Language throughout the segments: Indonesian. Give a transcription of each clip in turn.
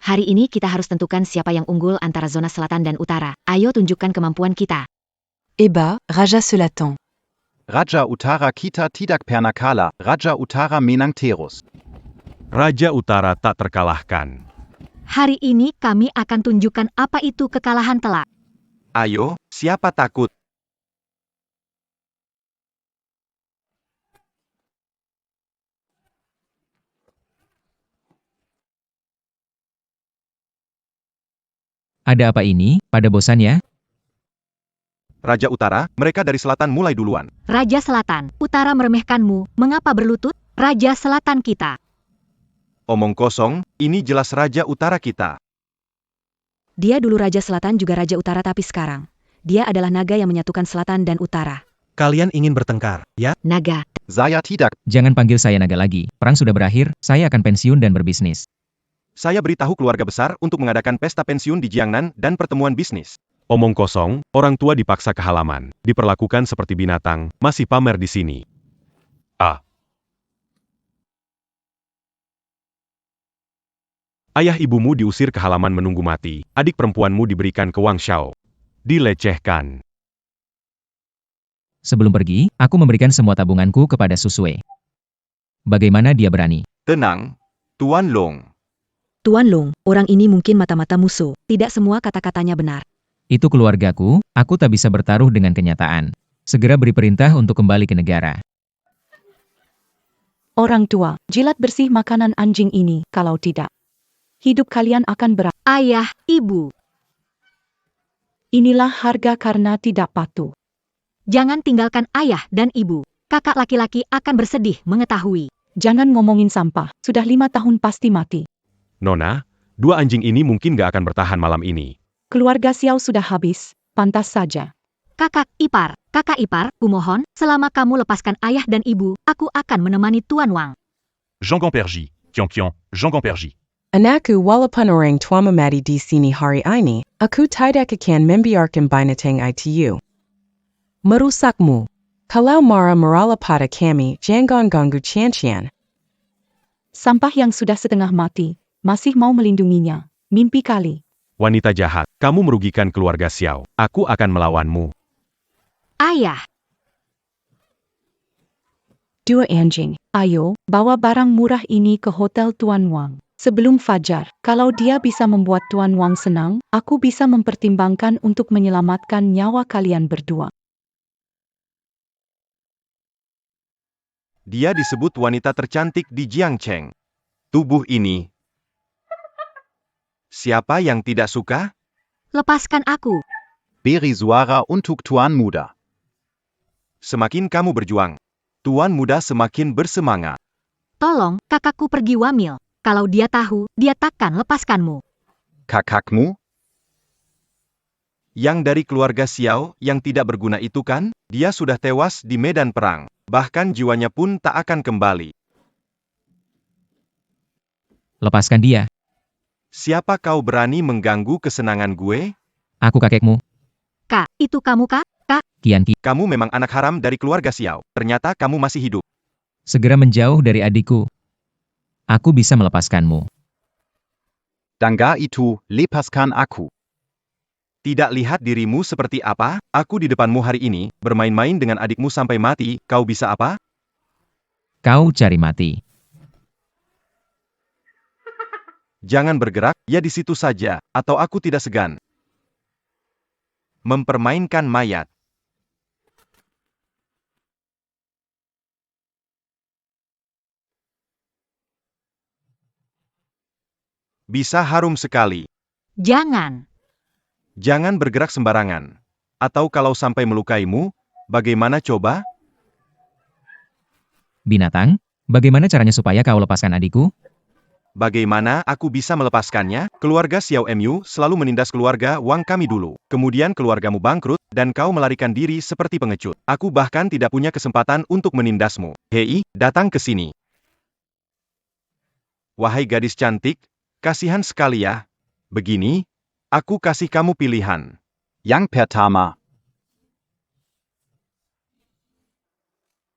Hari ini kita harus tentukan siapa yang unggul antara zona selatan dan utara. Ayo tunjukkan kemampuan kita. Eba, Raja Selatan. Raja Utara kita tidak pernah kalah, Raja Utara menang terus. Raja Utara tak terkalahkan. Hari ini kami akan tunjukkan apa itu kekalahan telak. Ayo, siapa takut? Ada apa ini? Pada bosan ya? Raja Utara, mereka dari selatan mulai duluan. Raja Selatan, utara meremehkanmu, mengapa berlutut? Raja Selatan kita. Omong kosong, ini jelas Raja Utara kita. Dia dulu Raja Selatan juga Raja Utara tapi sekarang. Dia adalah naga yang menyatukan selatan dan utara. Kalian ingin bertengkar, ya? Naga. Saya tidak. Jangan panggil saya naga lagi. Perang sudah berakhir, saya akan pensiun dan berbisnis. Saya beritahu keluarga besar untuk mengadakan pesta pensiun di Jiangnan dan pertemuan bisnis. Omong kosong, orang tua dipaksa ke halaman, diperlakukan seperti binatang, masih pamer di sini. Ayah ibumu diusir ke halaman menunggu mati, adik perempuanmu diberikan ke Wang Xiao. Dilecehkan. Sebelum pergi, aku memberikan semua tabunganku kepada Susue. Bagaimana dia berani? Tenang, Tuan Long. Tuan Long, orang ini mungkin mata-mata musuh. Tidak semua kata-katanya benar. Itu keluargaku, aku tak bisa bertaruh dengan kenyataan. Segera beri perintah untuk kembali ke negara. Orang tua, jilat bersih makanan anjing ini, kalau tidak. Hidup kalian akan berat. Ayah, ibu. Inilah harga karena tidak patuh. Jangan tinggalkan ayah dan ibu. Kakak laki-laki akan bersedih mengetahui. Jangan ngomongin sampah, sudah 5 tahun pasti mati. Nona, dua anjing ini mungkin gak akan bertahan malam ini. Keluarga Xiao sudah habis, pantas saja. Kakak ipar, kumohon, selama kamu lepaskan ayah dan ibu, aku akan menemani Tuan Wang. Jean Gampergy, Kion, Jean Gampergy. Anaku walaupun orang tua memati di sini hari ini, aku tidak akan membiarkan binatang itu merusakmu. Kalau marah marahlah pada kami, jangan ganggu Cian. Sampah yang sudah setengah mati, masih mau melindunginya. Mimpi kali. Wanita jahat, kamu merugikan keluarga Xiao. Aku akan melawanmu. Ayah. Dua anjing, ayo, bawa barang murah ini ke hotel Tuan Wang. Sebelum fajar, kalau dia bisa membuat Tuan Wang senang, aku bisa mempertimbangkan untuk menyelamatkan nyawa kalian berdua. Dia disebut wanita tercantik di Jiangcheng. Tubuh ini. Siapa yang tidak suka? Lepaskan aku. Beri suara untuk Tuan Muda. Semakin kamu berjuang, Tuan Muda semakin bersemangat. Tolong, kakakku pergi wamil. Kalau dia tahu, dia takkan lepaskanmu. Kakakmu? Yang dari keluarga Xiao yang tidak berguna itu kan? Dia sudah tewas di medan perang. Bahkan jiwanya pun tak akan kembali. Lepaskan dia. Siapa kau berani mengganggu kesenangan gue? Aku kakekmu. Kak, itu kamu kak? Kak, Kianki. Kamu memang anak haram dari keluarga Xiao. Ternyata kamu masih hidup. Segera menjauh dari adikku. Aku bisa melepaskanmu. Dangga itu, lepaskan aku. Tidak lihat dirimu seperti apa? Aku di depanmu hari ini, bermain-main dengan adikmu sampai mati, kau bisa apa? Kau cari mati. Jangan bergerak, ya di situ saja, atau aku tidak segan. Mempermainkan mayat. Bisa harum sekali. jangan. Jangan bergerak sembarangan. Atau kalau sampai melukaimu, bagaimana coba? Binatang, bagaimana caranya supaya kau lepaskan adikku? Bagaimana aku bisa melepaskannya? Keluarga Xiao Mu selalu menindas keluarga Wang kami dulu. Kemudian keluargamu bangkrut, dan kau melarikan diri seperti pengecut. Aku bahkan tidak punya kesempatan untuk menindasmu. Hei, datang ke sini. Wahai gadis cantik, kasihan sekali ya. Begini, aku kasih kamu pilihan. Yang pertama,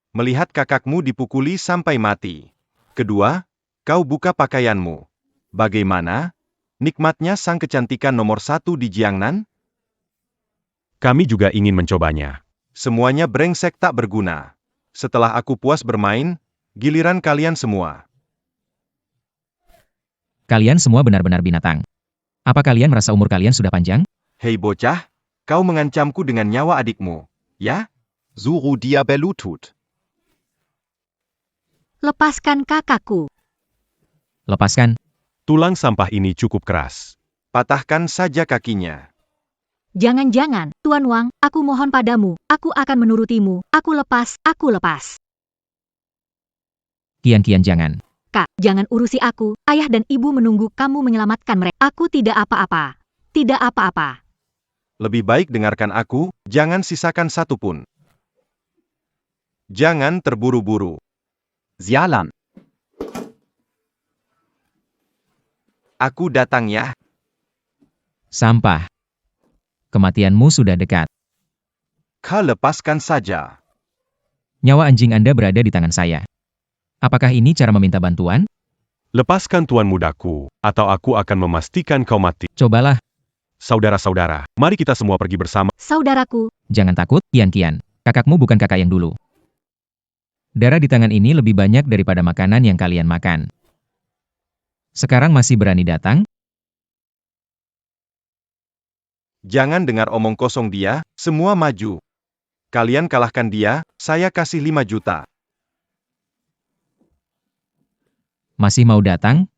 melihat kakakmu dipukuli sampai mati. Kedua, kau buka pakaianmu. Bagaimana? Nikmatnya sang kecantikan nomor 1 di Jiangnan? Kami juga ingin mencobanya. Semuanya brengsek tak berguna. Setelah aku puas bermain, giliran kalian semua. Kalian semua benar-benar binatang. Apa kalian merasa umur kalian sudah panjang? Hei bocah, kau mengancamku dengan nyawa adikmu, ya? Zuru dia belutut. Lepaskan kakakku. Lepaskan. Tulang sampah ini cukup keras. Patahkan saja kakinya. Jangan-jangan, Tuan Wang, aku mohon padamu, aku akan menurutimu, aku lepas. Kian-kian jangan. Kak, jangan urusi aku, ayah dan ibu menunggu kamu menyelamatkan mereka. Aku tidak apa-apa. Tidak apa-apa. Lebih baik dengarkan aku, jangan sisakan satu pun. Jangan terburu-buru. Sialan. Aku datang ya. Sampah. Kematianmu sudah dekat. Kau lepaskan saja. Nyawa anjing Anda berada di tangan saya. Apakah ini cara meminta bantuan? Lepaskan tuan mudaku, atau aku akan memastikan kau mati. Cobalah. Saudara-saudara, mari kita semua pergi bersama. Saudaraku, Jangan takut, Kian-kian. Kakakmu bukan kakak yang dulu. Darah di tangan ini lebih banyak daripada makanan yang kalian makan. Sekarang masih berani datang? Jangan dengar omong kosong dia, semua maju. Kalian kalahkan dia, saya kasih 5 juta. Masih mau datang?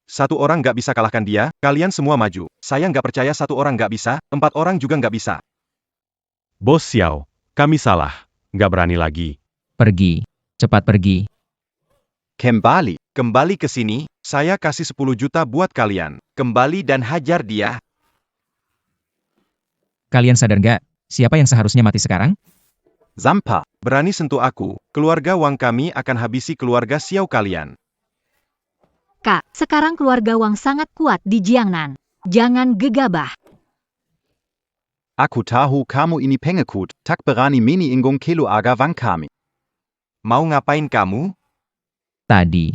Satu orang nggak bisa kalahkan dia, kalian semua maju. Saya nggak percaya satu orang nggak bisa, 4 orang juga nggak bisa. Bos Xiao, kami salah. Nggak berani lagi. Pergi. Cepat pergi. Kembali. Kembali ke sini, saya kasih 10 juta buat kalian. Kembali dan hajar dia. Kalian sadar nggak? Siapa yang seharusnya mati sekarang? Zampa. Berani sentuh aku, keluarga Wang kami akan habisi keluarga Xiao kalian. Kak, sekarang keluarga Wang sangat kuat di Jiangnan. Jangan gegabah. Aku tahu kamu ini pengekut, tak berani mini inggung kilo aga wang kami. Mau ngapain kamu? Tadi.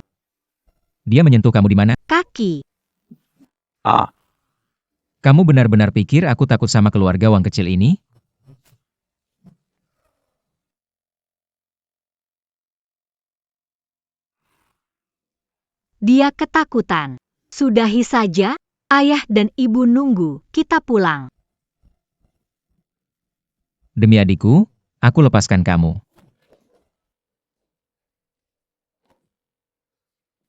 Dia menyentuh kamu di mana? Kaki. Ah, Kamu benar-benar pikir aku takut sama keluarga Wang kecil ini? Dia ketakutan. Sudahi saja, ayah dan ibu nunggu, kita pulang. Demi adikku, aku lepaskan kamu.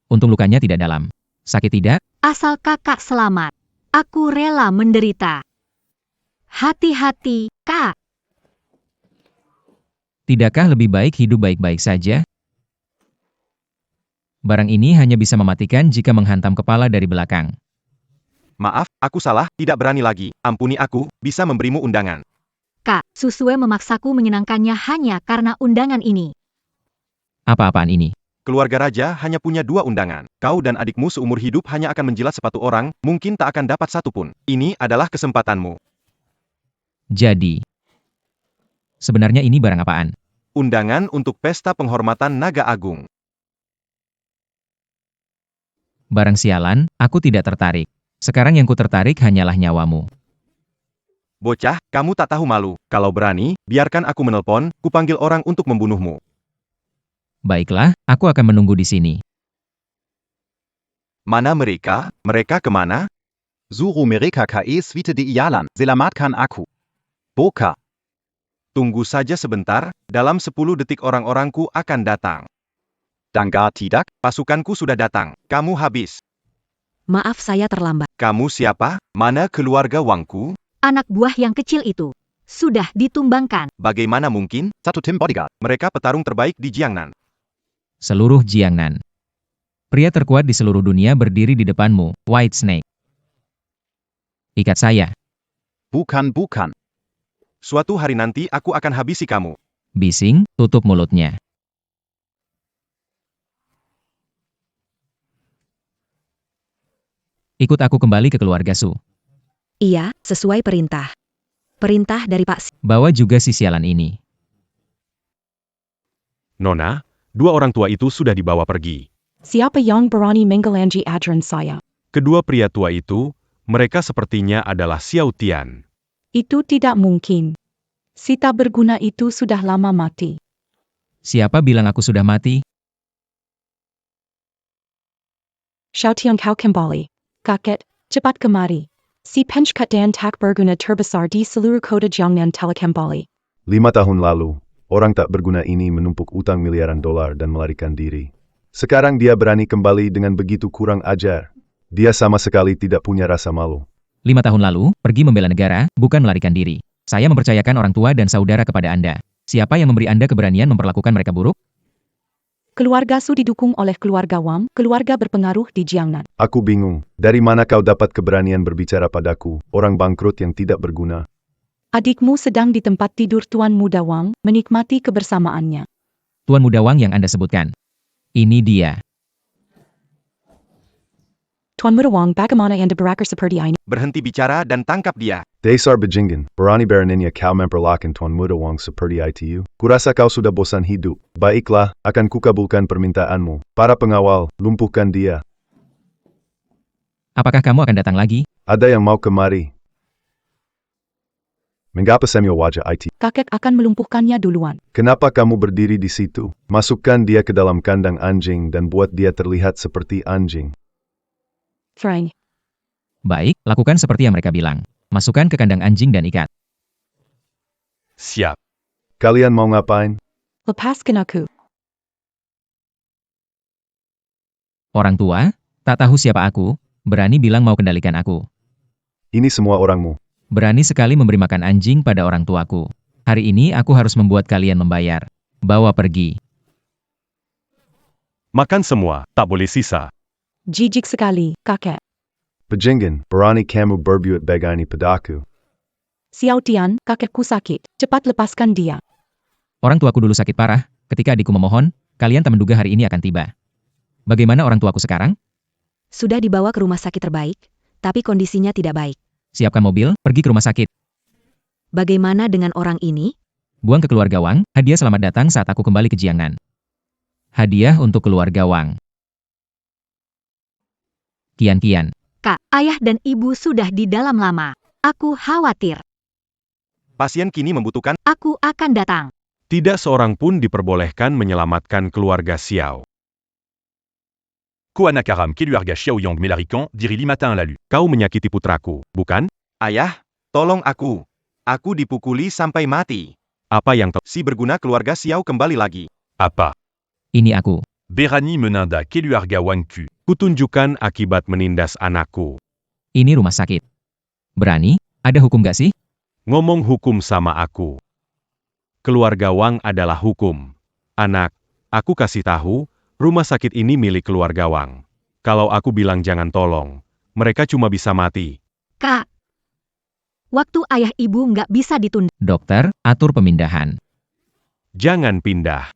Untung lukanya tidak dalam. Sakit tidak? Asal kakak selamat. Aku rela menderita. Hati-hati, Kak. Tidakkah lebih baik hidup baik-baik saja? Barang ini hanya bisa mematikan jika menghantam kepala dari belakang. Maaf, aku salah, tidak berani lagi. Ampuni aku, bisa memberimu undangan. Kak, Susue memaksaku menyenangkannya hanya karena undangan ini. Apa-apaan ini? Keluarga raja hanya punya 2 undangan. Kau dan adikmu seumur hidup hanya akan menjilat sepatu orang, mungkin tak akan dapat satu pun. Ini adalah kesempatanmu. Jadi, sebenarnya ini barang apaan? Undangan untuk pesta penghormatan Naga Agung. Barang sialan, aku tidak tertarik. Sekarang yang ku tertarik hanyalah nyawamu. Bocah, kamu tak tahu malu. Kalau berani, biarkan aku menelpon, kupanggil orang untuk membunuhmu. Baiklah, aku akan menunggu di sini. Mana mereka? Mereka kemana? Zuru mereka ke suite di Iyalan, selamatkan aku. Boka. Tunggu saja sebentar, dalam 10 detik orang-orangku akan datang. Danggar tidak? Pasukanku sudah datang, kamu habis. Maaf saya terlambat. Kamu siapa? Mana keluarga Wangku? Anak buah yang kecil itu. Sudah ditumbangkan. Bagaimana mungkin? Satu tim bodyguard. Mereka petarung terbaik di Jiangnan. Seluruh Jiangnan. Pria terkuat di seluruh dunia berdiri di depanmu, White Snake. Ikat saya. Bukan. Suatu hari nanti aku akan habisi kamu. Bising, tutup mulutnya. Ikut aku kembali ke keluarga Su. Iya, sesuai perintah. Perintah dari Pak Si. Bawa juga si sialan ini. Nona, 2 orang tua itu sudah dibawa pergi. Siapa yang berani menggelanji ajaran saya? Kedua pria tua itu, mereka sepertinya adalah Xiao Tian. Itu tidak mungkin. Si tak berguna itu sudah lama mati. Siapa bilang aku sudah mati? Xiaotian kau kembali. Kakek, cepat kemari. Si pencekat dan tak berguna terbesar di seluruh kota jangan telah kembali. 5 tahun lalu, orang tak berguna ini menumpuk utang miliaran dolar dan melarikan diri. Sekarang dia berani kembali dengan begitu kurang ajar. Dia sama sekali tidak punya rasa malu. 5 tahun lalu, pergi membela negara, bukan melarikan diri. Saya mempercayakan orang tua dan saudara kepada Anda. Siapa yang memberi Anda keberanian memperlakukan mereka buruk? Keluarga Su didukung oleh keluarga Wang, keluarga berpengaruh di Jiangnan. Aku bingung, dari mana kau dapat keberanian berbicara padaku, orang bangkrut yang tidak berguna? Adikmu sedang di tempat tidur Tuan Muda Wang, menikmati kebersamaannya. Tuan Muda Wang yang Anda sebutkan. Ini dia. Tuan Muda Wang, bagaimana Anda berakhir seperti ini? Berhenti bicara dan tangkap dia. Dasar bajingan, berani beraninya kau memperlakukan Tuan Muda Wang seperti itu? Kurasa kau sudah bosan hidup. Baiklah, akan kukabulkan permintaanmu. Para pengawal, lumpuhkan dia. Apakah kamu akan datang lagi? Ada yang mau kemari? Mengapa semua wajah IT? Kakek akan melumpuhkannya duluan. Kenapa kamu berdiri di situ? Masukkan dia ke dalam kandang anjing dan buat dia terlihat seperti anjing. Frank, Baik, lakukan seperti yang mereka bilang. Masukkan ke kandang anjing dan ikat. Siap. Kalian mau ngapain? lepaskan aku. Orang tua, tak tahu siapa aku, berani bilang mau kendalikan aku. Ini semua orangmu. Berani sekali memberi makan anjing pada orang tuaku. Hari ini aku harus membuat kalian membayar. Bawa pergi. Makan semua, tak boleh sisa. Jijik sekali, kakek. Bajingan, berani kamu berbuat begini padaku. Xiao Tian, kakekku sakit. Cepat lepaskan dia. Orang tuaku dulu sakit parah, ketika adikku memohon, kalian tak menduga hari ini akan tiba. Bagaimana orang tuaku sekarang? Sudah dibawa ke rumah sakit terbaik, tapi kondisinya tidak baik. Siapkan mobil, pergi ke rumah sakit. Bagaimana dengan orang ini? Buang ke keluarga Wang, hadiah selamat datang saat aku kembali ke Jiangnan. Hadiah untuk keluarga Wang. Kian. Kak, ayah dan ibu sudah di dalam lama. Aku khawatir. Pasien kini membutuhkan. Aku akan datang. Tidak seorang pun diperbolehkan menyelamatkan keluarga Xiao. Koanakaram Keluarga Xiao Yang Melarikan, diri 5 matin lalu. Kau menyakiti putraku, bukan? Ayah, tolong aku. Aku dipukuli sampai mati. Apa yang Si berguna keluarga Xiao kembali lagi. Apa? Ini aku. Berani menindas Keluarga Wangku. kutunjukkan akibat menindas anakku. Ini rumah sakit. Berani? Ada hukum gak sih? Ngomong hukum sama aku. Keluarga Wang adalah hukum. Anak, aku kasih tahu, rumah sakit ini milik keluarga Wang. Kalau aku bilang jangan tolong, mereka cuma bisa mati. Kak, waktu ayah ibu nggak bisa ditunda. Dokter, atur pemindahan. Jangan pindah.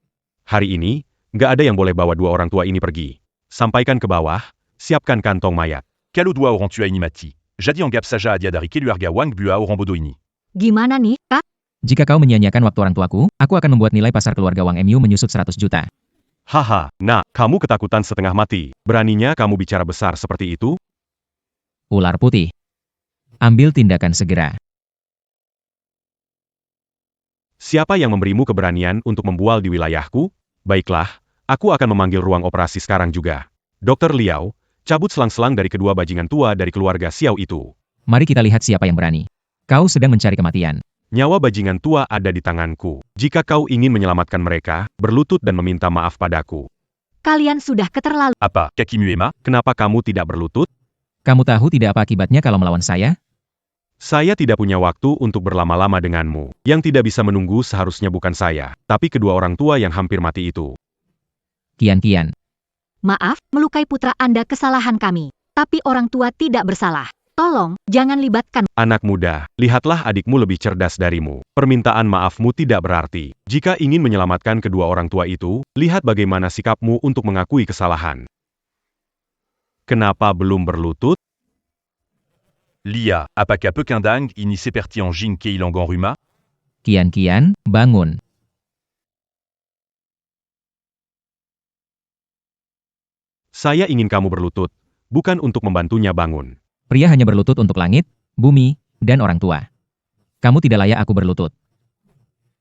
Hari ini, nggak ada yang boleh bawa dua orang tua ini pergi. Sampaikan ke bawah, siapkan kantong mayat. Kalo doa orang tua ini mati. Jadi anggap saja hadiah dari Keluarga Wang Bua orang bodoh ini. Gimana nih, Kak? Jika kau menyia-nyiakan waktu orang tuaku, aku akan membuat nilai pasar keluarga Wang MU menyusut 100 juta. Haha, nak, kamu ketakutan setengah mati. Beraninya kamu bicara besar seperti itu? Ular putih. Ambil tindakan segera. Siapa yang memberimu keberanian untuk membual di wilayahku? Baiklah, aku akan memanggil ruang operasi sekarang juga. Dr. Liao, cabut selang-selang dari kedua bajingan tua dari keluarga Xiao itu. Mari kita lihat siapa yang berani. Kau sedang mencari kematian. Nyawa bajingan tua ada di tanganku. Jika kau ingin menyelamatkan mereka, berlutut dan meminta maaf padaku. Kalian sudah keterlaluan. Apa? Kaki Muema? Kenapa kamu tidak berlutut? Kamu tahu tidak apa akibatnya kalau melawan saya? Saya tidak punya waktu untuk berlama-lama denganmu. Yang tidak bisa menunggu seharusnya bukan saya, tapi kedua orang tua yang hampir mati itu. Kian. Maaf, melukai putra Anda kesalahan kami. Tapi orang tua tidak bersalah. Tolong, jangan libatkan. Anak muda, lihatlah adikmu lebih cerdas darimu. Permintaan maafmu tidak berarti. Jika ingin menyelamatkan kedua orang tua itu, lihat bagaimana sikapmu untuk mengakui kesalahan. Kenapa belum berlutut? Lia, apakah Pekindang ini seperti anjing kehilangan rumah? Kian, bangun. Saya ingin kamu berlutut, bukan untuk membantunya bangun. Pria hanya berlutut untuk langit, bumi, dan orang tua. Kamu tidak layak aku berlutut.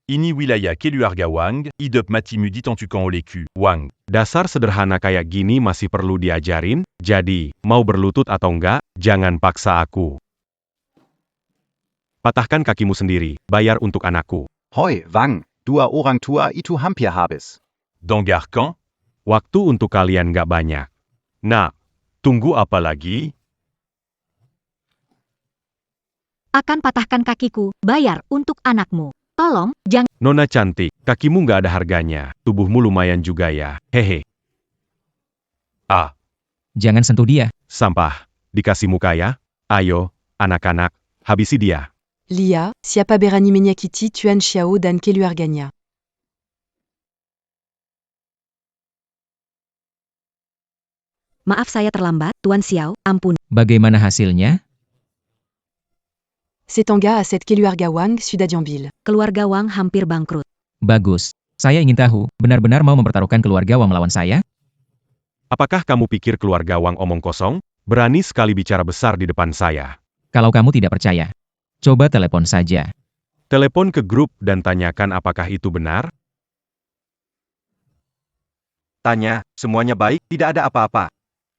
Ini wilaya keluarga Wang, hidup mati mu ditentukan olehku, Wang. Dasar sederhana kayak gini masih perlu diajarin, jadi, mau berlutut atau enggak, jangan paksa aku. Patahkan kakimu sendiri, bayar untuk anakku. Hoi, Wang, dua orang tua itu hampir habis. Dengar quand? Waktu untuk kalian nggak banyak. Nah, tunggu apa lagi? Akan patahkan kakiku, bayar untuk anakmu. Tolong, jangan. Nona cantik, kakimu nggak ada harganya, tubuhmu lumayan juga ya, hehe. Ah, Jangan sentuh dia. Sampah, dikasih muka ya? Ayo, anak-anak, habisi dia. Lia, siapa berani menyakiti Tuan Xiao dan keluarganya? Maaf saya terlambat, Tuan Xiao, ampun. Bagaimana hasilnya? Setengah aset keluarga Wang sudah diambil. Keluarga Wang hampir bangkrut. Bagus. Saya ingin tahu, benar-benar mau mempertaruhkan keluarga Wang melawan saya? Apakah kamu pikir keluarga Wang omong kosong? Berani sekali bicara besar di depan saya. Kalau kamu tidak percaya, coba telepon saja. Telepon ke grup dan tanyakan apakah itu benar? Tanya, semuanya baik, tidak ada apa-apa.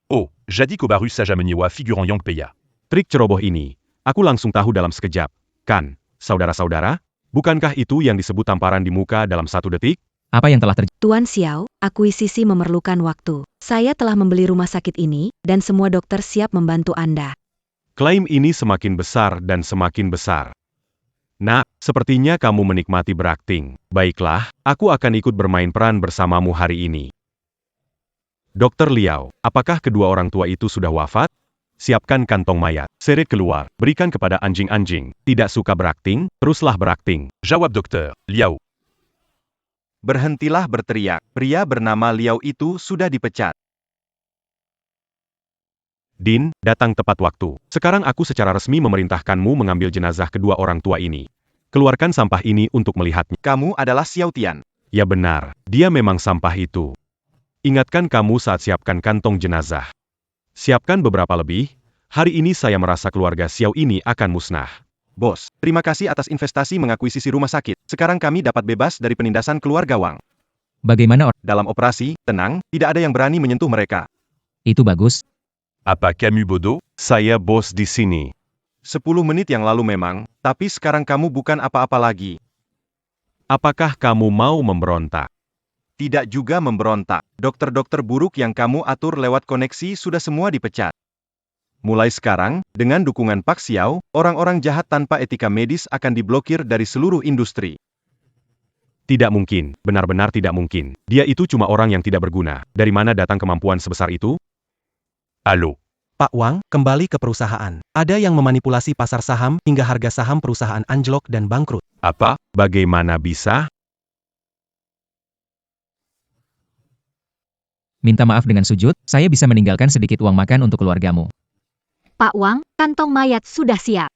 oh, jadi Kobarus Sajamenyewa figurant Yang Peya. Trik ceroboh ini, aku langsung tahu dalam sekejap. Kan, saudara-saudara? Bukankah itu yang disebut tamparan di muka dalam 1 detik? Apa yang telah terjadi? Tuan Xiao, akuisisi memerlukan waktu. Saya telah membeli rumah sakit ini, dan semua dokter siap membantu Anda. Klaim ini semakin besar dan semakin besar. Nah, sepertinya kamu menikmati berakting. Baiklah, aku akan ikut bermain peran bersamamu hari ini. Dokter Liao, apakah kedua orang tua itu sudah wafat? Siapkan kantong mayat, seret keluar, berikan kepada anjing-anjing. Tidak suka berakting, teruslah berakting. Jawab dokter, Liao. Berhentilah berteriak, pria bernama Liao itu sudah dipecat. Din, datang tepat waktu. Sekarang aku secara resmi memerintahkanmu mengambil jenazah kedua orang tua ini. Keluarkan sampah ini untuk melihatnya. Kamu adalah Xiao Tian. Ya benar, dia memang sampah itu. Ingatkan kamu saat siapkan kantong jenazah. Siapkan beberapa lebih, hari ini saya merasa keluarga Xiao ini akan musnah. Bos, terima kasih atas investasi mengakuisisi rumah sakit. Sekarang kami dapat bebas dari penindasan keluarga Wang. Bagaimana Dalam operasi, tenang, tidak ada yang berani menyentuh mereka. itu bagus? Apa Camus Bodo? Saya bos di sini. 10 menit yang lalu memang, tapi sekarang kamu bukan apa-apa lagi. Apakah kamu mau memberontak? Tidak juga memberontak. Dokter-dokter buruk yang kamu atur lewat koneksi sudah semua dipecat. Mulai sekarang, dengan dukungan Pak Xiao, orang-orang jahat tanpa etika medis akan diblokir dari seluruh industri. Tidak mungkin, benar-benar tidak mungkin. Dia itu cuma orang yang tidak berguna. Dari mana datang kemampuan sebesar itu? Allô? Pak Wang, kembali ke perusahaan. Ada yang memanipulasi pasar saham hingga harga saham perusahaan anjlok dan bangkrut. Apa? Bagaimana bisa? Minta maaf dengan sujud, saya bisa meninggalkan sedikit uang makan untuk keluargamu. Pak Wang, kantong mayat sudah siap.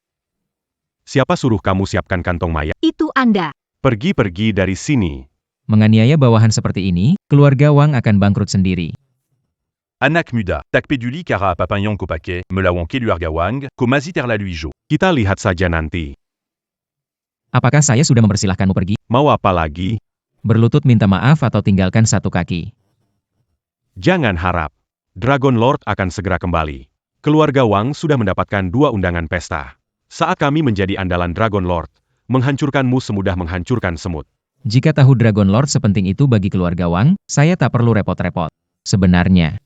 Siapa suruh kamu siapkan kantong mayat? Itu Anda. Pergi-pergi dari sini. Menganiaya bawahan seperti ini, keluarga Wang akan bangkrut sendiri. Anak muda, tak peduli kara papayong ko paquet, melawang keluarga Wang, ko maziter la luijo. Kita lihat saja nanti. Apakah saya sudah mempersilahkanmu pergi? Mau apa lagi? Berlutut minta maaf atau tinggalkan satu kaki? Jangan harap. Dragon Lord akan segera kembali. Keluarga Wang sudah mendapatkan 2 undangan pesta. Saat kami menjadi andalan Dragon Lord, menghancurkanmu semudah menghancurkan semut. Jika tahu Dragon Lord sepenting itu bagi keluarga Wang, saya tak perlu repot-repot. Sebenarnya,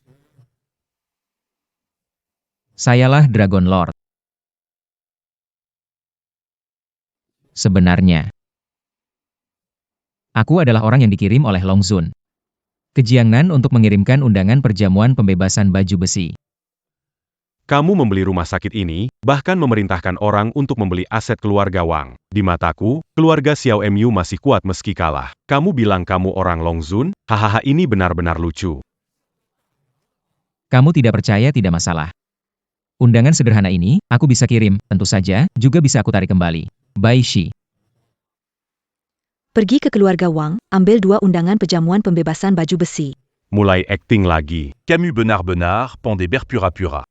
sayalah Dragon Lord. Sebenarnya, aku adalah orang yang dikirim oleh Long Zun ke Jiangnan untuk mengirimkan undangan perjamuan pembebasan baju besi. Kamu membeli rumah sakit ini, bahkan memerintahkan orang untuk membeli aset keluarga Wang. Di mataku, keluarga Xiao Mu masih kuat meski kalah. Kamu bilang kamu orang Long Zun? Hahaha, ini benar-benar lucu. Kamu tidak percaya tidak masalah. Undangan sederhana ini, aku bisa kirim, tentu saja, juga bisa aku tarik kembali. Bai Shi. Pergi ke keluarga Wang, ambil 2 undangan perjamuan pembebasan baju besi. Mulai acting lagi. Camus Benard, Pandébert Pura.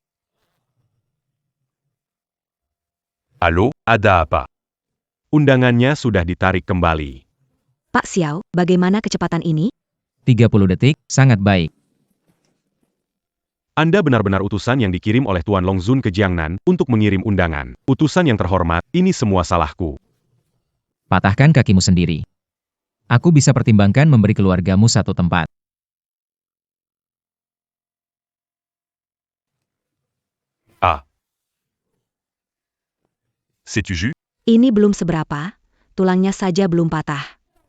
Halo, ada apa? Undangannya sudah ditarik kembali. Pak Xiao, bagaimana kecepatan ini? 30 detik, sangat baik. Anda benar-benar utusan yang dikirim oleh Tuan Longzun ke Jiangnan untuk mengirim undangan. Utusan yang terhormat, ini semua salahku. Patahkan kakimu sendiri. Aku bisa pertimbangkan memberi keluargamu satu tempat. Ah. C'est-tu juste? Ini belum seberapa, tulangnya saja belum patah.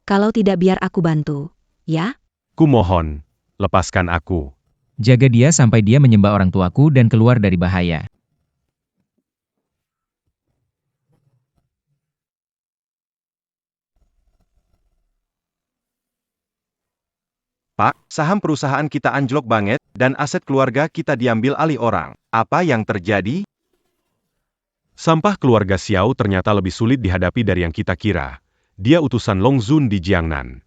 Kalau tidak biar aku bantu, ya? Kumohon, lepaskan aku. Jaga dia sampai dia menyembah orang tuaku dan keluar dari bahaya. Pak, saham perusahaan kita anjlok banget, dan aset keluarga kita diambil alih orang. Apa yang terjadi? Sampah keluarga Xiao ternyata lebih sulit dihadapi dari yang kita kira. Dia utusan Longzun di Jiangnan.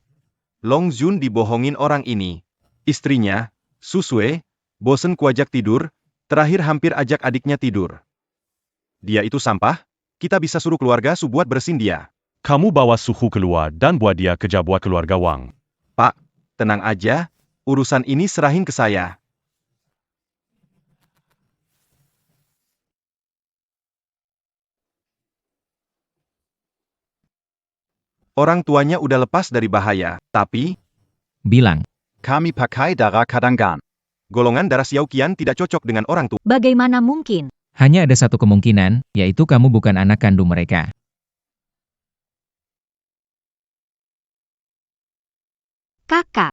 Longzun dibohongin orang ini. Istrinya, Susue, bosen kuajak tidur, terakhir hampir ajak adiknya tidur. Dia itu sampah? Kita bisa suruh keluarga Su buat bersin dia. Kamu bawa Suhu keluar dan buat dia kerja buat keluarga Wang. Pak, tenang aja, urusan ini serahin ke saya. Orang tuanya udah lepas dari bahaya, tapi Bilang, Kami pakai darah Kadangan. golongan darah Xiao Qian tidak cocok dengan orang tua. Bagaimana mungkin? hanya ada satu kemungkinan, yaitu kamu bukan anak kandung mereka. Kakak.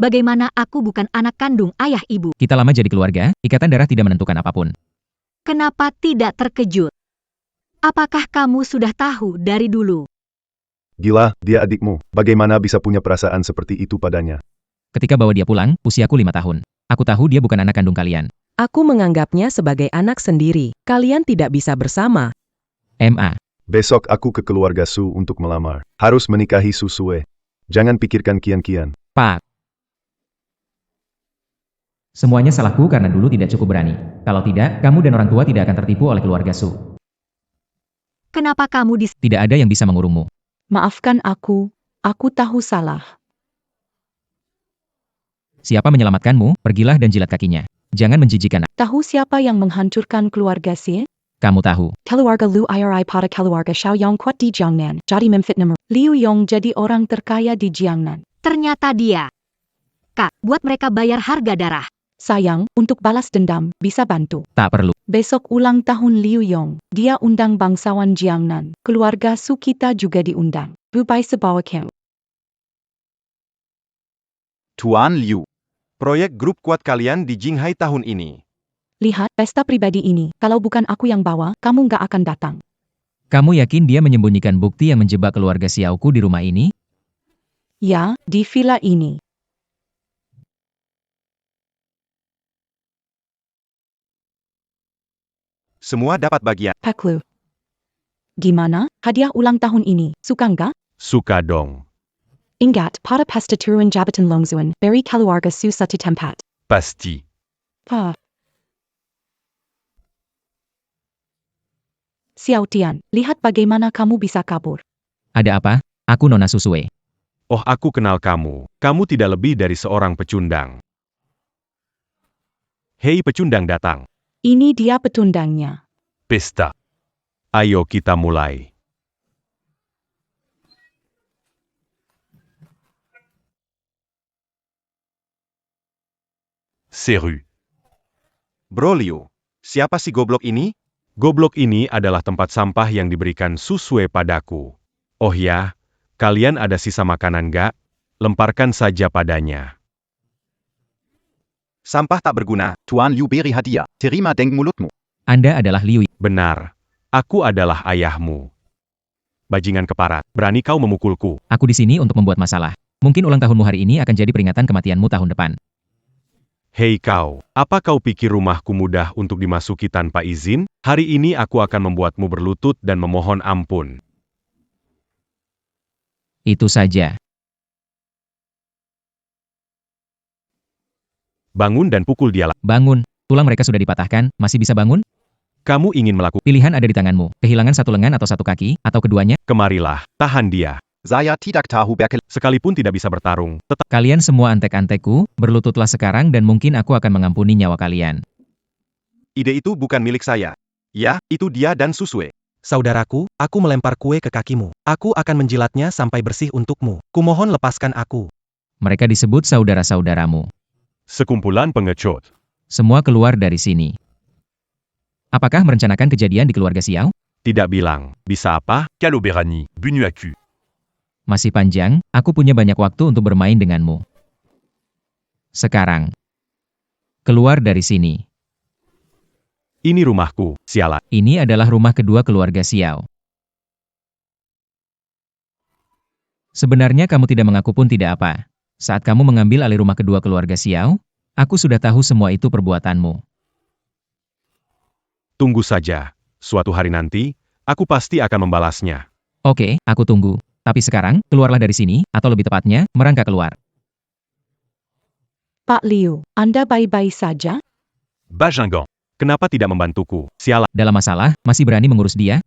Bagaimana aku bukan anak kandung ayah ibu? Kita lama jadi keluarga, ikatan darah tidak menentukan apapun. Kenapa tidak terkejut? Apakah kamu sudah tahu dari dulu? Gila, dia adikmu. Bagaimana bisa punya perasaan seperti itu padanya? Ketika bawa dia pulang, usiaku 5 tahun. Aku tahu dia bukan anak kandung kalian. Aku menganggapnya sebagai anak sendiri. Kalian tidak bisa bersama. MA. Besok aku ke keluarga Su untuk melamar. Harus menikahi Susue. Jangan pikirkan kian-kian. Pak. Semuanya salahku karena dulu tidak cukup berani. Kalau tidak, kamu dan orang tua tidak akan tertipu oleh keluarga Su. Kenapa kamu Tidak ada yang bisa mengurungmu. Maafkan aku tahu salah. Siapa menyelamatkanmu, pergilah dan jilat kakinya. Jangan menjijikan. Tahu siapa yang menghancurkan keluarga Xie? Kamu tahu. Keluarga Lu Iri pada keluarga Xiao Yong kuat di Jiangnan. Jadi memfitnah Liu Yong jadi orang terkaya di Jiangnan. Ternyata dia. Kak, buat mereka bayar harga darah. Sayang, untuk balas dendam, bisa bantu. Tak perlu. Besok ulang tahun Liu Yong. Dia undang bangsawan Jiangnan. Keluarga Su kita juga diundang. Bubai sebawa kau. Tuan Liu. Proyek grup kuat kalian di Jinghai tahun ini. Lihat, pesta pribadi ini. Kalau bukan aku yang bawa, kamu nggak akan datang. Kamu yakin dia menyembunyikan bukti yang menjebak keluarga Xiaoku di rumah ini? Ya, di villa ini. Semua dapat bagian. Pak Lu. Gimana? Hadiah ulang tahun ini, suka nggak? Suka dong. Ingat, pada pesta turun jabatan Longzuan, beri keluarga Su satu tempat. Pasti. Pa. Xiao Tian, lihat bagaimana kamu bisa kabur. Ada apa? Aku Nona Susue. Oh, aku kenal kamu. Kamu tidak lebih dari seorang pecundang. Hei pecundang datang. Ini dia petundangnya. Pesta. Ayo kita mulai. Seru. Bro Liu, siapa si goblok ini? Goblok ini adalah tempat sampah yang diberikan Susue padaku. Oh ya, kalian ada sisa makanan gak? Lemparkan saja padanya. Sampah tak berguna. Tuan Liu beri hadiah. Terima deng mulutmu. Anda adalah Liu. Benar. Aku adalah ayahmu. Bajingan keparat, berani kau memukulku. Aku di sini untuk membuat masalah. Mungkin ulang tahunmu hari ini akan jadi peringatan kematianmu tahun depan. Hei kau, apa kau pikir rumahku mudah untuk dimasuki tanpa izin? Hari ini aku akan membuatmu berlutut dan memohon ampun. Itu saja. Bangun dan pukul dia. Bangun. Tulang mereka sudah dipatahkan, masih bisa bangun? Kamu ingin melakukan. Pilihan ada di tanganmu. Kehilangan satu lengan atau satu kaki, atau keduanya? Kemarilah, tahan dia. Saya tidak tahu berkel... Sekalipun tidak bisa bertarung, tetap. Kalian semua antek-antekku, berlututlah sekarang dan mungkin aku akan mengampuni nyawa kalian. Ide itu bukan milik saya. Ya, itu dia dan Susue. Saudaraku, aku melempar kue ke kakimu. Aku akan menjilatnya sampai bersih untukmu. Kumohon lepaskan aku. Mereka disebut saudara-saudaramu. Sekumpulan pengecut. Semua keluar dari sini. Apakah merencanakan kejadian di keluarga Xiao? Tidak bilang. Bisa apa? Caloberani, Bunuaku. Masih panjang, aku punya banyak waktu untuk bermain denganmu. Sekarang. Keluar dari sini. Ini rumahku, sialan. Ini adalah rumah kedua keluarga Xiao. Sebenarnya kamu tidak mengaku pun tidak apa. Saat kamu mengambil alih rumah kedua keluarga Xiao, aku sudah tahu semua itu perbuatanmu. Tunggu saja. Suatu hari nanti, aku pasti akan membalasnya. Oke, aku tunggu. Tapi sekarang, keluarlah dari sini, atau lebih tepatnya, merangkak keluar. Pak Liu, Anda baik-baik saja? Bajingan. Kenapa tidak membantuku, sialan? Dalam masalah, masih berani mengurus dia?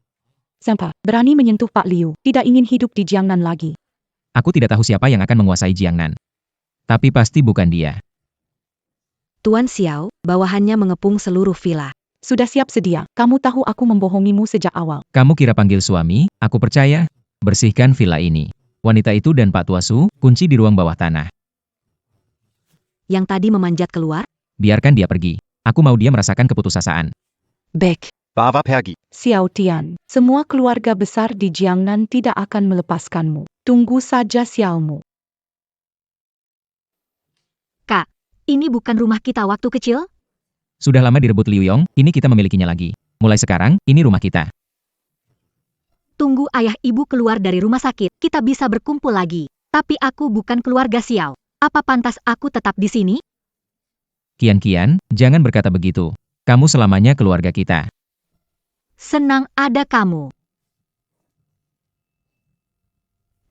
Senpai, berani menyentuh Pak Liu, tidak ingin hidup di Jiangnan lagi. Aku tidak tahu siapa yang akan menguasai Jiangnan. Tapi pasti bukan dia. Tuan Xiao, bawahannya mengepung seluruh villa. Sudah siap sedia, kamu tahu aku membohongimu sejak awal. Kamu kira panggil suami, aku percaya. Bersihkan villa ini. Wanita itu dan Pak Tua Su, kunci di ruang bawah tanah. Yang tadi memanjat keluar? Biarkan dia pergi. Aku mau dia merasakan keputusasaan. Baik. Bawa pergi. Xiao Tian, semua keluarga besar di Jiangnan tidak akan melepaskanmu. Tunggu saja sialmu. Kak, ini bukan rumah kita waktu kecil? Sudah lama direbut Liu Yong, ini kita memilikinya lagi. Mulai sekarang, ini rumah kita. Tunggu ayah ibu keluar dari rumah sakit, kita bisa berkumpul lagi. Tapi aku bukan keluarga Xiao. Apa pantas aku tetap di sini? Kian, jangan berkata begitu. Kamu selamanya keluarga kita. Senang ada kamu.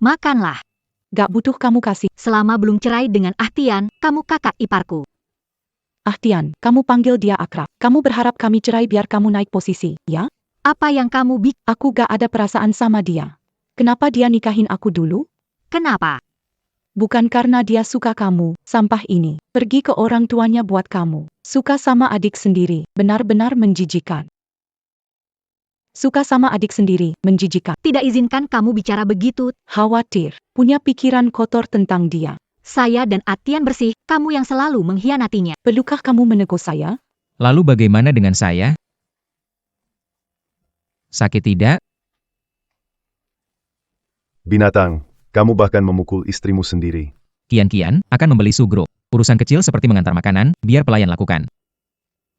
Makanlah. Gak butuh kamu kasih. Selama belum cerai dengan Ahtian, kamu kakak iparku. Ahtian, kamu panggil dia akrab. Kamu berharap kami cerai biar kamu naik posisi, ya? Apa yang kamu Aku gak ada perasaan sama dia. Kenapa dia nikahin aku dulu? Kenapa? Bukan karena dia suka kamu, sampah ini. Pergi ke orang tuanya buat kamu. Suka sama adik sendiri, benar-benar menjijikan. Suka sama adik sendiri, menjijikan. Tidak izinkan kamu bicara begitu. Khawatir, punya pikiran kotor tentang dia. Saya dan Ahtian bersih, kamu yang selalu mengkhianatinya. Perlukah kamu menegur saya? Lalu bagaimana dengan saya? Sakit tidak? Binatang, kamu bahkan memukul istrimu sendiri. Kian akan membeli sugro. Urusan kecil seperti mengantar makanan, biar pelayan lakukan.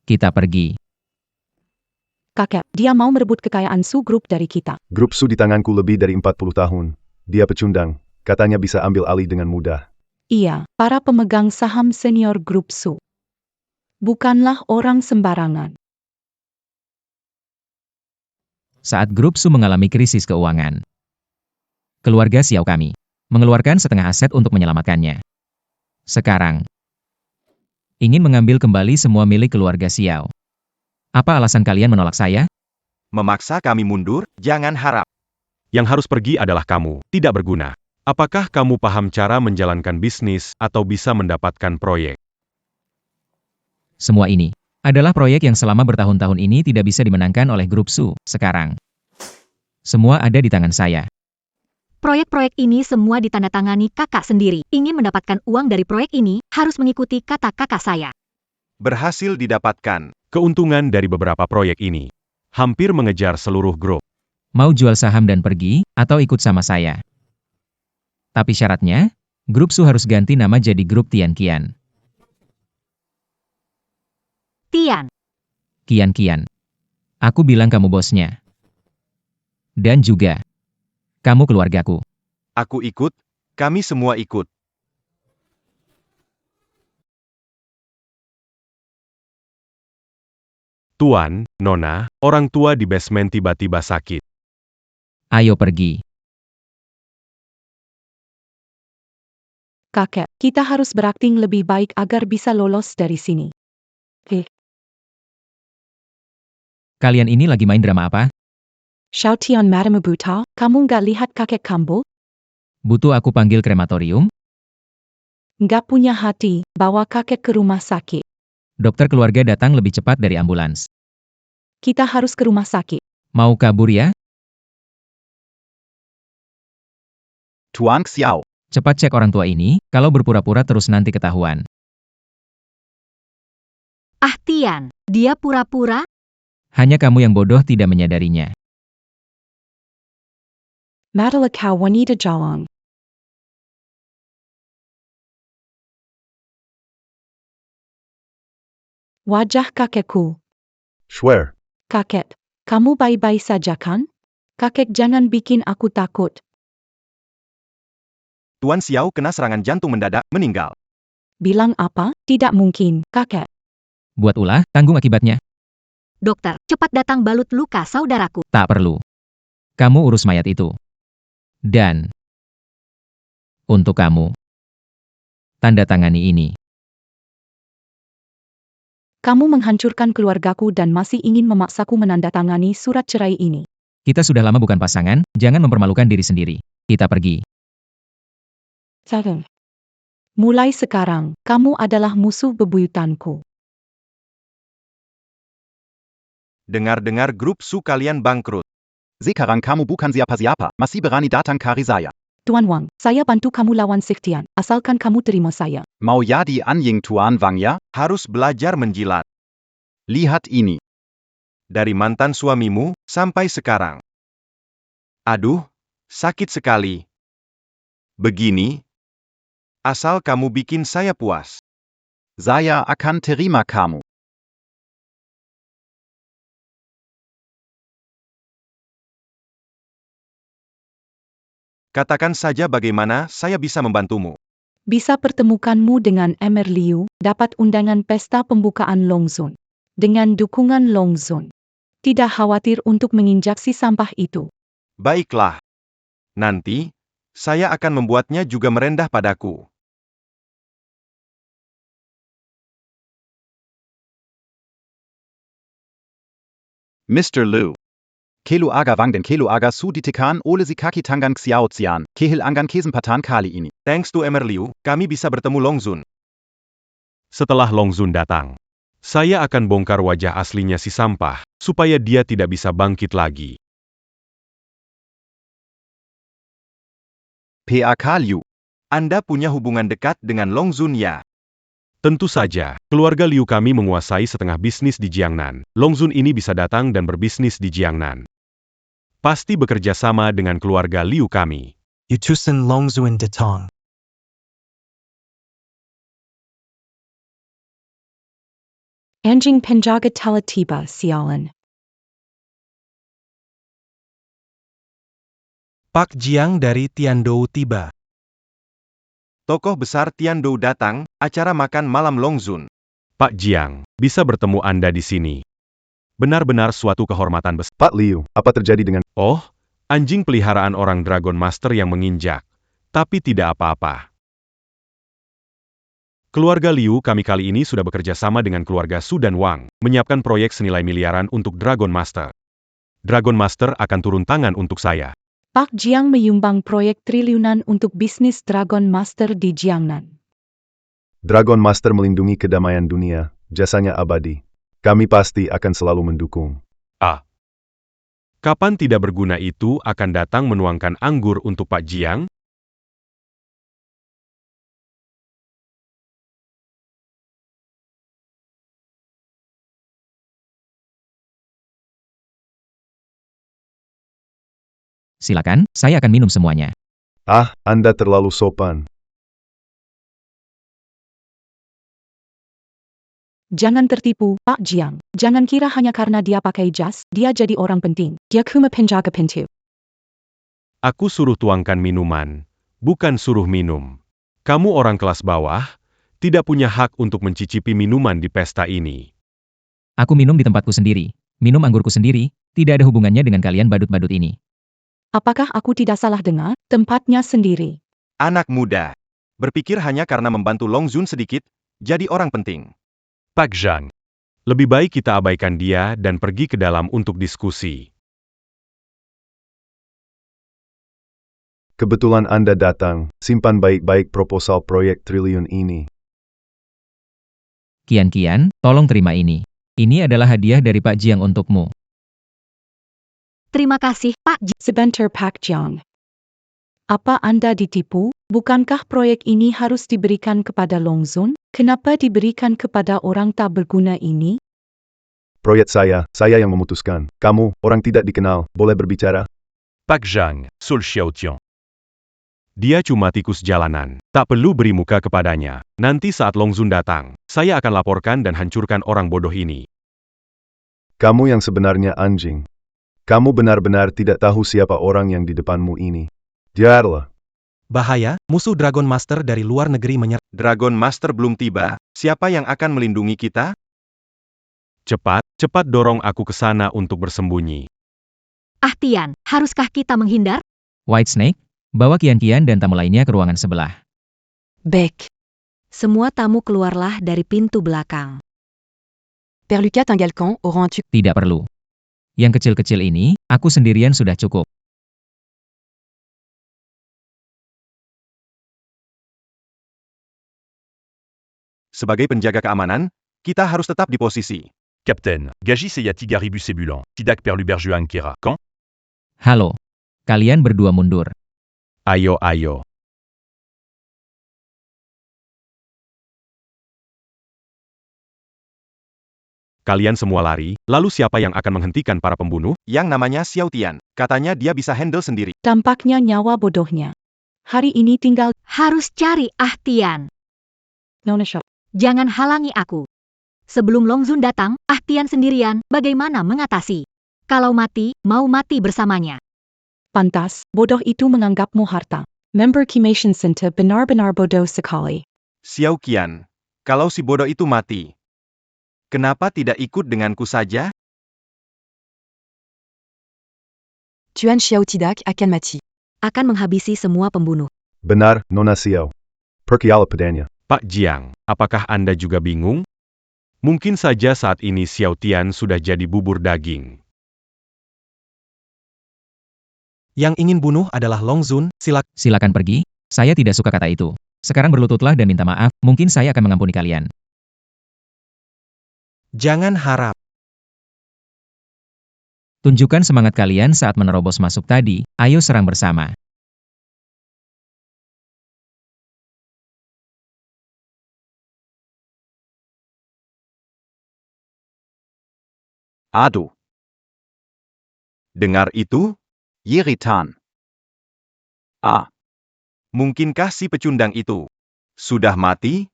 Kita pergi. Kakek, dia mau merebut kekayaan Su Group dari kita. Grup Su di tanganku lebih dari 40 tahun. Dia pecundang, katanya bisa ambil alih dengan mudah. Iya, para pemegang saham senior Grup Su. Bukanlah orang sembarangan. Saat grup Su mengalami krisis keuangan, keluarga Xiao kami mengeluarkan setengah aset untuk menyelamatkannya. Sekarang, ingin mengambil kembali semua milik keluarga Xiao. Apa alasan kalian menolak saya? Memaksa kami mundur, jangan harap. Yang harus pergi adalah kamu, tidak berguna. Apakah kamu paham cara menjalankan bisnis atau bisa mendapatkan proyek? Semua ini adalah proyek yang selama bertahun-tahun ini tidak bisa dimenangkan oleh grup Su. Sekarang, semua ada di tangan saya. Proyek-proyek ini semua ditandatangani kakak sendiri. Ingin mendapatkan uang dari proyek ini, harus mengikuti kata kakak saya. Berhasil didapatkan. Keuntungan dari beberapa proyek ini hampir mengejar seluruh grup. Mau jual saham dan pergi, atau ikut sama saya? Tapi syaratnya, grup Su harus ganti nama jadi grup Tian Qian. Kian. Aku bilang kamu bosnya. Dan juga, kamu keluargaku. Aku ikut, kami semua ikut. Tuan, Nona, orang tua di basement tiba-tiba sakit. Ayo pergi. Kakek, kita harus berakting lebih baik agar bisa lolos dari sini. Kalian ini lagi main drama apa? Xiaotian Madame Buta, kamu nggak lihat kakek kambo? Butuh aku panggil krematorium? Nggak punya hati, bawa kakek ke rumah sakit. Dokter keluarga datang lebih cepat dari ambulans. Kita harus ke rumah sakit. Mau kabur ya? Tuan Xiao. Cepat cek orang tua ini, kalau berpura-pura terus nanti ketahuan. Ah Tian, dia pura-pura? Hanya kamu yang bodoh tidak menyadarinya. Madala kau wanita jalang. Wajah kakekku. Swear. Kakek, kamu baik-baik saja kan? Kakek jangan bikin aku takut. Tuan Xiao kena serangan jantung mendadak, meninggal. Bilang apa? Tidak mungkin, kakek. Buat ulah, tanggung akibatnya. Dokter, cepat datang balut luka saudaraku. Tak perlu. Kamu urus mayat itu. Dan untuk kamu, tanda tangani ini. Kamu menghancurkan keluargaku dan masih ingin memaksaku menandatangani surat cerai ini. Kita sudah lama bukan pasangan, jangan mempermalukan diri sendiri. Kita pergi. Mulai sekarang, kamu adalah musuh bebuyutanku. Dengar-dengar grup Su kalian bangkrut. Sekarang kamu bukan siapa-siapa, masih berani datang kari saya. Tuan Wang, saya bantu kamu lawan Sektian, asalkan kamu terima saya. Mau jadi anjing Tuan Wang ya? Harus belajar menjilat. Lihat ini. Dari mantan suamimu, sampai sekarang. Aduh, sakit sekali. Begini, asal kamu bikin saya puas. Saya akan terima kamu. Katakan saja bagaimana saya bisa membantumu. Bisa pertemukanmu dengan Emer Liu, dapat undangan pesta pembukaan Longzun. Dengan dukungan Longzun. Tidak khawatir untuk menginjaksi sampah itu. Baiklah. Nanti, saya akan membuatnya juga merendah padaku. Mr. Liu. Kelu aga Wang den Kelu aga Su ditekan ole si kaki tangan Xiao Xian, kehil anggan kesempatan kali ini. Thanks to Emer Liu, kami bisa bertemu Longzun. Setelah Longzun datang, saya akan bongkar wajah aslinya si sampah, supaya dia tidak bisa bangkit lagi. PAK Liu. Anda punya hubungan dekat dengan Longzun ya? Tentu saja, keluarga Liu kami menguasai setengah bisnis di Jiangnan. Longzun ini bisa datang dan berbisnis di Jiangnan. Pasti bekerja sama dengan keluarga Liu kami. Utusan Longzun datang. Anjing penjaga telah tiba, sialan. Pak Jiang dari Tiandou tiba. Tokoh besar Tiandou datang, acara makan malam Longzun. Pak Jiang, bisa bertemu Anda di sini. Benar-benar suatu kehormatan besar. Pak Liu, apa terjadi dengan... Oh, anjing peliharaan orang Dragon Master yang menginjak. Tapi tidak apa-apa. Keluarga Liu kami kali ini sudah bekerja sama dengan keluarga Su dan Wang, menyiapkan proyek senilai miliaran untuk Dragon Master. Dragon Master akan turun tangan untuk saya. Pak Jiang menyumbang proyek triliunan untuk bisnis Dragon Master di Jiangnan. Dragon Master melindungi kedamaian dunia, jasanya abadi. Kami pasti akan selalu mendukung. Kapan tidak berguna itu akan datang menuangkan anggur untuk Pak Jiang? Silakan, saya akan minum semuanya. Ah, Anda terlalu sopan. Jangan tertipu, Pak Jiang. Jangan kira hanya karena dia pakai jas, dia jadi orang penting. Dia cuma penjaga pintu. Aku suruh tuangkan minuman, bukan suruh minum. Kamu orang kelas bawah, tidak punya hak untuk mencicipi minuman di pesta ini. Aku minum di tempatku sendiri. Minum anggurku sendiri, tidak ada hubungannya dengan kalian badut-badut ini. Apakah aku tidak salah dengar? Tempatnya sendiri. Anak muda. Berpikir hanya karena membantu Long Zun sedikit, jadi orang penting. Pak Zhang. Lebih baik kita abaikan dia dan pergi ke dalam untuk diskusi. Kebetulan Anda datang, simpan baik-baik proposal proyek triliun ini. Kian, tolong terima ini. Ini adalah hadiah dari Pak Jiang untukmu. Terima kasih, Pak Ji. Sebentar Pak Jiang. Apa Anda ditipu? Bukankah proyek ini harus diberikan kepada Long Zun? Kenapa diberikan kepada orang tak berguna ini? Proyek saya yang memutuskan. Kamu, orang tidak dikenal, boleh berbicara? Pak Zhang, Sol Xiaotian. Dia cuma tikus jalanan. Tak perlu beri muka kepadanya. Nanti saat Long Zun datang, saya akan laporkan dan hancurkan orang bodoh ini. Kamu yang sebenarnya anjing. Kamu benar-benar tidak tahu siapa orang yang di depanmu ini. Jarlah. Bahaya, musuh Dragon Master dari luar negeri menyerang. Dragon Master belum tiba, siapa yang akan melindungi kita? Cepat dorong aku ke sana untuk bersembunyi. Ah Tian, haruskah kita menghindar? White Snake, bawa Kian dan tamu lainnya ke ruangan sebelah. Baik. Semua tamu keluarlah dari pintu belakang. Père Lucas Tingalcan, auras-tu... Tidak perlu. Yang kecil-kecil ini, aku sendirian sudah cukup. Sebagai penjaga keamanan, kita harus tetap di posisi. Captain, Gaji Seyati Garibus Ebulan, Tidak Perluberjuan Kera. Quand? Halo. Kalian berdua mundur. Ayo. Kalian semua lari, lalu siapa yang akan menghentikan para pembunuh? Yang namanya Xiao Tian. Katanya dia bisa handle sendiri. Tampaknya nyawa bodohnya. Hari ini tinggal Harus cari Ah Tian. Nona Shop. Jangan halangi aku. Sebelum Long Zun datang, Ah Tian sendirian, bagaimana mengatasi? Kalau mati, mau mati bersamanya. Pantas, bodoh itu menganggapmu harta. Member Kimation Center benar-benar bodoh sekali. Xiao Qian, kalau si bodoh itu mati, kenapa tidak ikut denganku saja? Tuan Xiao Tidak akan mati. Akan menghabisi semua pembunuh. Benar, Nona Xiao. Pergilah padanya. Pak Jiang, apakah Anda juga bingung? Mungkin saja saat ini Xiao Tian sudah jadi bubur daging. Yang ingin bunuh adalah Long Zun, Silakan pergi. Saya tidak suka kata itu. Sekarang berlututlah dan minta maaf, mungkin saya akan mengampuni kalian. jangan harap. Tunjukkan semangat kalian saat menerobos masuk tadi, ayo serang bersama. Aduh. Dengar itu? Yeritan. Mungkinkah si pecundang itu sudah mati?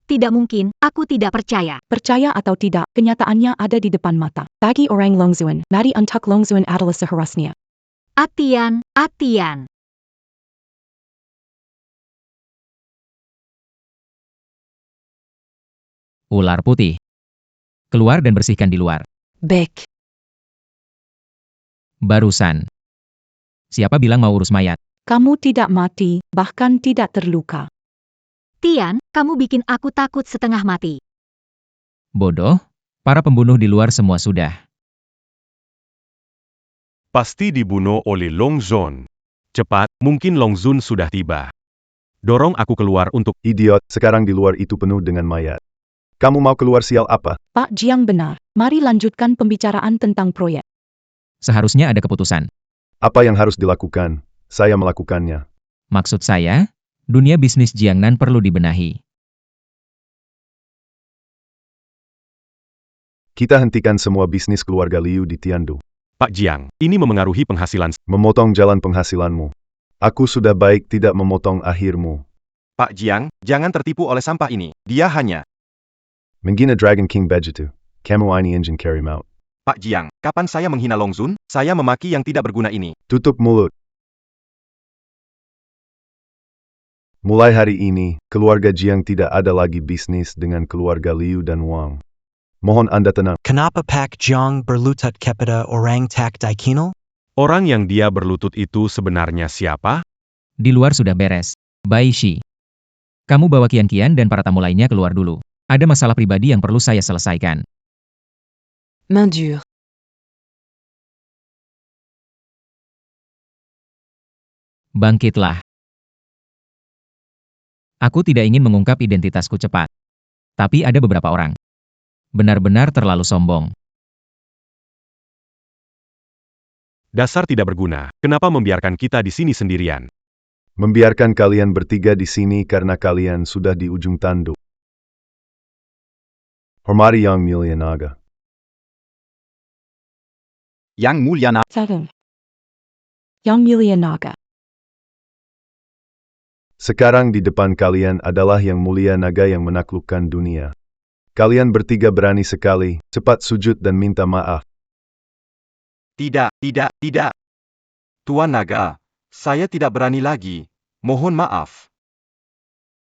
Tidak mungkin, aku tidak percaya. Percaya atau tidak, kenyataannya ada di depan mata. Bagi orang Long Zun, mari untuk Long Zun adalah seharusnya. Ah Tian. Ular putih. Keluar dan bersihkan di luar. Baik. Barusan. Siapa bilang mau urus mayat? Kamu tidak mati, bahkan tidak terluka. Tian, kamu bikin aku takut setengah mati. Bodoh, para pembunuh di luar semua sudah. Pasti dibunuh oleh Long Zun. Cepat, mungkin Long Zun sudah tiba. Dorong aku keluar untuk... Idiot, sekarang di luar itu penuh dengan mayat. Kamu mau keluar sial apa? Pak Jiang benar. Mari lanjutkan pembicaraan tentang proyek. Seharusnya ada keputusan. Apa yang harus dilakukan? Saya melakukannya. Maksud saya, dunia bisnis Jiangnan perlu dibenahi. Kita hentikan semua bisnis keluarga Liu di Tiandu. Pak Jiang, ini memengaruhi penghasilan. Memotong jalan penghasilanmu. Aku sudah baik tidak memotong akhirmu. Pak Jiang, jangan tertipu oleh sampah ini. Dia hanya... Menggina Dragon King Begitu. Kamu ini engine carry out. Pak Jiang, kapan saya menghina Long Zun? Saya memaki yang tidak berguna ini. Tutup mulut. Mulai hari ini, keluarga Jiang tidak ada lagi bisnis dengan keluarga Liu dan Wang. Mohon Anda tenang. Kenapa Pak Jiang berlutut kepada orang tak dikenal? Orang yang dia berlutut itu sebenarnya siapa? Di luar sudah beres. Bai Shi. Kamu bawa Qian dan para tamu lainnya keluar dulu. Ada masalah pribadi yang perlu saya selesaikan. Main dure. Bangkitlah. Aku tidak ingin mengungkap identitasku cepat. Tapi ada beberapa orang. Benar-benar terlalu sombong. Dasar tidak berguna, kenapa membiarkan kita di sini sendirian? Membiarkan kalian bertiga di sini karena kalian sudah di ujung tanduk. Hormati Yang Mulia Naga. Yang Mulia Naga. Salam. Yang Mulia Naga. Sekarang di depan kalian adalah Yang Mulia Naga yang menaklukkan dunia. Kalian bertiga berani sekali, cepat sujud dan minta maaf. Tidak, tidak, tidak. Tuan Naga, saya tidak berani lagi. Mohon maaf.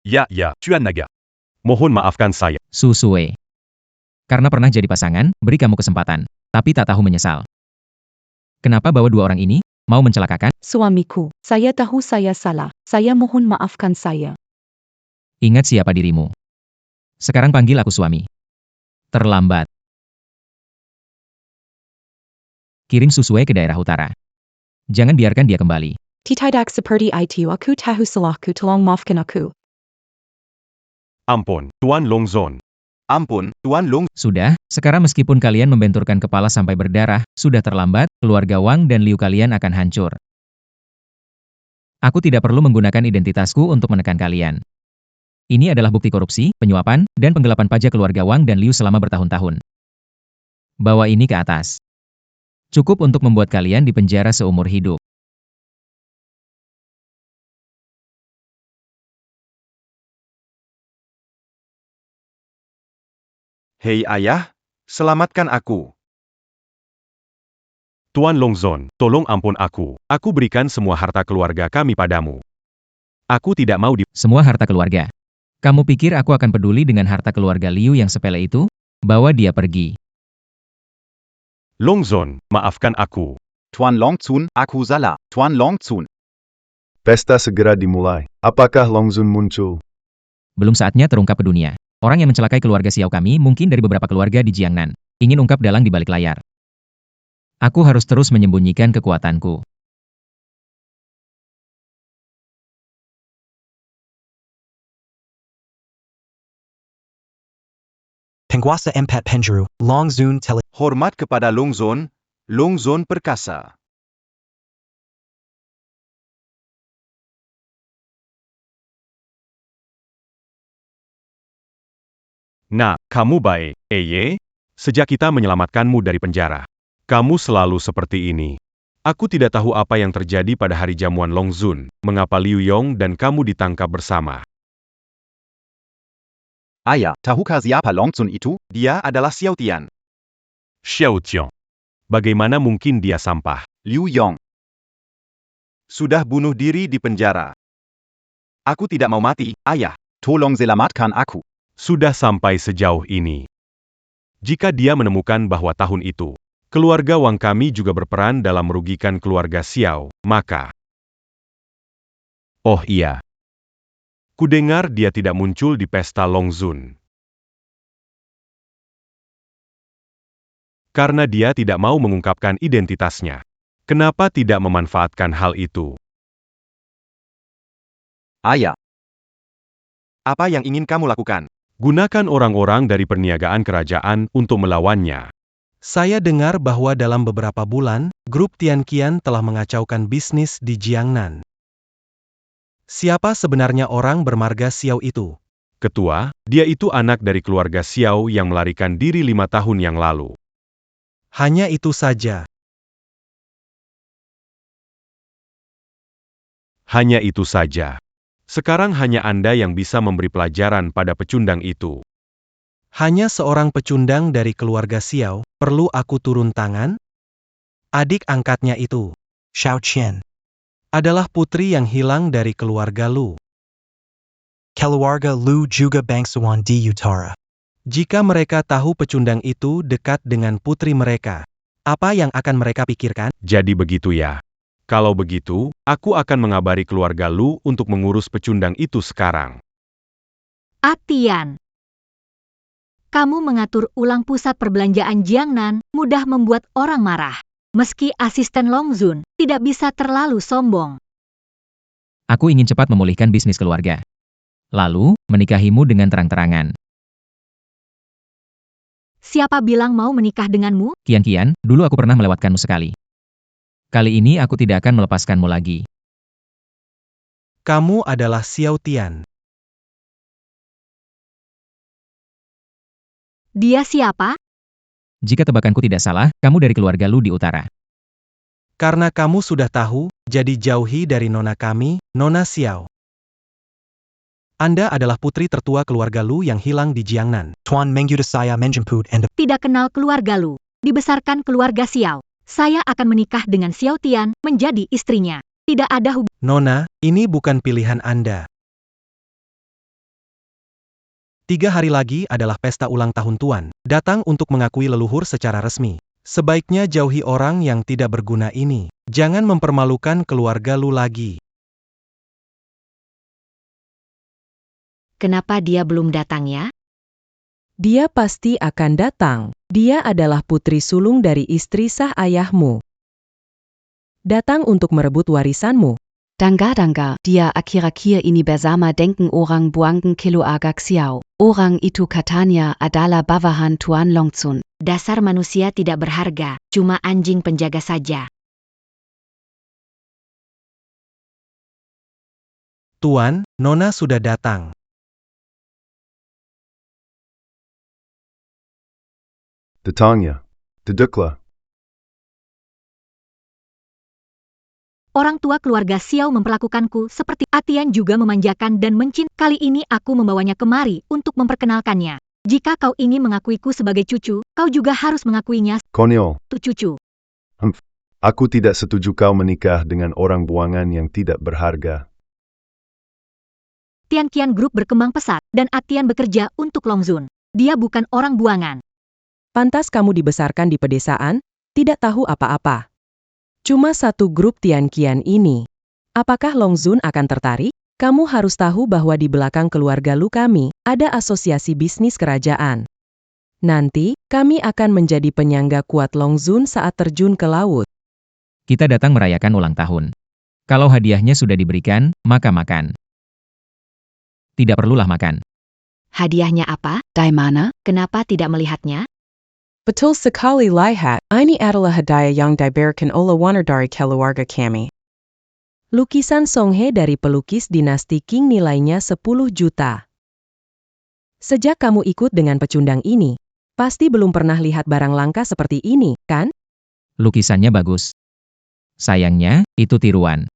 Ya, Tuan Naga. Mohon maafkan saya. Susue. Karena pernah jadi pasangan, beri kamu kesempatan. Tapi tak tahu menyesal. Kenapa bawa dua orang ini? Mau mencelakakan? Suamiku, saya tahu saya salah. Saya mohon maafkan saya. Ingat siapa dirimu. Sekarang panggil aku suami. Terlambat. Kirim Susue ke daerah utara. Jangan biarkan dia kembali. Tidak seperti itu, aku tahu salahku, tolong maafkan aku. Ampun, Tuan Longzon. Ampun, Tuan Long. Sudah, sekarang meskipun kalian membenturkan kepala sampai berdarah, sudah terlambat, keluarga Wang dan Liu kalian akan hancur. Aku tidak perlu menggunakan identitasku untuk menekan kalian. Ini adalah bukti korupsi, penyuapan, dan penggelapan pajak keluarga Wang dan Liu selama bertahun-tahun. Bawa ini ke atas. Cukup untuk membuat kalian dipenjara seumur hidup. Hei ayah, selamatkan aku. Tuan Longzon, tolong ampun aku. Aku berikan semua harta keluarga kami padamu. Aku tidak mau Semua harta keluarga. Kamu pikir aku akan peduli dengan harta keluarga Liu yang sepele itu? Bawa dia pergi. Longzon, maafkan aku. Tuan Longzun, aku salah. Tuan Longzun. Pesta segera dimulai. Apakah Longzun muncul? Belum saatnya terungkap ke dunia. Orang yang mencelakai keluarga Xiao kami mungkin dari beberapa keluarga di Jiangnan. Ingin ungkap dalang di balik layar. Aku harus terus menyembunyikan kekuatanku. Penguasa Empat Penjuru, Longzun Hormat kepada Longzon, Longzon perkasa. Nah, kamu baik, Eye. Sejak kita menyelamatkanmu dari penjara. Kamu selalu seperti ini. Aku tidak tahu apa yang terjadi pada hari jamuan Longzun, mengapa Liu Yong dan kamu ditangkap bersama. Ayah, tahukah siapa Longzun itu? Dia adalah Xiao Tian. Xiao Tian. Bagaimana mungkin dia sampah? Liu Yong. Sudah bunuh diri di penjara. Aku tidak mau mati, ayah. Tolong selamatkan aku. Sudah sampai sejauh ini. Jika dia menemukan bahwa tahun itu, keluarga Wang kami juga berperan dalam merugikan keluarga Xiao, maka... Oh iya. Kudengar dia tidak muncul di pesta Longzun. Karena dia tidak mau mengungkapkan identitasnya. Kenapa tidak memanfaatkan hal itu? Ayah. Apa yang ingin kamu lakukan? Gunakan orang-orang dari perniagaan kerajaan untuk melawannya. Saya dengar bahwa dalam beberapa bulan, grup Tianqian telah mengacaukan bisnis di Jiangnan. Siapa sebenarnya orang bermarga Xiao itu? Ketua, dia itu anak dari keluarga Xiao yang melarikan diri 5 tahun yang lalu. Hanya itu saja. Hanya itu saja. Sekarang hanya Anda yang bisa memberi pelajaran pada pecundang itu. Hanya seorang pecundang dari keluarga Xiao, perlu aku turun tangan? Adik angkatnya itu, Xiao Qian, adalah putri yang hilang dari keluarga Lu. Keluarga Lu juga bangsawan di utara. Jika mereka tahu pecundang itu dekat dengan putri mereka, apa yang akan mereka pikirkan? Jadi begitu ya. Kalau begitu, aku akan mengabari keluarga Lu untuk mengurus pecundang itu sekarang. Tian. Kamu mengatur ulang pusat perbelanjaan Jiangnan, mudah membuat orang marah. Meski asisten Long Zun, tidak bisa terlalu sombong. Aku ingin cepat memulihkan bisnis keluarga. Lalu, menikahimu dengan terang-terangan. Siapa bilang mau menikah denganmu? Kian, dulu aku pernah melewatkanmu sekali. Kali ini aku tidak akan melepaskanmu lagi. Kamu adalah Xiao Tian. Dia siapa? Jika tebakanku tidak salah, kamu dari keluarga Lu di utara. Karena kamu sudah tahu, jadi jauhi dari nona kami, Nona Xiao. Anda adalah putri tertua keluarga Lu yang hilang di Jiangnan. Tuan Mengyu saya menjemput Anda. Tidak kenal keluarga Lu. Dibesarkan keluarga Xiao. Saya akan menikah dengan Xiao Tian, menjadi istrinya. Tidak ada hubungan. Nona, ini bukan pilihan Anda. 3 hari lagi adalah pesta ulang tahun Tuan. Datang untuk mengakui leluhur secara resmi. Sebaiknya jauhi orang yang tidak berguna ini. Jangan mempermalukan keluarga Lu lagi. Kenapa dia belum datang ya? Dia pasti akan datang. Dia adalah putri sulung dari istri sah ayahmu. Datang untuk merebut warisanmu. Dangga, dia akhir-akhir ini bersama denken orang buangkan keluarga Xiao. Orang itu katanya adalah bawahan Tuan Long Zun. Dasar manusia tidak berharga, cuma anjing penjaga saja. Tuan, Nona sudah datang. Datangnya. Duduklah. Orang tua keluarga Xiao memperlakukanku seperti Tian juga memanjakan dan mencintai. Kali ini aku membawanya kemari untuk memperkenalkannya. Jika kau ingin mengakuiku sebagai cucu, kau juga harus mengakuinya Konyol. cucu. Aku tidak setuju kau menikah dengan orang buangan yang tidak berharga. Tian Qian Group berkembang pesat, dan Tian bekerja untuk Long Zun. Dia bukan orang buangan. Pantas kamu dibesarkan di pedesaan, tidak tahu apa-apa. Cuma satu grup Tian Qian ini. Apakah Long Zun akan tertarik? Kamu harus tahu bahwa di belakang keluarga Lu kami, ada asosiasi bisnis kerajaan. Nanti, kami akan menjadi penyangga kuat Long Zun saat terjun ke laut. Kita datang merayakan ulang tahun. Kalau hadiahnya sudah diberikan, maka makan. Tidak perlulah makan. Hadiahnya apa? Dari mana? Kenapa tidak melihatnya? Betul sekali lihat, ini adalah hadiah yang diberikan oleh Warner dari keluarga kami. Lukisan Songhe dari pelukis dinasti Qing nilainya 10 juta. Sejak kamu ikut dengan pecundang ini, pasti belum pernah lihat barang langka seperti ini, kan? Lukisannya bagus. Sayangnya, itu tiruan.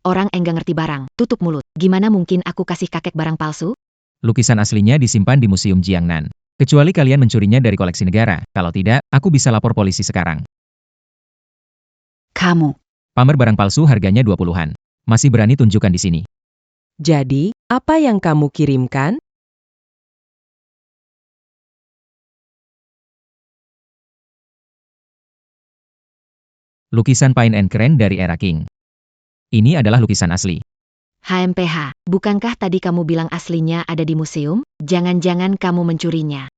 Orang enggak ngerti barang, tutup mulut. Gimana mungkin aku kasih kakek barang palsu? Lukisan aslinya disimpan di Museum Jiangnan. Kecuali kalian mencurinya dari koleksi negara. Kalau tidak, aku bisa lapor polisi sekarang. Kamu. Pamer barang palsu harganya 20-an. Masih berani tunjukkan di sini. Jadi, apa yang kamu kirimkan? Lukisan Pine and Crane dari era Qing. Ini adalah lukisan asli. HMPH, bukankah tadi kamu bilang aslinya ada di museum? Jangan-jangan kamu mencurinya.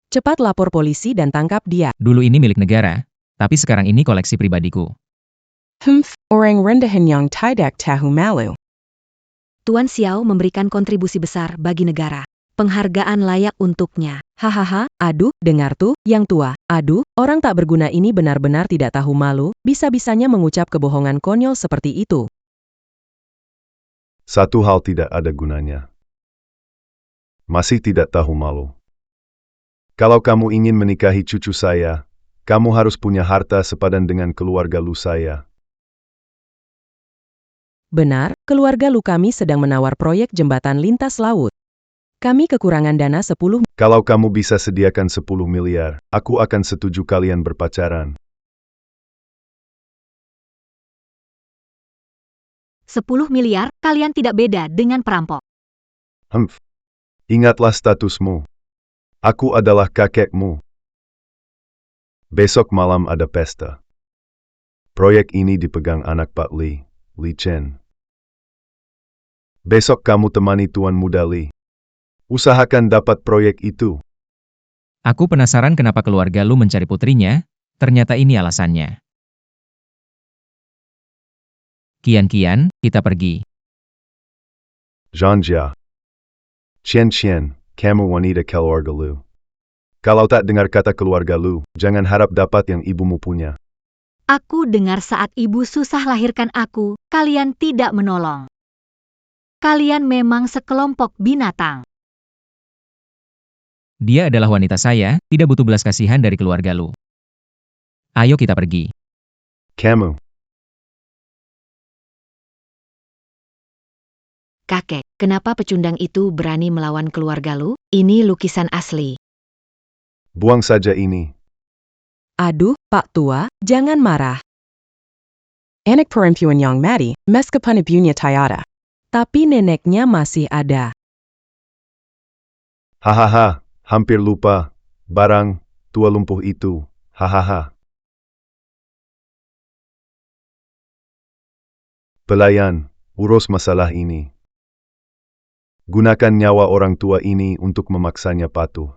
Cepat lapor polisi dan tangkap dia. Dulu ini milik negara, tapi sekarang ini koleksi pribadiku. Orang rendahan yang tidak tahu malu. Tuan Xiao memberikan kontribusi besar bagi negara. Penghargaan layak untuknya. Hahaha, aduh, dengar tuh, yang tua. Aduh, orang tak berguna ini benar-benar tidak tahu malu, bisa-bisanya mengucap kebohongan konyol seperti itu. Satu hal tidak ada gunanya. Masih tidak tahu malu. Kalau kamu ingin menikahi cucu saya, kamu harus punya harta sepadan dengan keluarga Lu saya. Benar, keluarga Lu kami sedang menawar proyek jembatan lintas laut. Kami kekurangan dana 10. Kalau kamu bisa sediakan 10 miliar, aku akan setuju kalian berpacaran. 10 miliar, kalian tidak beda dengan perampok. Ingatlah statusmu. Aku adalah kakekmu. Besok malam ada pesta. Proyek ini dipegang anak Pak Li, Li Chen. Besok kamu temani Tuan Muda Li. Usahakan dapat proyek itu. Aku penasaran kenapa keluarga Lu mencari putrinya, ternyata ini alasannya. Kian-kian, kita pergi. Zhang Jia. Chen, kamu wanita keluarga Lu. Kalau tak dengar kata keluarga Lu, jangan harap dapat yang ibumu punya. Aku dengar saat ibu susah lahirkan aku, kalian tidak menolong. Kalian memang sekelompok binatang. Dia adalah wanita saya, tidak butuh belas kasihan dari keluarga Lu. Ayo kita pergi. Kamu. Kakek, kenapa pecundang itu berani melawan keluarga Lu? Ini lukisan asli. Buang saja ini. Aduh, Pak Tua, jangan marah. Anak perempuan yang mati, meskipun ibunya tiada. Tapi neneknya masih ada. Hahaha, hampir lupa. Barang, tua lumpuh itu. Hahaha. Pelayan, urus masalah ini. Gunakan nyawa orang tua ini untuk memaksanya patuh.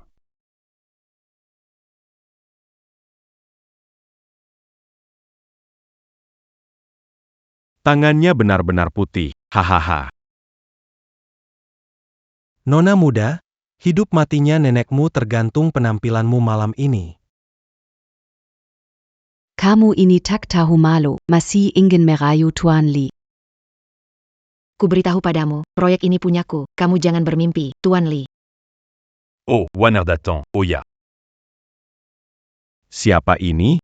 Tangannya benar-benar putih, hahaha. Nona muda, hidup matinya nenekmu tergantung penampilanmu malam ini. Kamu ini tak tahu malu, masih ingin merayu Tuan Li. Kuberitahu padamu, proyek ini punyaku, kamu jangan bermimpi, Tuan Li. Oh, Wanner Datan, Oya. Siapa ini?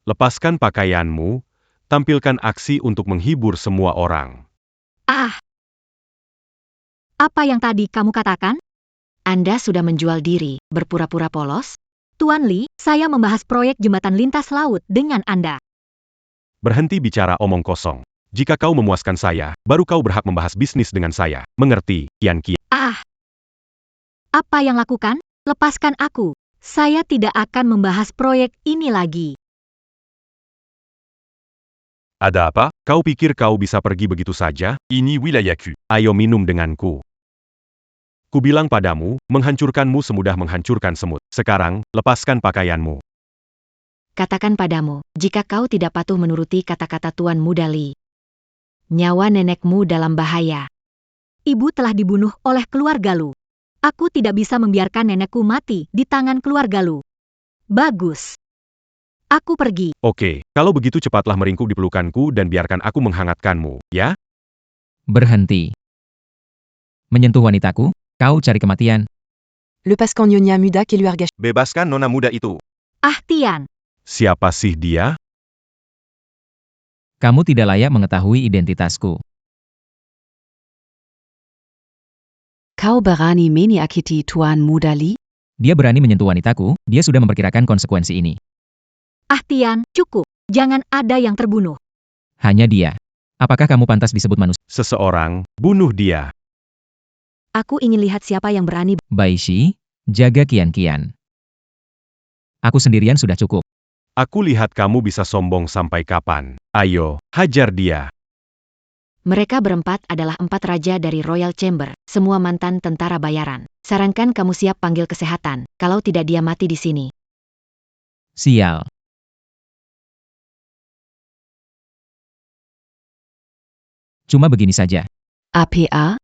Lepaskan pakaianmu, tampilkan aksi untuk menghibur semua orang. Ah! Apa yang tadi kamu katakan? Anda sudah menjual diri, berpura-pura polos? Tuan Li, saya membahas proyek jembatan lintas laut dengan Anda. Berhenti bicara omong kosong. Jika kau memuaskan saya, baru kau berhak membahas bisnis dengan saya. Mengerti, Kian-kian? Ah! Apa yang lakukan? Lepaskan aku. Saya tidak akan membahas proyek ini lagi. Ada apa? Kau pikir kau bisa pergi begitu saja? Ini wilayahku. Ayo minum denganku. Kubilang padamu, menghancurkanmu semudah menghancurkan semut. Sekarang, lepaskan pakaianmu. Katakan padamu, jika kau tidak patuh menuruti kata-kata Tuan Muda Li, nyawa nenekmu dalam bahaya. Ibu telah dibunuh oleh keluarga Lu. Aku tidak bisa membiarkan nenekku mati di tangan keluarga Lu. Bagus. Aku pergi. Oke, kalau begitu cepatlah meringkuk di pelukanku dan biarkan aku menghangatkanmu, ya? Berhenti. Menyentuh wanitaku, kau cari kematian. Lepaskan Nyonya Muda keluarga. Bebaskan nona muda itu. Ah Tian, Siapa sih dia? Kamu tidak layak mengetahui identitasku. Kau berani menyakiti Tuan Muda Li? Dia berani menyentuh wanitaku, dia sudah memperkirakan konsekuensi ini. ah Tian, cukup. Jangan ada yang terbunuh. Hanya dia. Apakah kamu pantas disebut manusia? Seseorang, bunuh dia. Aku ingin lihat siapa yang berani. Baishi, jaga Kian-kian. Aku sendirian sudah cukup. Aku lihat kamu bisa sombong sampai kapan. Ayo, hajar dia. Mereka berempat adalah 4 raja dari Royal Chamber, semua mantan tentara bayaran. Sarankan kamu siap panggil kesehatan, kalau tidak dia mati di sini. Sial. Cuma begini saja. APA?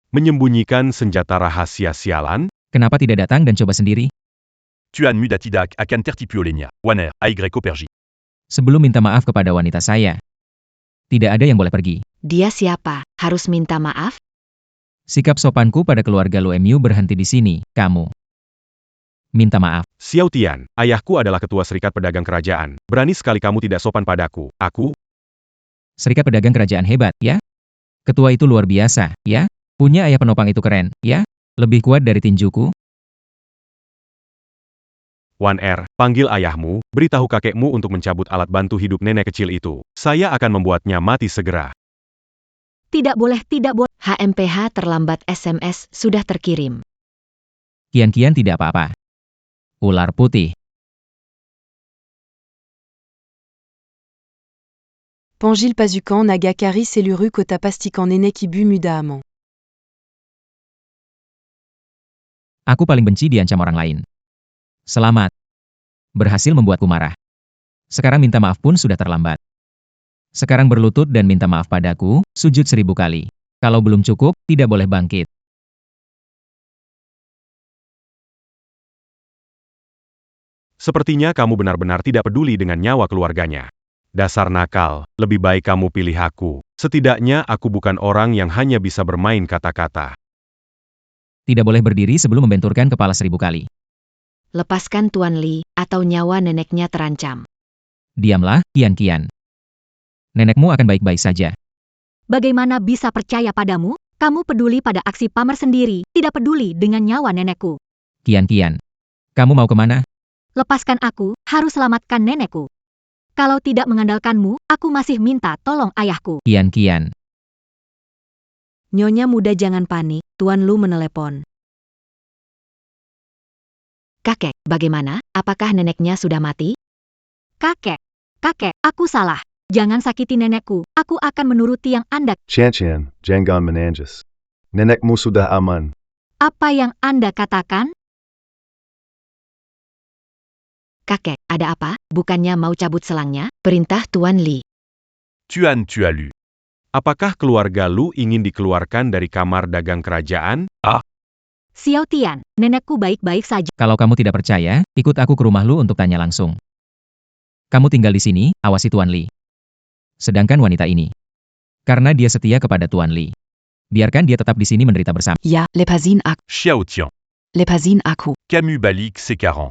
Menyembunyikan senjata rahasia sialan? Kenapa tidak datang dan coba sendiri? Tuan Muda tidak akan tertipu olehnya. Wanner, AY Aubergie. Sebelum minta maaf kepada wanita saya. Tidak ada yang boleh pergi. Dia siapa? Harus minta maaf? Sikap sopanku pada keluarga Lu Mu berhenti di sini, kamu. Minta maaf. Xiao Tian, ayahku adalah ketua Serikat Pedagang Kerajaan. Berani sekali kamu tidak sopan padaku. Aku? Serikat Pedagang Kerajaan hebat, ya? Ketua itu luar biasa, ya? Punya ayah penopang itu keren, ya? Lebih kuat dari tinjuku? Wan Er, panggil ayahmu, beritahu kakekmu untuk mencabut alat bantu hidup nenek kecil itu. Saya akan membuatnya mati segera. Tidak boleh, tidak boleh. HMPH terlambat, SMS sudah terkirim. Kian-kian tidak apa-apa. Ular putih. Pangil Pazukan Naga Kari Seluru Kota Pastikan Nenek Ibu Muda Amant. Aku paling benci diancam orang lain. Selamat. Berhasil membuatku marah. Sekarang minta maaf pun sudah terlambat. Sekarang berlutut dan minta maaf padaku, sujud 1000 kali. Kalau belum cukup, tidak boleh bangkit. Sepertinya kamu benar-benar tidak peduli dengan nyawa keluarganya. Dasar nakal, lebih baik kamu pilih aku. Setidaknya aku bukan orang yang hanya bisa bermain kata-kata. Tidak boleh berdiri sebelum membenturkan kepala 1000 kali. Lepaskan Tuan Li, atau nyawa neneknya terancam. Diamlah, Kian-kian. Nenekmu akan baik-baik saja. Bagaimana bisa percaya padamu? Kamu peduli pada aksi pamer sendiri, tidak peduli dengan nyawa nenekku. Kian-kian. Kamu mau kemana? Lepaskan aku, harus selamatkan nenekku. Kalau tidak mengandalkanmu, aku masih minta tolong ayahku. Kian-kian. Nyonya muda jangan panik, Tuan Lu menelepon. Kakek, bagaimana? Apakah neneknya sudah mati? Kakek, aku salah. Jangan sakiti nenekku, aku akan menuruti yang Anda. Chan, jangan menangis. Nenekmu sudah aman. Apa yang Anda katakan? Kakek, ada apa? Bukannya mau cabut selangnya? Perintah Tuan Li. Tu as lu. Apakah keluarga Lu ingin dikeluarkan dari kamar dagang kerajaan? Xiao Tian, nenekku baik-baik saja. Kalau kamu tidak percaya, ikut aku ke rumah Lu untuk tanya langsung. Kamu tinggal di sini, awasi Tuan Li. Sedangkan wanita ini, karena dia setia kepada Tuan Li, biarkan dia tetap di sini menderita bersama. Ya, lepazin aku. Xiao Tian. Lepazin aku. Camus Balik Sekaran.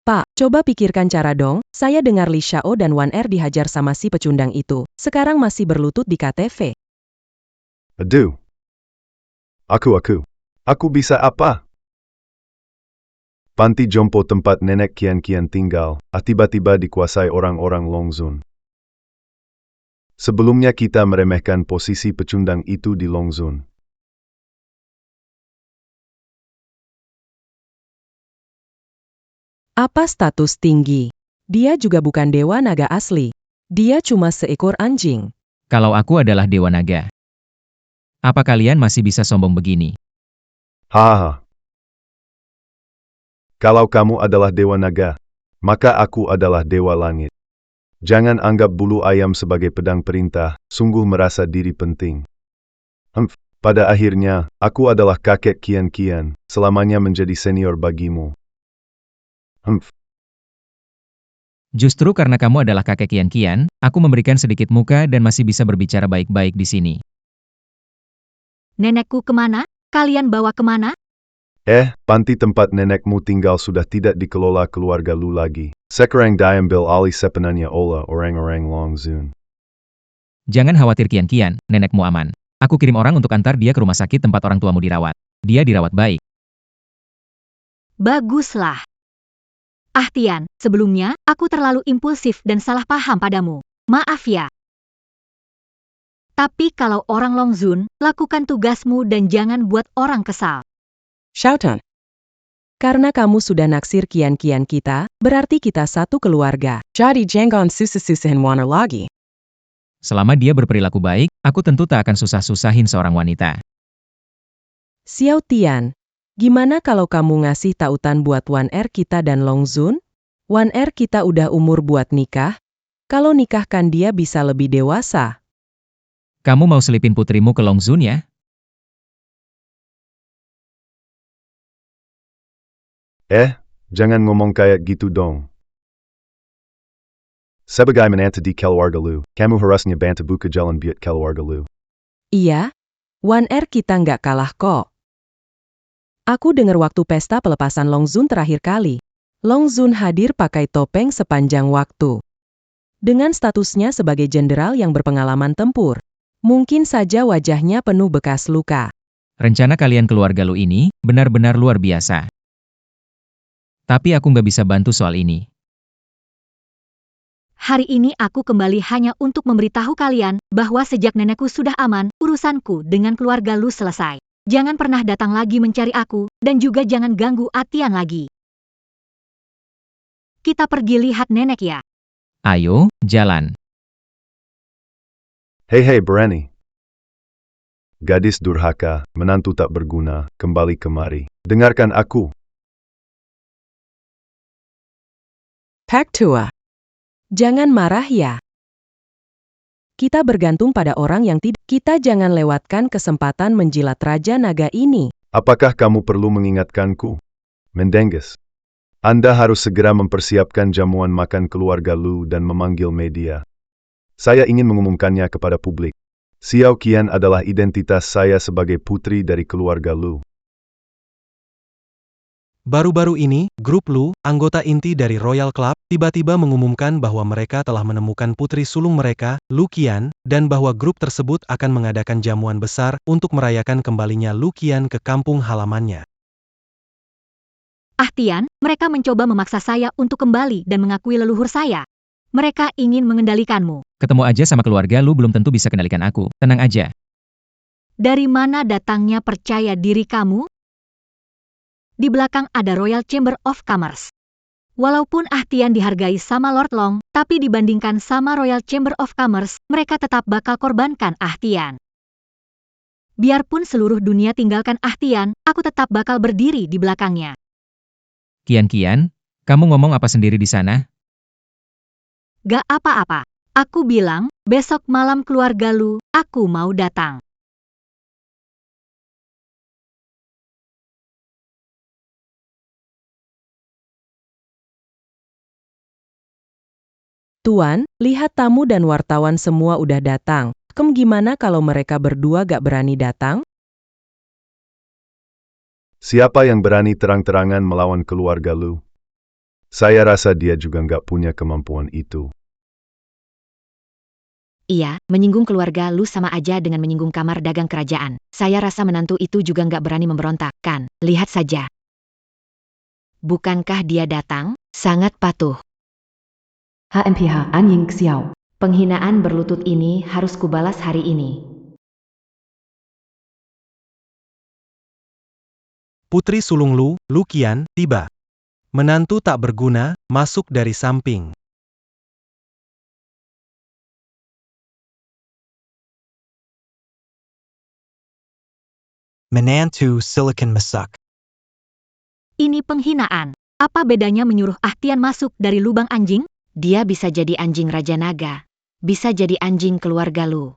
Pak, coba pikirkan cara dong. Saya dengar Li Xiao dan Wan Er dihajar sama si pecundang itu. Sekarang masih berlutut di KTV. Aduh. Aku bisa apa? Panti jompo tempat nenek Kian-kian tinggal, tiba-tiba dikuasai orang-orang Longzun. Sebelumnya kita meremehkan posisi pecundang itu di Longzun. Apa status tinggi? Dia juga bukan dewa naga asli. Dia cuma seekor anjing. Kalau aku adalah Dewa Naga, apa kalian masih bisa sombong begini? Hahaha. Kalau kamu adalah dewa naga, maka aku adalah dewa langit. Jangan anggap bulu ayam sebagai pedang perintah, sungguh merasa diri penting. Pada akhirnya, aku adalah kakek Kian-kian, selamanya menjadi senior bagimu. Justru karena kamu adalah kakek Kian-kian, aku memberikan sedikit muka dan masih bisa berbicara baik-baik di sini. Nenekku kemana? Kalian bawa kemana? Panti tempat nenekmu tinggal sudah tidak dikelola keluarga Lu lagi. Sekarang diambil alih sepenuhnya oleh orang-orang Longzun. Jangan khawatir Kian-kian, nenekmu aman. Aku kirim orang untuk antar dia ke rumah sakit tempat orang tuamu dirawat. Dia dirawat baik. Baguslah. Tian, sebelumnya, aku terlalu impulsif dan salah paham padamu. Maaf ya. Tapi kalau orang Longzun, lakukan tugasmu dan jangan buat orang kesal. Xiaotan. Karena kamu sudah naksir Kian-kian kita, berarti kita satu keluarga. Jadi jangan susah-susahin wana lagi. Selama dia berperilaku baik, aku tentu tak akan susah-susahin seorang wanita. Xiao Tian, gimana kalau kamu ngasih tautan buat Wan Er kita dan Longzun? Wan Er kita udah umur buat nikah. Kalau nikahkan dia bisa lebih dewasa. Kamu mau selipin putrimu ke Longzun ya? Jangan ngomong kayak gitu dong. Sebagai menantu di keluarga Lu, kamu harusnya bantu buka jalan buat keluarga Lu. Iya, Wan Er kita nggak kalah kok. Aku dengar waktu pesta pelepasan Longzun terakhir kali. Longzun hadir pakai topeng sepanjang waktu. Dengan statusnya sebagai jenderal yang berpengalaman tempur, mungkin saja wajahnya penuh bekas luka. Rencana kalian keluarga Lu ini benar-benar luar biasa. Tapi aku nggak bisa bantu soal ini. Hari ini aku kembali hanya untuk memberitahu kalian bahwa sejak nenekku sudah aman, urusanku dengan keluarga Lu selesai. Jangan pernah datang lagi mencari aku, dan juga jangan ganggu Atian lagi. Kita pergi lihat nenek ya. Ayo, jalan. Hei berani. Gadis durhaka, menantu tak berguna, kembali kemari. Dengarkan aku. Pak Tua. Jangan marah ya. Kita bergantung pada orang yang tidak. Kita jangan lewatkan kesempatan menjilat Raja Naga ini. Apakah kamu perlu mengingatkanku? Mendenges. Anda harus segera mempersiapkan jamuan makan keluarga Lu dan memanggil media. Saya ingin mengumumkannya kepada publik. Xiao Qian adalah identitas saya sebagai putri dari keluarga Lu. Baru-baru ini, grup Lu, anggota inti dari Royal Club, tiba-tiba mengumumkan bahwa mereka telah menemukan putri sulung mereka, Lu Qian, dan bahwa grup tersebut akan mengadakan jamuan besar untuk merayakan kembalinya Lu Qian ke kampung halamannya. Tian, mereka mencoba memaksa saya untuk kembali dan mengakui leluhur saya. Mereka ingin mengendalikanmu. Ketemu aja sama keluarga lu belum tentu bisa kendalikan aku. Tenang aja. Dari mana datangnya percaya diri kamu? Di belakang ada Royal Chamber of Commerce. Walaupun Tian dihargai sama Lord Long, tapi dibandingkan sama Royal Chamber of Commerce, mereka tetap bakal korbankan Tian. Biarpun seluruh dunia tinggalkan Tian, aku tetap bakal berdiri di belakangnya. Kian, kamu ngomong apa sendiri di sana? Gak apa-apa. Aku bilang, besok malam keluarga Lu, aku mau datang. Tuan, lihat tamu dan wartawan semua udah datang. Gimana kalau mereka berdua gak berani datang? Siapa yang berani terang-terangan melawan keluarga Lu? Saya rasa dia juga nggak punya kemampuan itu. Iya, menyinggung keluarga Lu sama aja dengan menyinggung kamar dagang kerajaan. Saya rasa menantu itu juga nggak berani memberontak, kan? Lihat saja. Bukankah dia datang? Sangat patuh. HMPH Anying Xiao. Penghinaan berlutut ini harus kubalas hari ini. Putri sulung Lu, Lu Qian, tiba. Menantu tak berguna, masuk dari samping. Menantu Silicon Masak. Ini penghinaan. Apa bedanya menyuruh Tian masuk dari lubang anjing? Dia bisa jadi anjing Raja Naga. Bisa jadi anjing keluarga Lu.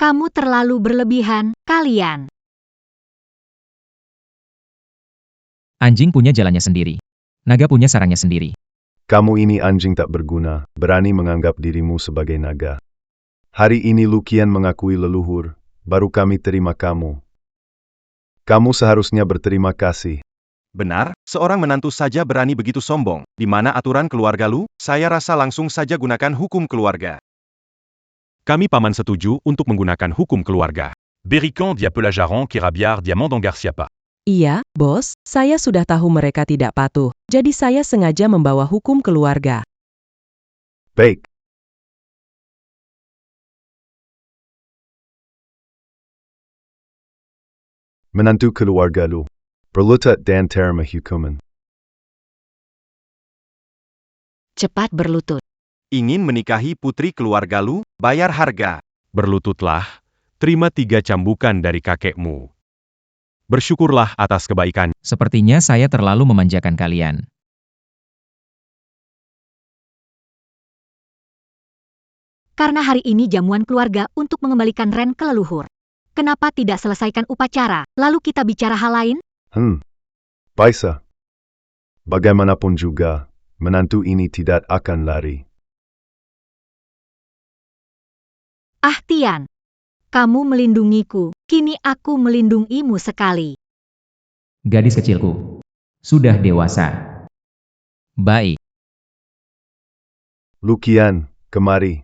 Kamu terlalu berlebihan, kalian. Anjing punya jalannya sendiri. Naga punya sarangnya sendiri. Kamu ini anjing tak berguna, berani menganggap dirimu sebagai naga. Hari ini Lu Qian mengakui leluhur, baru kami terima kamu. Kamu seharusnya berterima kasih. Benar, seorang menantu saja berani begitu sombong. Di mana aturan keluarga Lu? Saya rasa langsung saja gunakan hukum keluarga. Kami paman setuju untuk menggunakan hukum keluarga. Berrican Diapelajaran Kirabiar Diamandang Garciapa. Iya, bos, saya sudah tahu mereka tidak patuh, jadi saya sengaja membawa hukum keluarga. Baik. Menantu keluarga Lu. Berlutut dan terima hukuman. Cepat berlutut. Ingin menikahi putri keluarga Lu? Bayar harga. Berlututlah, terima 3 cambukan dari kakekmu. Bersyukurlah atas kebaikan. Sepertinya saya terlalu memanjakan kalian. Karena hari ini jamuan keluarga untuk mengembalikan Ren ke leluhur. Kenapa tidak selesaikan upacara, lalu kita bicara hal lain? Baisa. Bagaimanapun juga, menantu ini tidak akan lari. Tian. Kamu melindungiku, kini aku melindungimu sekali. Gadis kecilku. Sudah dewasa. Baik. Lu Qian, kemari.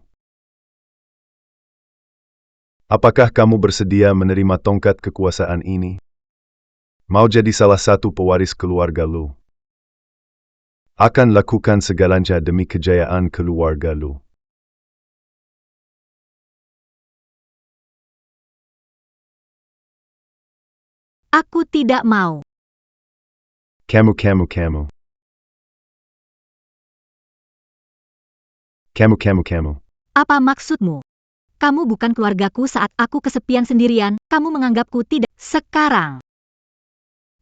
Apakah kamu bersedia menerima tongkat kekuasaan ini? Mau jadi salah satu pewaris keluarga Lu? Akan lakukan segalanya demi kejayaan keluarga Lu. Aku tidak mau. Kamu. Apa maksudmu? Kamu bukan keluargaku saat aku kesepian sendirian, kamu menganggapku tidak. Sekarang,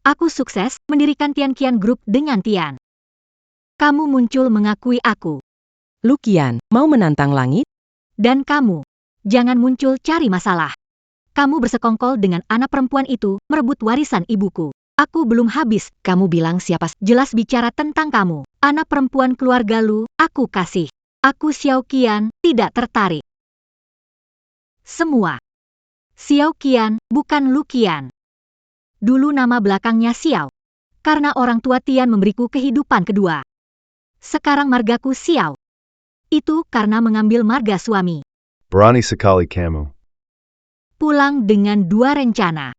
aku sukses mendirikan Tian Qian Group dengan Tian. Kamu muncul mengakui aku. Lu Qian, mau menantang langit? Dan kamu, jangan muncul cari masalah. Kamu bersekongkol dengan anak perempuan itu, merebut warisan ibuku. Aku belum habis. Kamu bilang siapa? Jelas bicara tentang kamu. Anak perempuan keluarga Lu, aku kasih. Aku Xiao Qian, tidak tertarik. Semua. Xiao Qian, bukan Lu Qian. Dulu nama belakangnya Xiao. Karena orang tua Tian memberiku kehidupan kedua. Sekarang margaku Xiao. Itu karena mengambil marga suami. Berani sekali kamu. Pulang dengan dua rencana.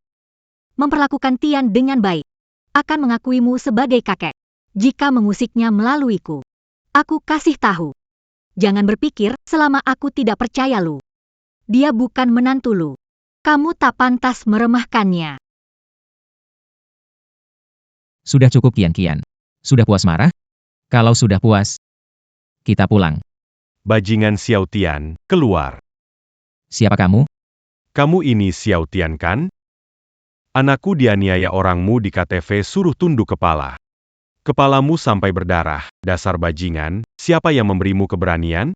Memperlakukan Tian dengan baik. Akan mengakuimu sebagai kakek. Jika mengusiknya melaluiku. Aku kasih tahu. Jangan berpikir selama aku tidak percaya Lu. Dia bukan menantu Lu. Kamu tak pantas meremehkannya. Sudah cukup Qian. Sudah puas marah? Kalau sudah puas, kita pulang. Bajingan Xiao Tian, keluar. Siapa kamu? Kamu ini Xiao Tian kan? Anakku dianiaya orangmu di KTV suruh tunduk kepala. Kepalamu sampai berdarah, dasar bajingan, siapa yang memberimu keberanian?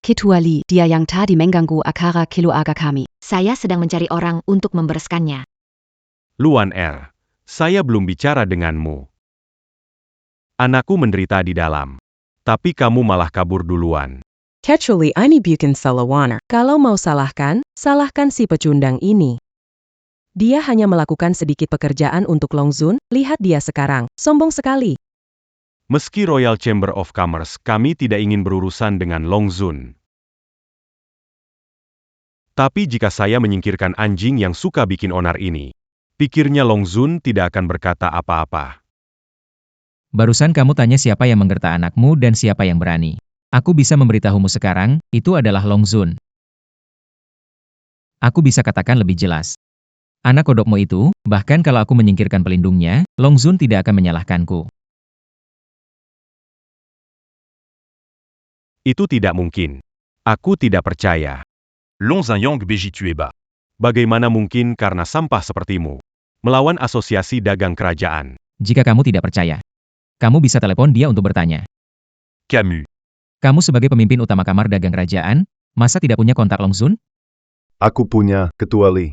Kecuali dia yang tadi mengganggu acara keluarga kami. Saya sedang mencari orang untuk membereskannya. Luan R. Saya belum bicara denganmu. Anakku menderita di dalam. Tapi kamu malah kabur duluan. Kecuali ini bukan salah Warner. Kalau mau salahkan, salahkan si pecundang ini. Dia hanya melakukan sedikit pekerjaan untuk Long Zun, lihat dia sekarang, sombong sekali. Meski Royal Chamber of Commerce, kami tidak ingin berurusan dengan Long Zun. Tapi jika saya menyingkirkan anjing yang suka bikin onar ini, pikirnya Long Zun tidak akan berkata apa-apa. Barusan kamu tanya siapa yang menggerta anakmu dan siapa yang berani. Aku bisa memberitahumu sekarang, itu adalah Long Zun. Aku bisa katakan lebih jelas. Anak kodokmu itu, bahkan kalau aku menyingkirkan pelindungnya, Long Zun tidak akan menyalahkanku. Itu tidak mungkin. Aku tidak percaya. Long Zhenyang Beji Tueba. Bagaimana mungkin karena sampah sepertimu melawan asosiasi dagang kerajaan? Jika kamu tidak percaya, kamu bisa telepon dia untuk bertanya. Camus. Kamu sebagai pemimpin utama kamar dagang kerajaan, masa tidak punya kontak Long Zun? Aku punya, kecuali.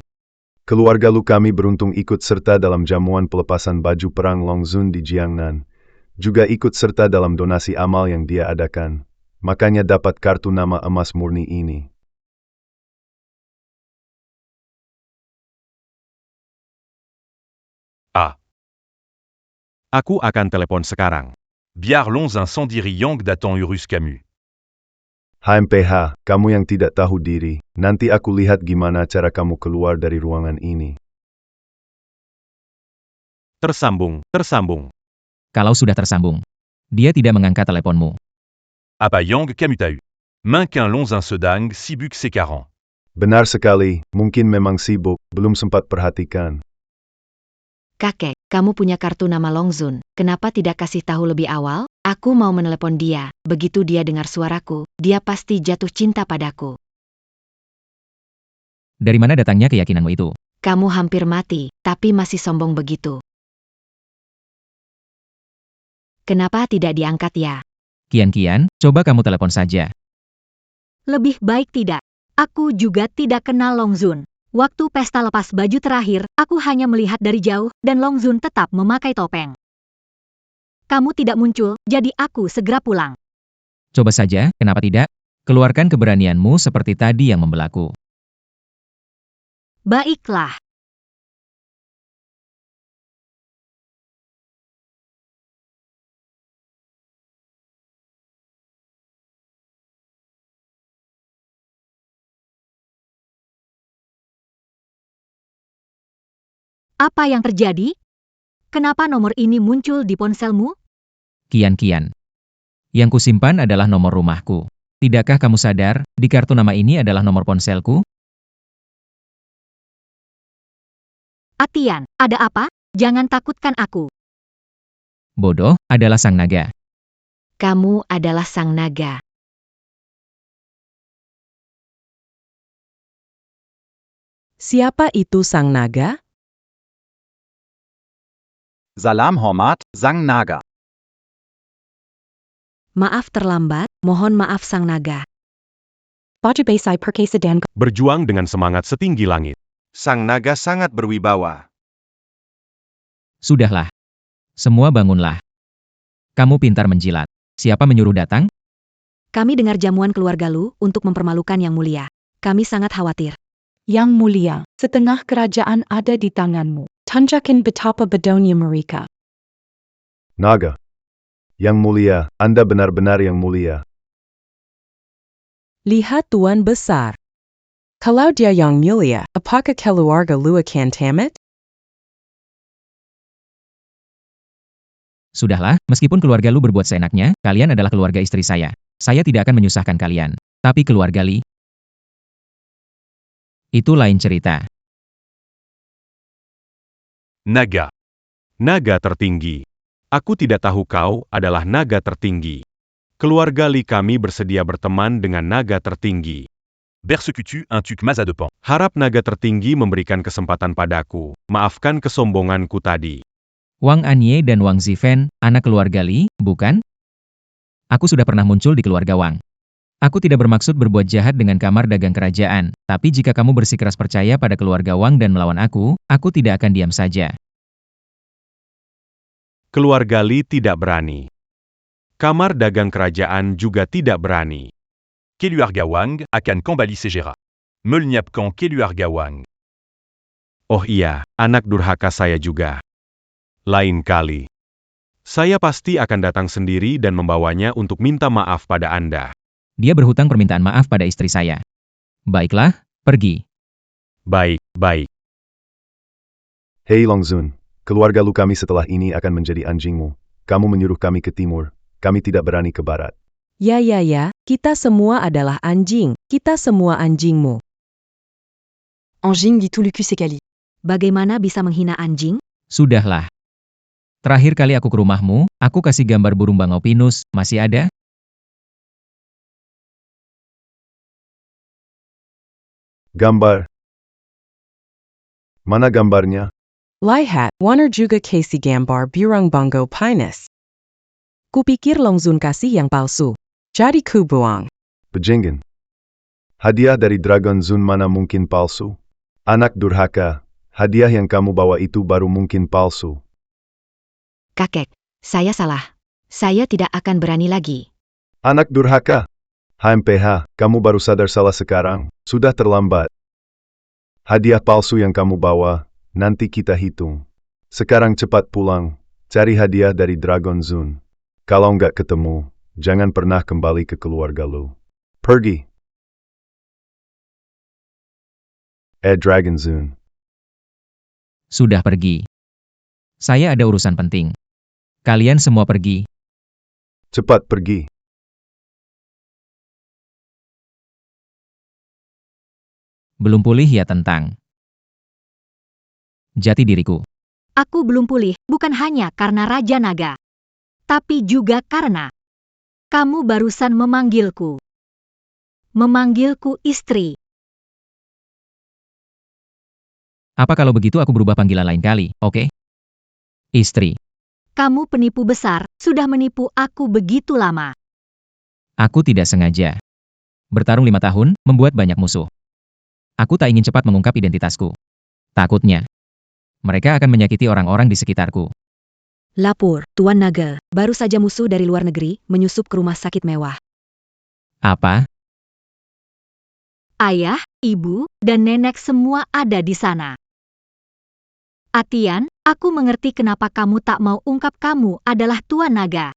Keluarga Lu kami beruntung ikut serta dalam jamuan pelepasan baju perang Long Zun di Jiangnan. Juga ikut serta dalam donasi amal yang dia adakan. Makanya dapat kartu nama emas murni ini. Ah. Aku akan telepon sekarang. Biar Long Incendiri Yang datant Urus Camus. HMPH, kamu yang tidak tahu diri, nanti aku lihat gimana cara kamu keluar dari ruangan ini. Tersambung. Kalau sudah tersambung, dia tidak mengangkat teleponmu. Apa Yang Camus Tau. Main qu'un Long Sedang sibuk sekarang. Benar sekali, mungkin memang sibuk, belum sempat perhatikan. Kakek, kamu punya kartu nama Long Zun. Kenapa tidak kasih tahu lebih awal? Aku mau menelepon dia. Begitu dia dengar suaraku, dia pasti jatuh cinta padaku. Dari mana datangnya keyakinanmu itu? Kamu hampir mati, tapi masih sombong begitu. Kenapa tidak diangkat ya? Qian, coba kamu telepon saja. Lebih baik tidak. Aku juga tidak kenal Long Zun. Waktu pesta lepas baju terakhir, aku hanya melihat dari jauh, dan Long Zun tetap memakai topeng. Kamu tidak muncul, jadi aku segera pulang. Coba saja, kenapa tidak? Keluarkan keberanianmu seperti tadi yang membelaku. Baiklah. Apa yang terjadi? Kenapa nomor ini muncul di ponselmu? Qian. Yang kusimpan adalah nomor rumahku. Tidakkah kamu sadar, di kartu nama ini adalah nomor ponselku? Atian, ada apa? Jangan takutkan aku. Bodoh adalah sang naga. Kamu adalah sang naga. Siapa itu sang naga? Salam Hormat, sang naga. Maaf terlambat, mohon maaf sang naga. Bajabasai perkesadan. Berjuang dengan semangat setinggi langit. Sang naga sangat berwibawa. Sudahlah. Semua bangunlah. Kamu pintar menjilat. Siapa menyuruh datang? Kami dengar jamuan keluarga Lu untuk mempermalukan Yang Mulia. Kami sangat khawatir. Yang mulia, setengah kerajaan ada di tanganmu. Tunjukkan betapa bodohnya mereka. Naga. Yang mulia, Anda benar-benar yang mulia. Lihat Tuan Besar. Kalau dia yang mulia, apakah keluarga lu akan tamat? Sudahlah, meskipun keluarga Lu berbuat seenaknya, kalian adalah keluarga istri saya. Saya tidak akan menyusahkan kalian. Tapi keluarga Li, itu lain cerita. Naga. Naga tertinggi. Aku tidak tahu kau adalah naga tertinggi. Keluarga Li kami bersedia berteman dengan naga tertinggi. Bersekutu un tuk mazadepan. Harap naga tertinggi memberikan kesempatan padaku. Maafkan kesombonganku tadi. Wang Anye dan Wang Zifen, anak keluarga Li, bukan? Aku sudah pernah muncul di keluarga Wang. Aku tidak bermaksud berbuat jahat dengan kamar dagang kerajaan, tapi jika kamu bersikeras percaya pada keluarga Wang dan melawan aku tidak akan diam saja. Keluarga Li tidak berani. Kamar dagang kerajaan juga tidak berani. Keluarga Wang akan kembali segera. Melnyapkan keluarga Wang. Oh iya, anak durhaka saya juga. Lain kali. Saya pasti akan datang sendiri dan membawanya untuk minta maaf pada Anda. Dia berhutang permintaan maaf pada istri saya. Baiklah, pergi. Baik, baik. Hei Longzun, keluarga lu kami setelah ini akan menjadi anjingmu. Kamu menyuruh kami ke timur, kami tidak berani ke barat. Ya, kita semua adalah anjing. Kita semua anjingmu. Anjing gitu Lucu sekali. Bagaimana bisa menghina anjing? Sudahlah. Terakhir kali aku ke rumahmu, aku kasih gambar burung bangau pinus, masih ada? Gambar. Mana gambarnya? Lihat, Warner juga kasih gambar burung bongo pinus. Kupikir Longzun kasih yang palsu. Jadi ku buang. Bejengin. Hadiah dari Dragon Zun mana mungkin palsu? Anak durhaka, hadiah yang kamu bawa itu baru mungkin palsu. Kakek, saya salah. Saya tidak akan berani lagi. Anak durhaka. HMPH, kamu baru sadar salah sekarang, sudah terlambat. Hadiah palsu yang kamu bawa, nanti kita hitung. Sekarang cepat pulang, cari hadiah dari Dragon Zun. Kalau nggak ketemu, jangan pernah kembali ke keluarga lu. Pergi. Dragon Zun. Sudah pergi. Saya ada urusan penting. Kalian semua pergi. Cepat pergi. Belum pulih ya tentang jati diriku. Aku belum pulih, bukan hanya karena Raja Naga. Tapi juga karena kamu barusan memanggilku. Memanggilku istri. Apa kalau begitu aku berubah panggilan lain kali, oke? Istri. Kamu penipu besar, sudah menipu aku begitu lama. Aku tidak sengaja. Bertarung 5 tahun, membuat banyak musuh. Aku tak ingin cepat mengungkap identitasku. Takutnya, mereka akan menyakiti orang-orang di sekitarku. Lapor, Tuan Naga, baru saja musuh dari luar negeri menyusup ke rumah sakit mewah. Apa? Ayah, ibu, dan nenek semua ada di sana. Atian, aku mengerti kenapa kamu tak mau ungkap kamu adalah Tuan Naga.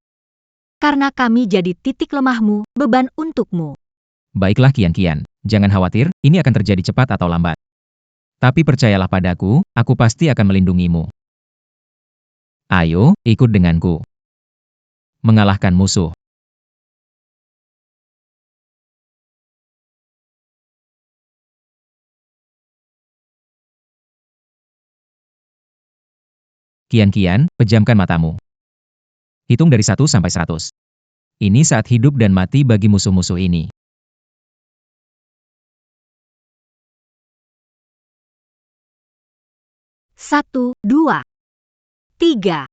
Karena kami jadi titik lemahmu, beban untukmu. Baiklah Kian-Kian, jangan khawatir, ini akan terjadi cepat atau lambat. Tapi percayalah padaku, aku pasti akan melindungimu. Ayo, ikut denganku. Mengalahkan musuh. Kian, pejamkan matamu. Hitung dari 1 sampai 100. Ini saat hidup dan mati bagi musuh-musuh ini. Satu, 2, 3.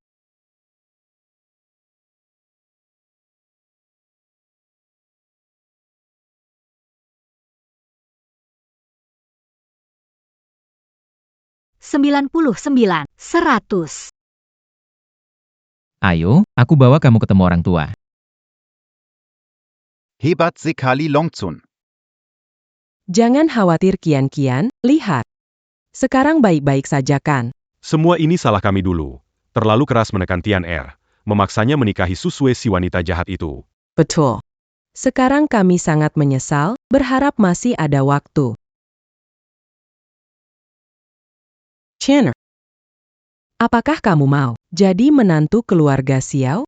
Sembilan puluh sembilan, 100. Ayo, aku bawa kamu ketemu orang tua. Hebat sekali Longzun. Jangan khawatir Kian, lihat. Sekarang baik-baik saja kan? Semua ini salah kami dulu. Terlalu keras menekan Tian memaksanya menikahi Susue si wanita jahat itu. Betul. Sekarang kami sangat menyesal, berharap masih ada waktu. Chandler, apakah kamu mau jadi menantu keluarga Xiao?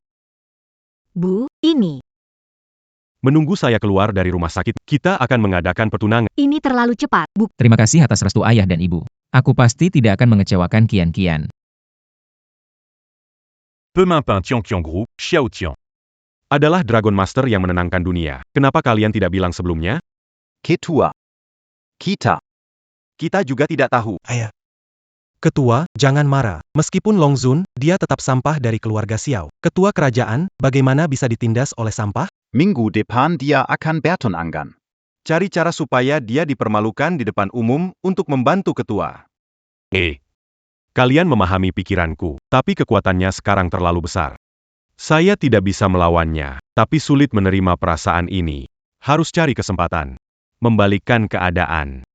Bu, ini. Menunggu saya keluar dari rumah sakit, kita akan mengadakan pertunangan. Ini terlalu cepat, Bu. Terima kasih atas restu ayah dan ibu. Aku pasti tidak akan mengecewakan Kian. Pemimpin Tian Group, Xiao Tian. Adalah Dragon Master yang menenangkan dunia. Kenapa kalian tidak bilang sebelumnya? Ketua. Kita. Kita juga tidak tahu. Ayah. Ketua, jangan marah. Meskipun Longzun, dia tetap sampah dari keluarga Xiao. Ketua kerajaan, bagaimana bisa ditindas oleh sampah? Minggu depan dia akan bertunangan. Cari cara supaya dia dipermalukan di depan umum untuk membantu ketua. Kalian memahami pikiranku, tapi kekuatannya sekarang terlalu besar. Saya tidak bisa melawannya, tapi sulit menerima perasaan ini. Harus cari kesempatan. Membalikkan keadaan.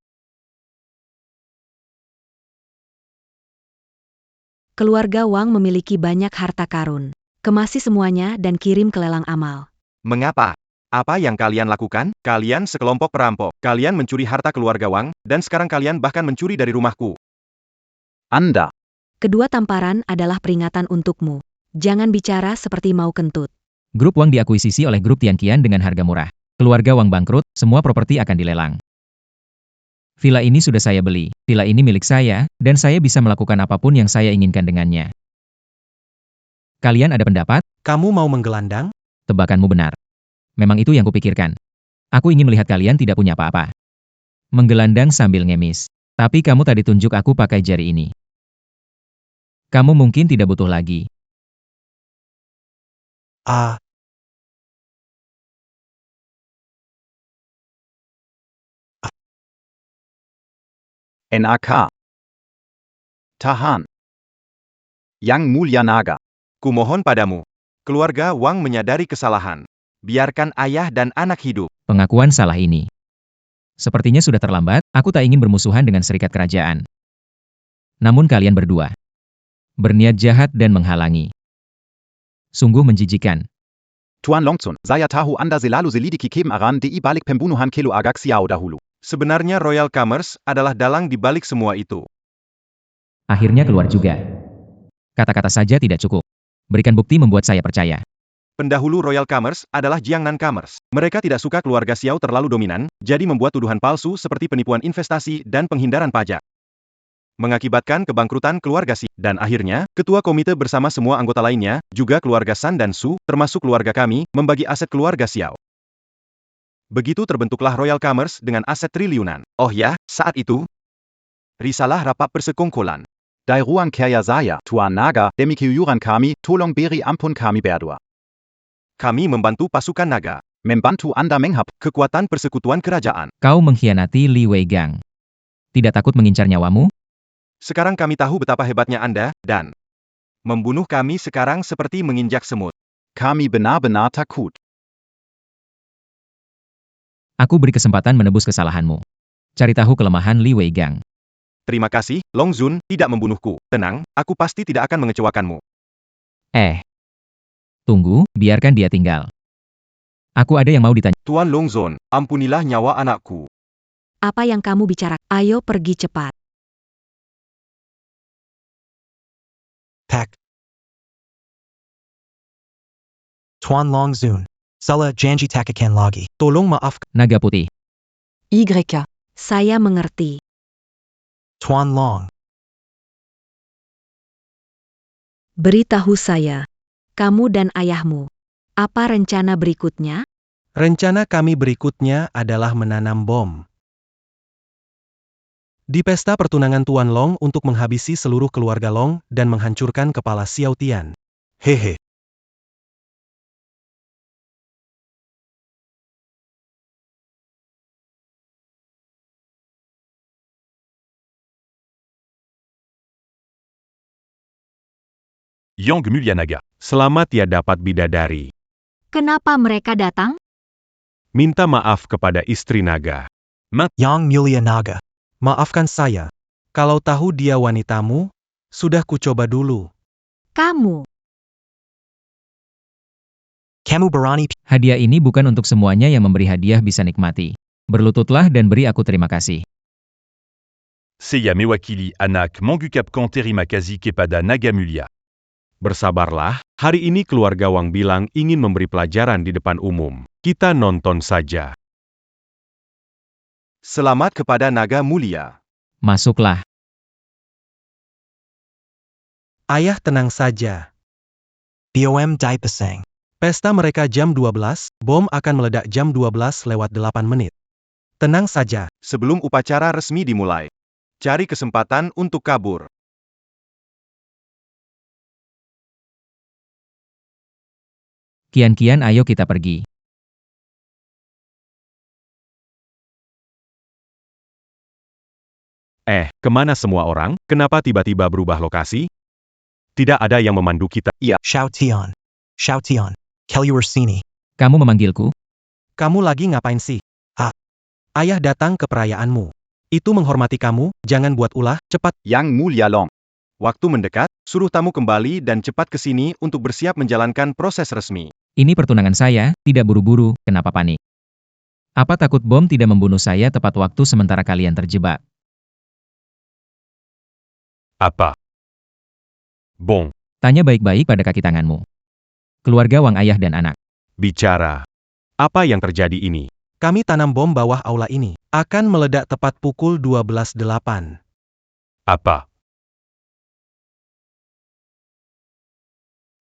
Keluarga Wang memiliki banyak harta karun. Kemasi semuanya dan kirim ke lelang amal. Mengapa? Apa yang kalian lakukan? Kalian sekelompok perampok. Kalian mencuri harta keluarga Wang, dan sekarang kalian bahkan mencuri dari rumahku. Anda. Kedua tamparan adalah peringatan untukmu. Jangan bicara seperti mau kentut. Grup Wang diakuisisi oleh grup Tian dengan harga murah. Keluarga Wang bangkrut, semua properti akan dilelang. Villa ini sudah saya beli. Villa ini milik saya, dan saya bisa melakukan apapun yang saya inginkan dengannya. Kalian ada pendapat? Kamu mau menggelandang? Tebakanmu benar. Memang itu yang kupikirkan. Aku ingin melihat kalian tidak punya apa-apa. Menggelandang sambil ngemis. Tapi kamu tadi tunjuk aku pakai jari ini. Kamu mungkin tidak butuh lagi. NAK. Tahan. Yang Mulia Naga. Kumohon padamu. Keluarga Wang menyadari kesalahan. Biarkan ayah dan anak hidup. Pengakuan salah ini. Sepertinya sudah terlambat, aku tak ingin bermusuhan dengan serikat kerajaan. Namun kalian berdua berniat jahat dan menghalangi. Sungguh menjijikan. Tuan Longzun, saya tahu Anda selalu selidiki kebenaran di balik pembunuhan Kelu Agak Xiao dahulu. Sebenarnya Royal Commerce adalah dalang di balik semua itu. Akhirnya keluar juga. Kata-kata saja tidak cukup. Berikan bukti membuat saya percaya. Pendahulu Royal Commerce adalah Jiangnan Commerce. Mereka tidak suka keluarga Xiao terlalu dominan, jadi membuat tuduhan palsu seperti penipuan investasi dan penghindaran pajak. Mengakibatkan kebangkrutan keluarga Xiao. Dan akhirnya, ketua komite bersama semua anggota lainnya, juga keluarga San dan Su, termasuk keluarga kami, membagi aset keluarga Xiao. Begitu terbentuklah Royal Commerce dengan aset triliunan. Oh ya, saat itu, risalah rapat persekongkolan. Dai ruang kaya saya, Tuan Naga, demi keyuran kami, tolong beri ampun kami berdua. Kami membantu pasukan naga. Membantu Anda menghap kekuatan persekutuan kerajaan. Kau mengkhianati Li Weigang. Tidak takut mengincar nyawamu? Sekarang kami tahu betapa hebatnya Anda, dan membunuh kami sekarang seperti menginjak semut. Kami benar-benar takut. Aku beri kesempatan menebus kesalahanmu. Cari tahu kelemahan Li Weigang. Terima kasih, Longzun, tidak membunuhku. Tenang, aku pasti tidak akan mengecewakanmu. Tunggu, biarkan dia tinggal. Aku ada yang mau ditanya. Tuan Longzun, ampunilah nyawa anakku. Apa yang kamu bicara? Ayo pergi cepat. Tak. Tuan Longzun. Salah janji takakan lagi. Tolong maafkan. Naga putih. YK. Saya mengerti. Tuan Long. Beritahu saya, kamu dan ayahmu, apa rencana berikutnya? Rencana kami berikutnya adalah menanam bom di pesta pertunangan Tuan Long untuk menghabisi seluruh keluarga Long dan menghancurkan kepala Xiao Tian. Hehe. Yang Mulyanaga. Selamat ya dapat bidadari. Kenapa mereka datang? Minta maaf kepada istri naga. Yang Mulyanaga. Maafkan saya. Kalau tahu dia wanitamu, sudah kucoba dulu. Kamu. Kamu berani. Hadiah ini bukan untuk semuanya yang memberi hadiah bisa nikmati. Berlututlah dan beri aku terima kasih. Seiya mewakili anak Mangukapkan terima kasih kepada Naga Mulia. Bersabarlah, hari ini keluarga Wang bilang ingin memberi pelajaran di depan umum. Kita nonton saja. Selamat kepada Naga Mulia. Masuklah. Ayah tenang saja. BOM Dai Peseng. Pesta mereka jam 12, bom akan meledak jam 12:08 menit. Tenang saja. Sebelum upacara resmi dimulai, cari kesempatan untuk kabur. Kian-kian ayo kita pergi. Kemana semua orang? Kenapa tiba-tiba berubah lokasi? Tidak ada yang memandu kita. Xiao Tian. Xiao Tian. Kelly. Kamu memanggilku? Kamu lagi ngapain sih? Ayah datang ke perayaanmu. Itu menghormati kamu, jangan buat ulah, cepat. Yang Mulia Long. Waktu mendekat, suruh tamu kembali dan cepat ke sini untuk bersiap menjalankan proses resmi. Ini pertunangan saya, tidak buru-buru, kenapa panik? Apa takut bom tidak membunuh saya tepat waktu sementara kalian terjebak? Apa? Bon. Tanya baik-baik pada kaki tanganmu. Keluarga Wang ayah dan anak. Bicara. Apa yang terjadi ini? Kami tanam bom bawah aula ini. Akan meledak tepat pukul 12:08. Apa?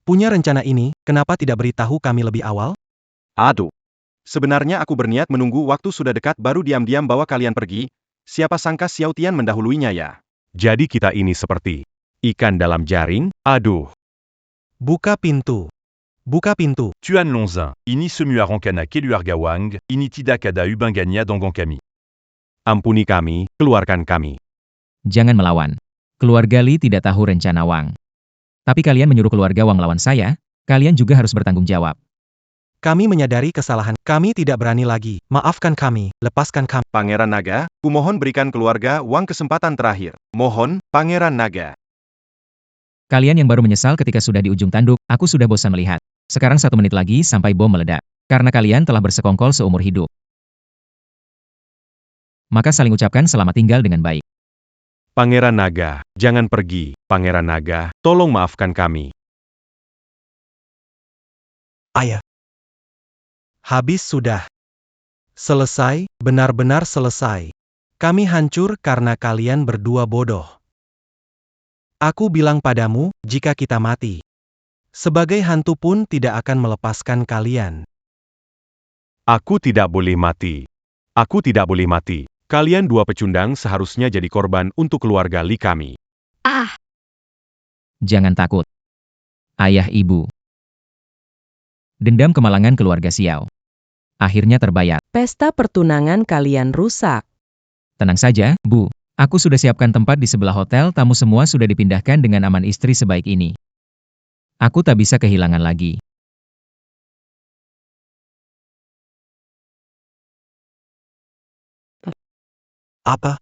Punya rencana ini, kenapa tidak beritahu kami lebih awal? Aduh. Sebenarnya aku berniat menunggu waktu sudah dekat baru diam-diam bawa kalian pergi. Siapa sangka Xiao Tian mendahuluinya ya. Jadi kita ini seperti ikan dalam jaring? Aduh. Buka pintu. Buka pintu. Tuan Lonzin, ini semua rankana keluarga Wang, ini tidak ada ubanganya dengan kami. Ampuni kami, keluarkan kami. Jangan melawan. Keluarga Li tidak tahu rencana Wang. Tapi kalian menyuruh keluarga Wang melawan saya, kalian juga harus bertanggung jawab. Kami menyadari kesalahan. Kami tidak berani lagi. Maafkan kami. Lepaskan kami. Pangeran Naga, kumohon berikan keluarga Wang kesempatan terakhir. Mohon, Pangeran Naga. Kalian yang baru menyesal ketika sudah di ujung tanduk, aku sudah bosan melihat. Sekarang 1 menit lagi sampai bom meledak. Karena kalian telah bersekongkol seumur hidup. Maka saling ucapkan selamat tinggal dengan baik. Pangeran Naga, jangan pergi. Pangeran Naga, tolong maafkan kami. Ayah. Habis sudah. Selesai, benar-benar selesai. Kami hancur karena kalian berdua bodoh. Aku bilang padamu, jika kita mati, sebagai hantu pun tidak akan melepaskan kalian. Aku tidak boleh mati. Aku tidak boleh mati. Kalian dua pecundang seharusnya jadi korban untuk keluarga Li kami. Jangan takut. Ayah ibu. Dendam kemalangan keluarga Xiao. Akhirnya terbayar. Pesta pertunangan kalian rusak. Tenang saja, Bu. Aku sudah siapkan tempat di sebelah hotel, tamu semua sudah dipindahkan dengan aman istri sebaik ini. Aku tak bisa kehilangan lagi. Apa?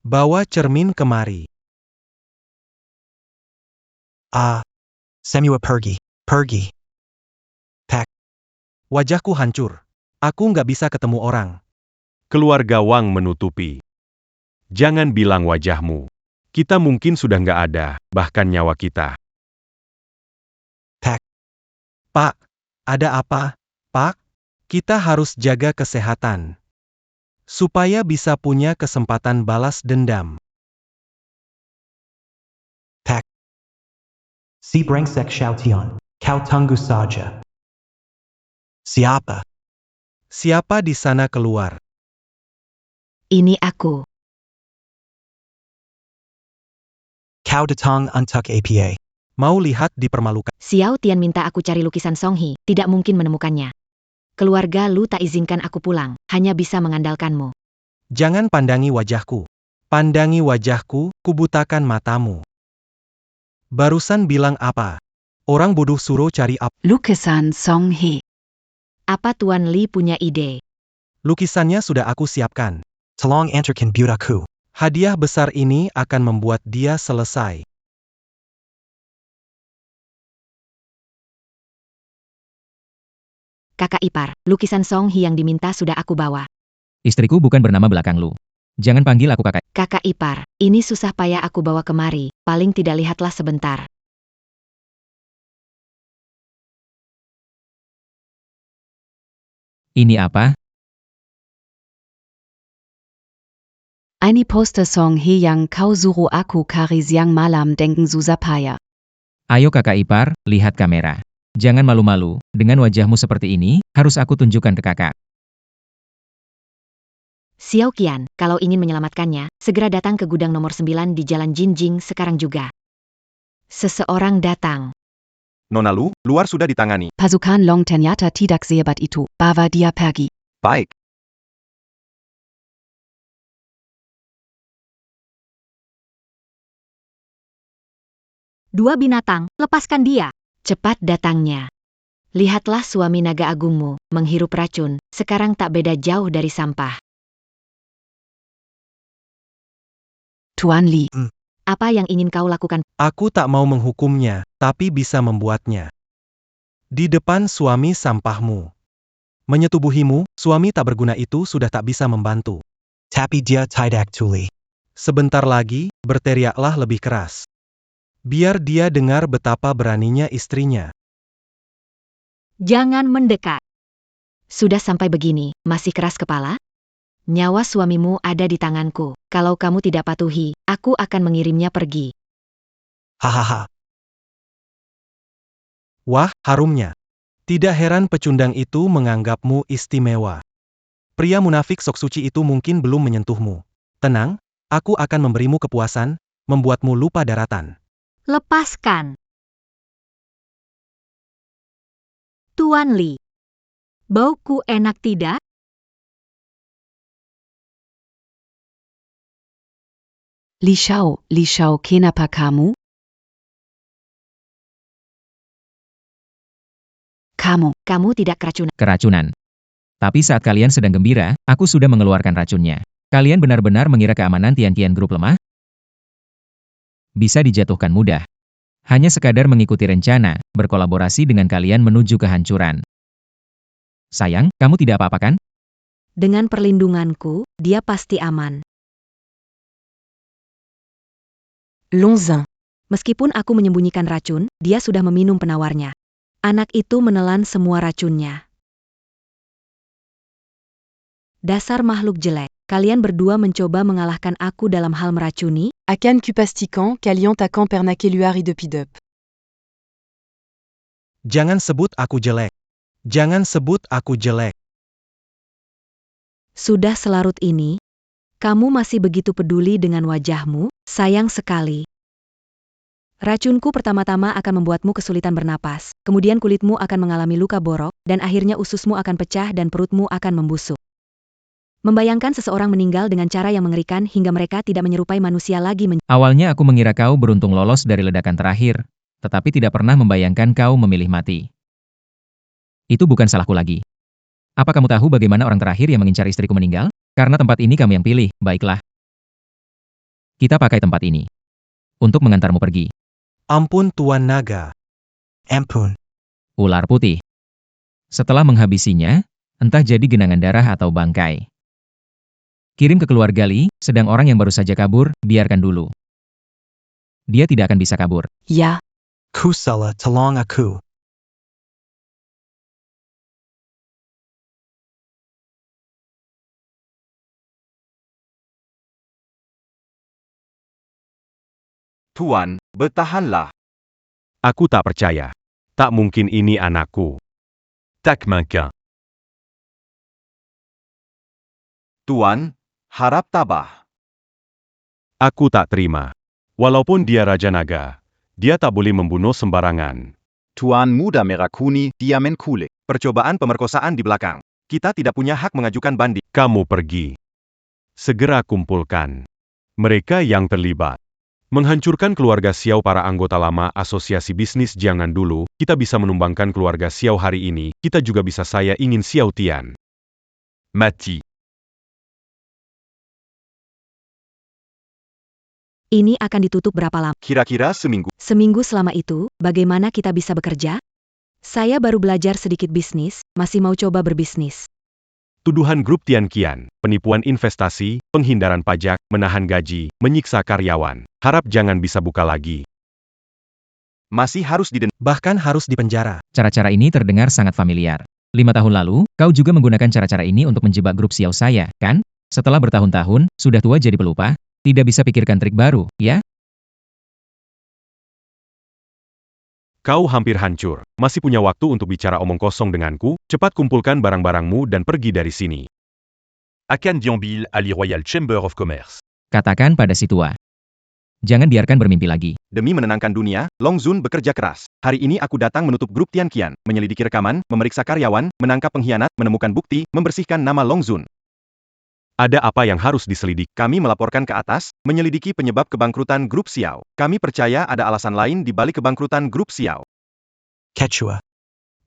Bawa cermin kemari. Semua pergi. Pergi. Pak. Wajahku hancur. Aku nggak bisa ketemu orang. Keluarga Wang menutupi. Jangan bilang wajahmu. Kita mungkin sudah nggak ada, bahkan nyawa kita. Pak, ada apa? Pak, kita harus jaga kesehatan. Supaya bisa punya kesempatan balas dendam. Si brengsek Xiaotian, kau tunggu saja. Siapa? Siapa di sana keluar? Ini aku. Kau datang untuk apa? Mau lihat dipermalukan? Xiao Tian minta aku cari lukisan Song He, tidak mungkin menemukannya. Keluarga Lu tak izinkan aku pulang, hanya bisa mengandalkanmu. Jangan pandangi wajahku. Pandangi wajahku, kubutakan matamu. Barusan bilang apa? Orang bodoh suruh cari apa? Lukisan Song He. Apa Tuan Li punya ide? Lukisannya sudah aku siapkan. Tolong antarkan budaku. Hadiah besar ini akan membuat dia selesai. Kakak ipar, lukisan Song He yang diminta sudah aku bawa. Istriku bukan bernama belakang Lu. Jangan panggil aku kakak. Kakak ipar, ini susah payah aku bawa kemari, paling tidak lihatlah sebentar. Ini apa? Ini poster Song He yang kau suruh aku cari siang malam dengan susah payah. Ayo kakak ipar, lihat kamera. Jangan malu-malu, dengan wajahmu seperti ini, harus aku tunjukkan ke kakak. Xiao Qian, kalau ingin menyelamatkannya, segera datang ke gudang nomor 9 di Jalan Jinjing sekarang juga. Seseorang datang. Nona Lu, luar sudah ditangani. Pasukan Long ternyata tidak sehebat itu, bawa dia pergi. Baik. Dua binatang, lepaskan dia. Cepat datangnya. Lihatlah suami naga agungmu, menghirup racun, sekarang tak beda jauh dari sampah. Tuan Li. Apa yang ingin kau lakukan? Aku tak mau menghukumnya, tapi bisa membuatnya. Di depan suami sampahmu. Menyetubuhimu, suami tak berguna itu sudah tak bisa membantu. Tapi dia tidak tuli. Sebentar lagi, berteriaklah lebih keras. Biar dia dengar betapa beraninya istrinya. Jangan mendekat. Sudah sampai begini, masih keras kepala? Nyawa suamimu ada di tanganku. Kalau kamu tidak patuhi, aku akan mengirimnya pergi. Hahaha. Wah, harumnya. Tidak heran pecundang itu menganggapmu istimewa. Pria munafik sok suci itu mungkin belum menyentuhmu. Tenang, aku akan memberimu kepuasan, membuatmu lupa daratan. Lepaskan. Tuan Li. Bauku enak tidak? Li Xiao, kenapa kamu? Kamu tidak keracunan. Keracunan. Tapi saat kalian sedang gembira, aku sudah mengeluarkan racunnya. Kalian benar-benar mengira keamanan Tian-Tian Group lemah? Bisa dijatuhkan mudah. Hanya sekadar mengikuti rencana, berkolaborasi dengan kalian menuju kehancuran. Sayang, kamu tidak apa-apa kan? Dengan perlindunganku, dia pasti aman. Lonzin. Meskipun aku menyembunyikan racun, dia sudah meminum penawarnya. Anak itu menelan semua racunnya. Dasar makhluk jelek, kalian berdua mencoba mengalahkan aku dalam hal meracuni? Akan kupastikan kalian takkan pernah keluar hidup-hidup. Jangan sebut aku jelek. Jangan sebut aku jelek. Sudah selarut ini? Kamu masih begitu peduli dengan wajahmu? Sayang sekali. Racunku pertama-tama akan membuatmu kesulitan bernapas, kemudian kulitmu akan mengalami luka borok, dan akhirnya ususmu akan pecah dan perutmu akan membusuk. Membayangkan seseorang meninggal dengan cara yang mengerikan hingga mereka tidak menyerupai manusia lagi. Awalnya aku mengira kau beruntung lolos dari ledakan terakhir, tetapi tidak pernah membayangkan kau memilih mati. Itu bukan salahku lagi. Apa kamu tahu bagaimana orang terakhir yang mengincar istriku meninggal? Karena tempat ini kamu yang pilih, baiklah. Kita pakai tempat ini untuk mengantarmu pergi. Ampun Tuan Naga. Ampun. Ular putih. Setelah menghabisinya, entah jadi genangan darah atau bangkai. Kirim ke keluarga Li, sedang orang yang baru saja kabur, biarkan dulu. Dia tidak akan bisa kabur. Ya. Kusala tolong aku. Tuan, bertahanlah. Aku tak percaya. Tak mungkin ini anakku. Tak manquin. Tuan, harap tabah. Aku tak terima. Walaupun dia Raja Naga, dia tak boleh membunuh sembarangan. Tuan Muda Merakuni, Diamen Kulik. Percobaan pemerkosaan di belakang. Kita tidak punya hak mengajukan banding. Kamu pergi. Segera kumpulkan mereka yang terlibat. Menghancurkan keluarga Xiao para anggota lama asosiasi bisnis jangan dulu, kita bisa menumbangkan keluarga Xiao hari ini, kita juga bisa saya ingin Xiao Tian. Mati. Ini akan ditutup berapa lama? Kira-kira seminggu. Seminggu selama itu, bagaimana kita bisa bekerja? Saya baru belajar sedikit bisnis, masih mau coba berbisnis. Tuduhan grup Tianqian, penipuan investasi, penghindaran pajak, menahan gaji, menyiksa karyawan. Harap jangan bisa buka lagi. Masih harus didenda. Bahkan harus dipenjara. Cara-cara ini terdengar sangat familiar. 5 tahun lalu, kau juga menggunakan cara-cara ini untuk menjebak grup Xiao saya, kan? Setelah bertahun-tahun, sudah tua jadi pelupa, tidak bisa pikirkan trik baru, ya? Kau hampir hancur. Masih punya waktu untuk bicara omong kosong denganku? Cepat kumpulkan barang-barangmu dan pergi dari sini. Akan Diambil, Ali Royal Chamber of Commerce. Katakan pada si tua. Jangan biarkan bermimpi lagi. Demi menenangkan dunia, Long Zun bekerja keras. Hari ini aku datang menutup grup Tianqian, menyelidiki rekaman, memeriksa karyawan, menangkap pengkhianat, menemukan bukti, membersihkan nama Long Zun. Ada apa yang harus diselidik? Kami melaporkan ke atas, menyelidiki penyebab kebangkrutan grup Xiao. Kami percaya ada alasan lain di balik kebangkrutan grup Xiao. Quechua.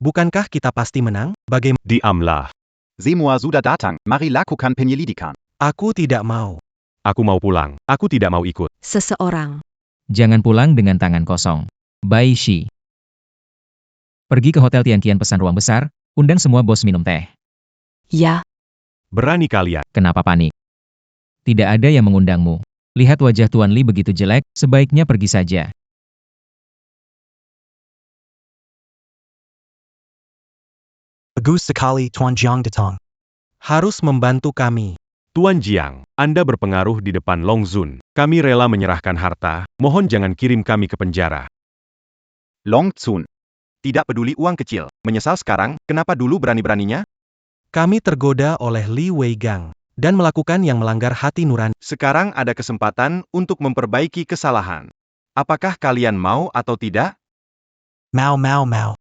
Bukankah kita pasti menang? Bagaimana? Diamlah. Semua sudah datang, mari lakukan penyelidikan. Aku tidak mau. Aku mau pulang. Aku tidak mau ikut. Seseorang. Jangan pulang dengan tangan kosong. Bai Shi. Pergi ke Hotel Tianqian pesan ruang besar, undang semua bos minum teh. Ya, Berani kalian. Kenapa panik? Tidak ada yang mengundangmu. Lihat wajah Tuan Li begitu jelek, sebaiknya pergi saja. Bagus sekali Tuan Jiang Datang. Harus membantu kami. Tuan Jiang, Anda berpengaruh di depan Long Zun. Kami rela menyerahkan harta, mohon jangan kirim kami ke penjara. Long Zun. Tidak peduli uang kecil. Menyesal sekarang, kenapa dulu berani-beraninya? Kami tergoda oleh Li Weigang dan melakukan yang melanggar hati nurani. Sekarang ada kesempatan untuk memperbaiki kesalahan. Apakah kalian mau atau tidak? Mau.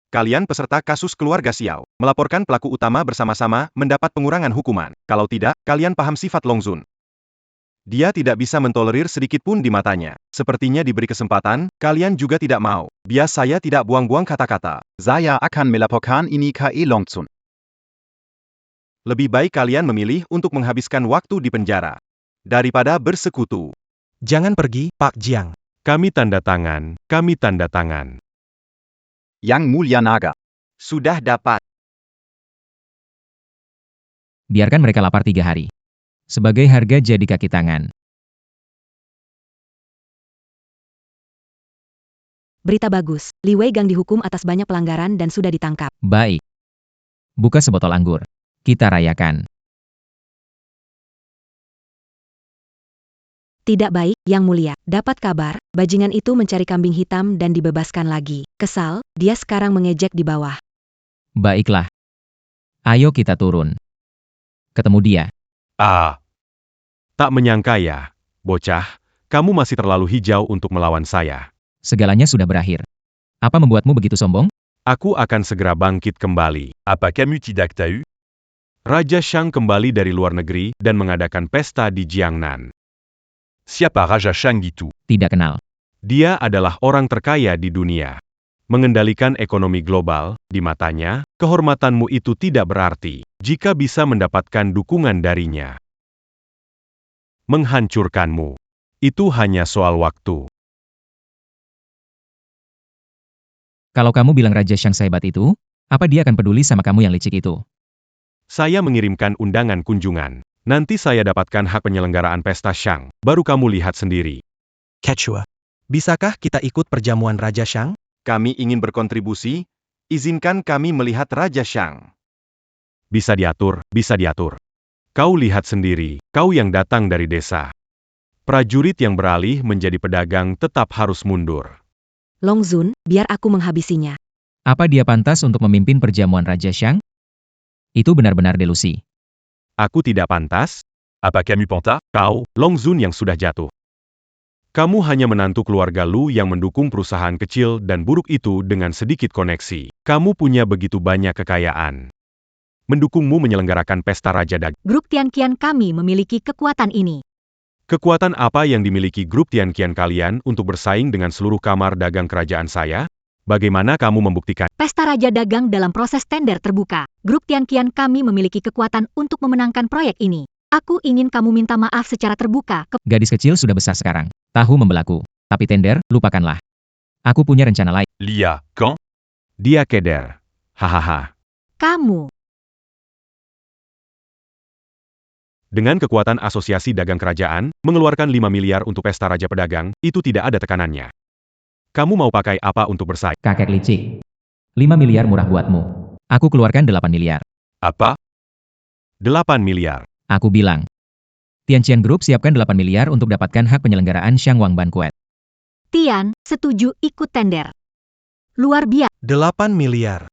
Kalian peserta kasus keluarga Xiao. Melaporkan pelaku utama bersama-sama, mendapat pengurangan hukuman. Kalau tidak, kalian paham sifat Long Zun. Dia tidak bisa mentolerir sedikit pun di matanya. Sepertinya diberi kesempatan, kalian juga tidak mau. Bias saya tidak buang-buang kata-kata. Saya akan melaporkan ini ke Long Zun. Lebih baik kalian memilih untuk menghabiskan waktu di penjara daripada bersekutu. Jangan pergi, Pak Jiang. Kami tanda tangan, kami tanda tangan. Yang Mulia Naga. Sudah dapat. Biarkan mereka lapar 3 hari. Sebagai harga jadi kaki tangan. Berita bagus, Li Weigang dihukum atas banyak pelanggaran dan sudah ditangkap. Baik. Buka sebotol anggur. Kita rayakan. Tidak baik, Yang Mulia. Dapat kabar, bajingan itu mencari kambing hitam dan dibebaskan lagi. Kesal, dia sekarang mengejek di bawah. Baiklah. Ayo kita turun. Ketemu dia. Ah, Tak menyangka ya, bocah, kamu masih terlalu hijau untuk melawan saya. Segalanya sudah berakhir. Apa membuatmu begitu sombong? Aku akan segera bangkit kembali. apa kamu tidak tahu? Raja Shang kembali dari luar negeri dan mengadakan pesta di Jiangnan. Siapa Raja Shang itu? Tidak kenal. Dia adalah orang terkaya di dunia. Mengendalikan ekonomi global, di matanya, kehormatanmu itu tidak berarti jika bisa mendapatkan dukungan darinya. Menghancurkanmu. Itu hanya soal waktu. Kalau kamu bilang Raja Shang sehebat itu, apa dia akan peduli sama kamu yang licik itu? Saya mengirimkan undangan kunjungan. Nanti saya dapatkan hak penyelenggaraan pesta Shang. Baru kamu lihat sendiri. Quechua. Bisakah kita ikut perjamuan Raja Shang? Kami ingin berkontribusi, izinkan kami melihat Raja Shang. Bisa diatur, bisa diatur. Kau lihat sendiri, kau yang datang dari desa. Prajurit yang beralih menjadi pedagang tetap harus mundur. Long Zun, biar aku menghabisinya. Apa dia pantas untuk memimpin perjamuan Raja Shang? Itu benar-benar delusi. Aku tidak pantas? Apa Camus Panta? Kau, Long Zun yang sudah jatuh. Kamu hanya menantu keluarga Lu yang mendukung perusahaan kecil dan buruk itu dengan sedikit koneksi. Kamu punya begitu banyak kekayaan. Mendukungmu menyelenggarakan pesta Raja Dagang. Grup Tianqian kami memiliki kekuatan ini. Kekuatan apa yang dimiliki grup Tianqian kalian untuk bersaing dengan seluruh kamar dagang kerajaan saya? Bagaimana kamu membuktikan? Pesta Raja Dagang dalam proses tender terbuka. Grup Tianqian kami memiliki kekuatan untuk memenangkan proyek ini. Aku ingin kamu minta maaf secara terbuka ke Gadis kecil sudah besar sekarang. Tahu membelaku. Tapi tender, lupakanlah. Aku punya rencana lain. Lia, quand? Dia keder. Hahaha. kamu. Dengan kekuatan asosiasi dagang kerajaan, mengeluarkan 5 miliar untuk pesta Raja Pedagang, itu tidak ada tekanannya. Kamu mau pakai apa untuk bersaing? Kakek licik. 5 miliar murah buatmu. Aku keluarkan 8 miliar. Apa? 8 miliar. Aku bilang. Tianqian Group siapkan 8 miliar untuk dapatkan hak penyelenggaraan Shangwang Banquet. Tian, setuju ikut tender. Luar biasa. 8 miliar.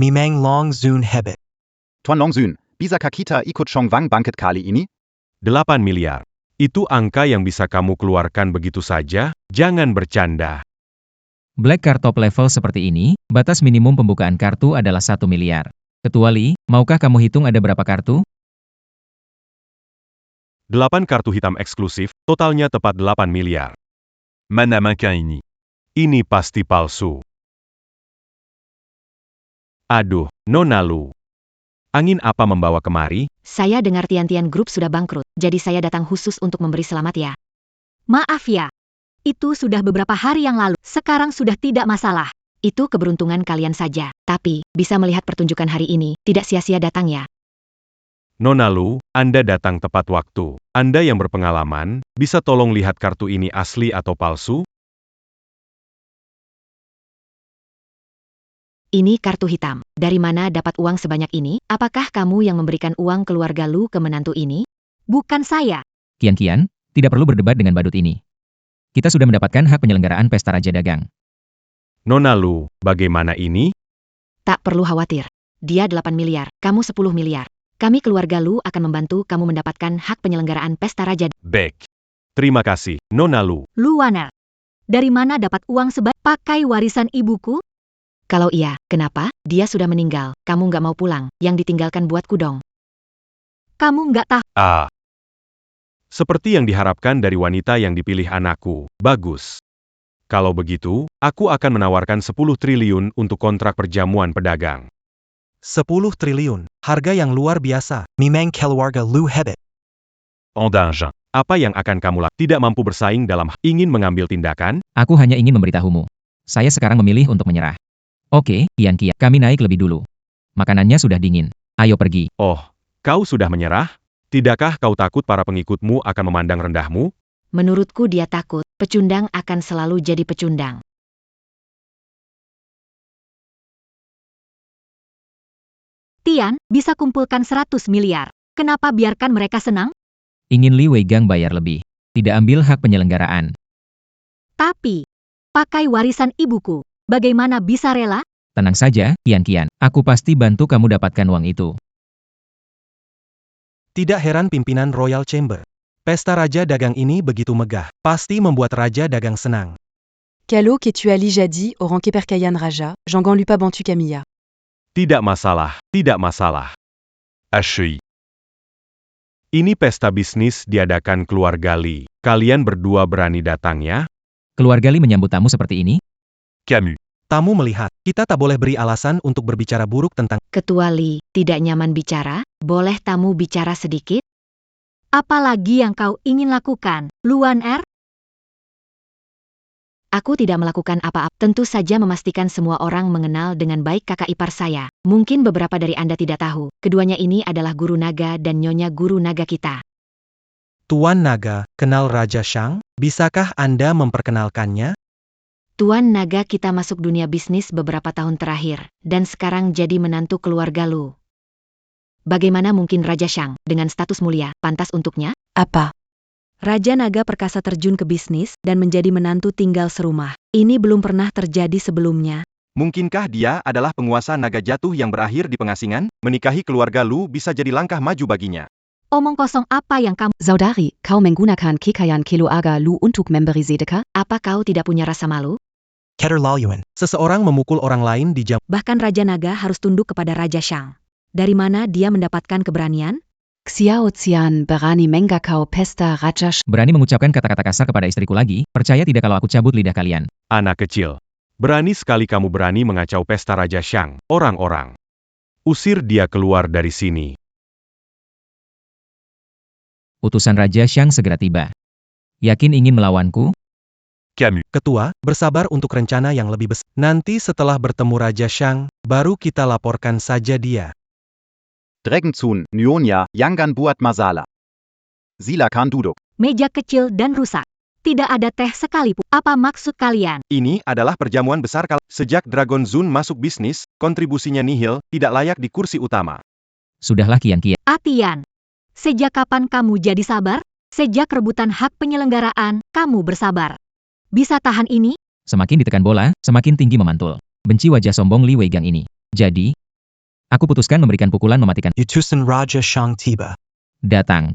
Mimeng Long Zun Hebet. Tuan Long Zun, bisa kita ikut Shangwang Banquet kali ini? 8 miliar. Itu angka yang bisa kamu keluarkan begitu saja? Jangan bercanda. Black card top level seperti ini, batas minimum pembukaan kartu adalah 1 miliar. Ketua Li, maukah kamu hitung ada berapa kartu? 8 kartu hitam eksklusif, totalnya tepat 8 miliar. Mana makin ini? Ini pasti palsu. Aduh, Nona Lu. Angin apa membawa kemari? Saya dengar Tianqian Group sudah bangkrut, jadi saya datang khusus untuk memberi selamat ya. Maaf ya. Itu sudah beberapa hari yang lalu. Sekarang sudah tidak masalah. Itu keberuntungan kalian saja, tapi bisa melihat pertunjukan hari ini, tidak sia-sia datang ya. Nona Lu, Anda datang tepat waktu. Anda yang berpengalaman, bisa tolong lihat kartu ini asli atau palsu? Ini kartu hitam. Dari mana dapat uang sebanyak ini? Apakah kamu yang memberikan uang keluarga Lu ke menantu ini? Bukan saya. Kian, tidak perlu berdebat dengan badut ini. Kita sudah mendapatkan hak penyelenggaraan pesta Raja Dagang. Nona Lu, bagaimana ini? Tak perlu khawatir. Dia 8 miliar, kamu 10 miliar. Kami keluarga Lu akan membantu kamu mendapatkan hak penyelenggaraan pesta Raja. Baik. Terima kasih, Nona Lu. Luaner. Dari mana dapat uang sebanyak pakai warisan ibuku? Kalau iya, kenapa? Dia sudah meninggal. Kamu nggak mau pulang. Yang ditinggalkan buatku dong. Kamu nggak tahu. Seperti yang diharapkan dari wanita yang dipilih anakku. Bagus. Kalau begitu, aku akan menawarkan 10 triliun untuk kontrak perjamuan pedagang. 10 triliun. Harga yang luar biasa. Mimeng keluarga Lu Hebet. Andinge. Apa yang akan kamu lakukan? Tidak mampu bersaing dalam ingin mengambil tindakan? Aku hanya ingin memberitahumu. Saya sekarang memilih untuk menyerah. Oke, Kian, kami naik lebih dulu. Makanannya sudah dingin. Ayo pergi. Oh, kau sudah menyerah? Tidakkah kau takut para pengikutmu akan memandang rendahmu? Menurutku dia takut. Pecundang akan selalu jadi pecundang. Tian, bisa kumpulkan 100 miliar. Kenapa biarkan mereka senang? Ingin Li Weigang bayar lebih. Tidak ambil hak penyelenggaraan. Tapi, pakai warisan ibuku. Bagaimana bisa rela? Tenang saja, Kian. Aku pasti bantu kamu dapatkan uang itu. Tidak heran pimpinan Royal Chamber. Pesta Raja Dagang ini begitu megah. Pasti membuat Raja Dagang senang. Calo que tu as jadi au ranké perkayan Raja, Jangan lupa bantu Camilla. Tidak masalah, tidak masalah. HEI. Ini pesta bisnis diadakan keluarga Li. Kalian berdua berani datang ya? Keluarga Li menyambut tamu seperti ini? Camus. Tamu melihat, kita tak boleh beri alasan untuk berbicara buruk tentang Ketua Li, tidak nyaman bicara? Boleh tamu bicara sedikit? Apalagi yang kau ingin lakukan, Luaner? Aku tidak melakukan apa-apa. Tentu saja memastikan semua orang mengenal dengan baik kakak ipar saya. Mungkin beberapa dari Anda tidak tahu, keduanya ini adalah guru naga dan nyonya guru naga kita. Tuan Naga, kenal Raja Shang? Bisakah Anda memperkenalkannya? Tuan naga kita masuk dunia bisnis beberapa tahun terakhir, dan sekarang jadi menantu keluarga Lu. Bagaimana mungkin Raja Shang, dengan status mulia, pantas untuknya? Apa? Raja Naga Perkasa terjun ke bisnis dan menjadi menantu tinggal serumah. Ini belum pernah terjadi sebelumnya. Mungkinkah dia adalah penguasa naga jatuh yang berakhir di pengasingan? Menikahi keluarga Lu bisa jadi langkah maju baginya. Omong kosong apa yang kamu... Saudari, kau menggunakan kekayaan keluarga Lu untuk memberi sedekah? Apa kau tidak punya rasa malu? Keterlaluan. Seseorang memukul orang lain di jam. Bahkan Raja Naga harus tunduk kepada Raja Shang. Dari mana dia mendapatkan keberanian? Xiao Qian berani menggakau pesta Raja Shang. Berani mengucapkan kata-kata kasar kepada istriku lagi, percaya tidak kalau aku cabut lidah kalian. Anak kecil. Berani sekali kamu berani mengacau pesta Raja Shang. Orang-orang. Usir dia keluar dari sini. Utusan Raja Shang segera tiba. Yakin ingin melawanku? Camus. Ketua, bersabar untuk rencana yang lebih besar. Nanti setelah bertemu Raja Shang, baru kita laporkan saja dia. Dragenzun, Nyonya, Yangan buat masalah. Silakan duduk. Meja kecil dan rusak. Tidak ada teh sekalipun. Apa maksud kalian? Ini adalah perjamuan besar sejak Dragon Zone masuk bisnis, kontribusinya nihil, tidak layak di kursi utama. Sudahlah Kian-Kian. Atian, sejak kapan kamu jadi sabar? Sejak rebutan hak penyelenggaraan, kamu bersabar. Bisa tahan ini? Semakin ditekan bola, semakin tinggi memantul. Benci wajah sombong Li Weigang ini. Jadi, aku putuskan memberikan pukulan mematikan. Utusan Raja Shang tiba. Datang.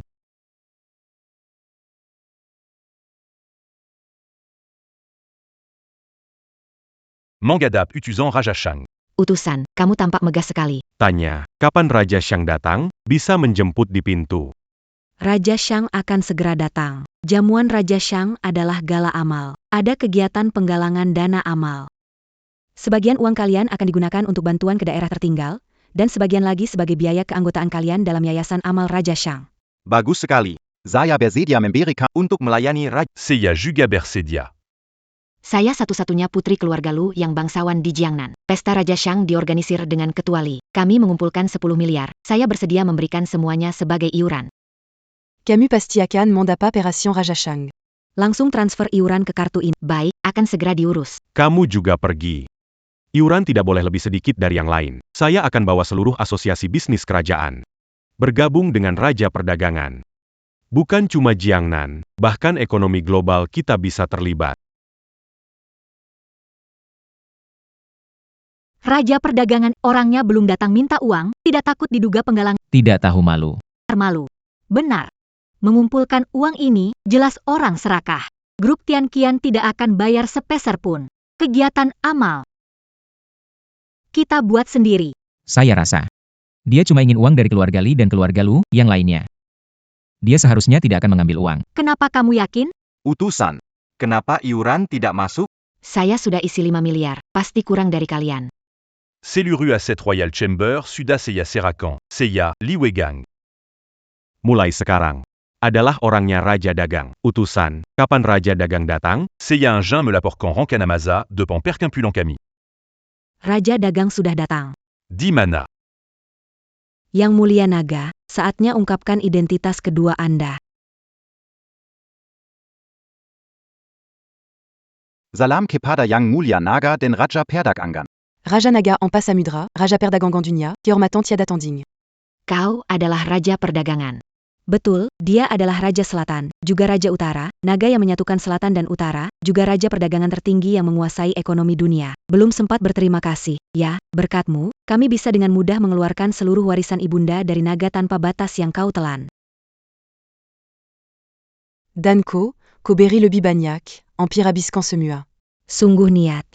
Mangadap utusan Raja Shang. Utusan, kamu tampak megah sekali. Tanya, kapan Raja Shang datang? Bisa menjemput di pintu. Raja Shang akan segera datang. Jamuan Raja Shang adalah gala amal. Ada kegiatan penggalangan dana amal. Sebagian uang kalian akan digunakan untuk bantuan ke daerah tertinggal, dan sebagian lagi sebagai biaya keanggotaan kalian dalam Yayasan Amal Raja Shang. Bagus sekali. Saya bersedia memberikan Untuk melayani Raja. Seiya Juga Bersedia. Saya satu-satunya putri keluarga Lu yang bangsawan di Jiangnan. Pesta Raja Shang diorganisir dengan Ketua Li. Kami mengumpulkan 10 miliar. Saya bersedia memberikan semuanya sebagai iuran. Camus Pastiakan mandat Opération Raja Shang. Langsung transfer iuran ke kartu ini. Baik, akan segera diurus. Kamu juga pergi. Iuran tidak boleh lebih sedikit dari yang lain. Saya akan bawa seluruh asosiasi bisnis kerajaan. Bergabung dengan Raja Perdagangan. Bukan cuma Jiangnan, bahkan ekonomi global kita bisa terlibat. Raja Perdagangan, orangnya belum datang minta uang, tidak takut diduga penggalang Tidak tahu malu. malu. Benar. Mengumpulkan uang ini, jelas orang serakah. Grup Tian Qian tidak akan bayar sepeser pun. Kegiatan amal. Kita buat sendiri. Saya rasa. Dia cuma ingin uang dari keluarga Li dan keluarga Lu, yang lainnya. Dia seharusnya tidak akan mengambil uang. Kenapa kamu yakin? Utusan. Kenapa iuran tidak masuk? Saya sudah isi 5 miliar, pasti kurang dari kalian. Seluru Asset Royal Chamber, Suda Seiya Serakan. Seiya, Li Weigang. Mulai sekarang. Adalah orangnya Raja Dagang. Utusan, kapan Raja Dagang datang? Seiya Jin me l'apporcan Rankanamaza, de pan Perquimpulan Kami. Raja Dagang sudah datang. 10 mana. Yang Mulia Naga, saatnya ungkapkan identitas kedua Anda. Salam kepada Yang Mulia Naga den Raja Perdagangan. Raja Naga en passe à Mudra, Raja Perdagangan Dunia, Kehormatan Tiada Tanding. Kau adalah Raja Perdagangan. Betul, dia adalah Raja Selatan, juga Raja Utara, naga yang menyatukan Selatan dan Utara, juga Raja Perdagangan tertinggi yang menguasai ekonomi dunia. Belum sempat berterima kasih. Ya, berkatmu, kami bisa dengan mudah mengeluarkan seluruh warisan ibunda dari naga tanpa batas yang kau telan. Danko, Koberi le Bibagnac, Empire Abiscan Semua. Sungguh niat.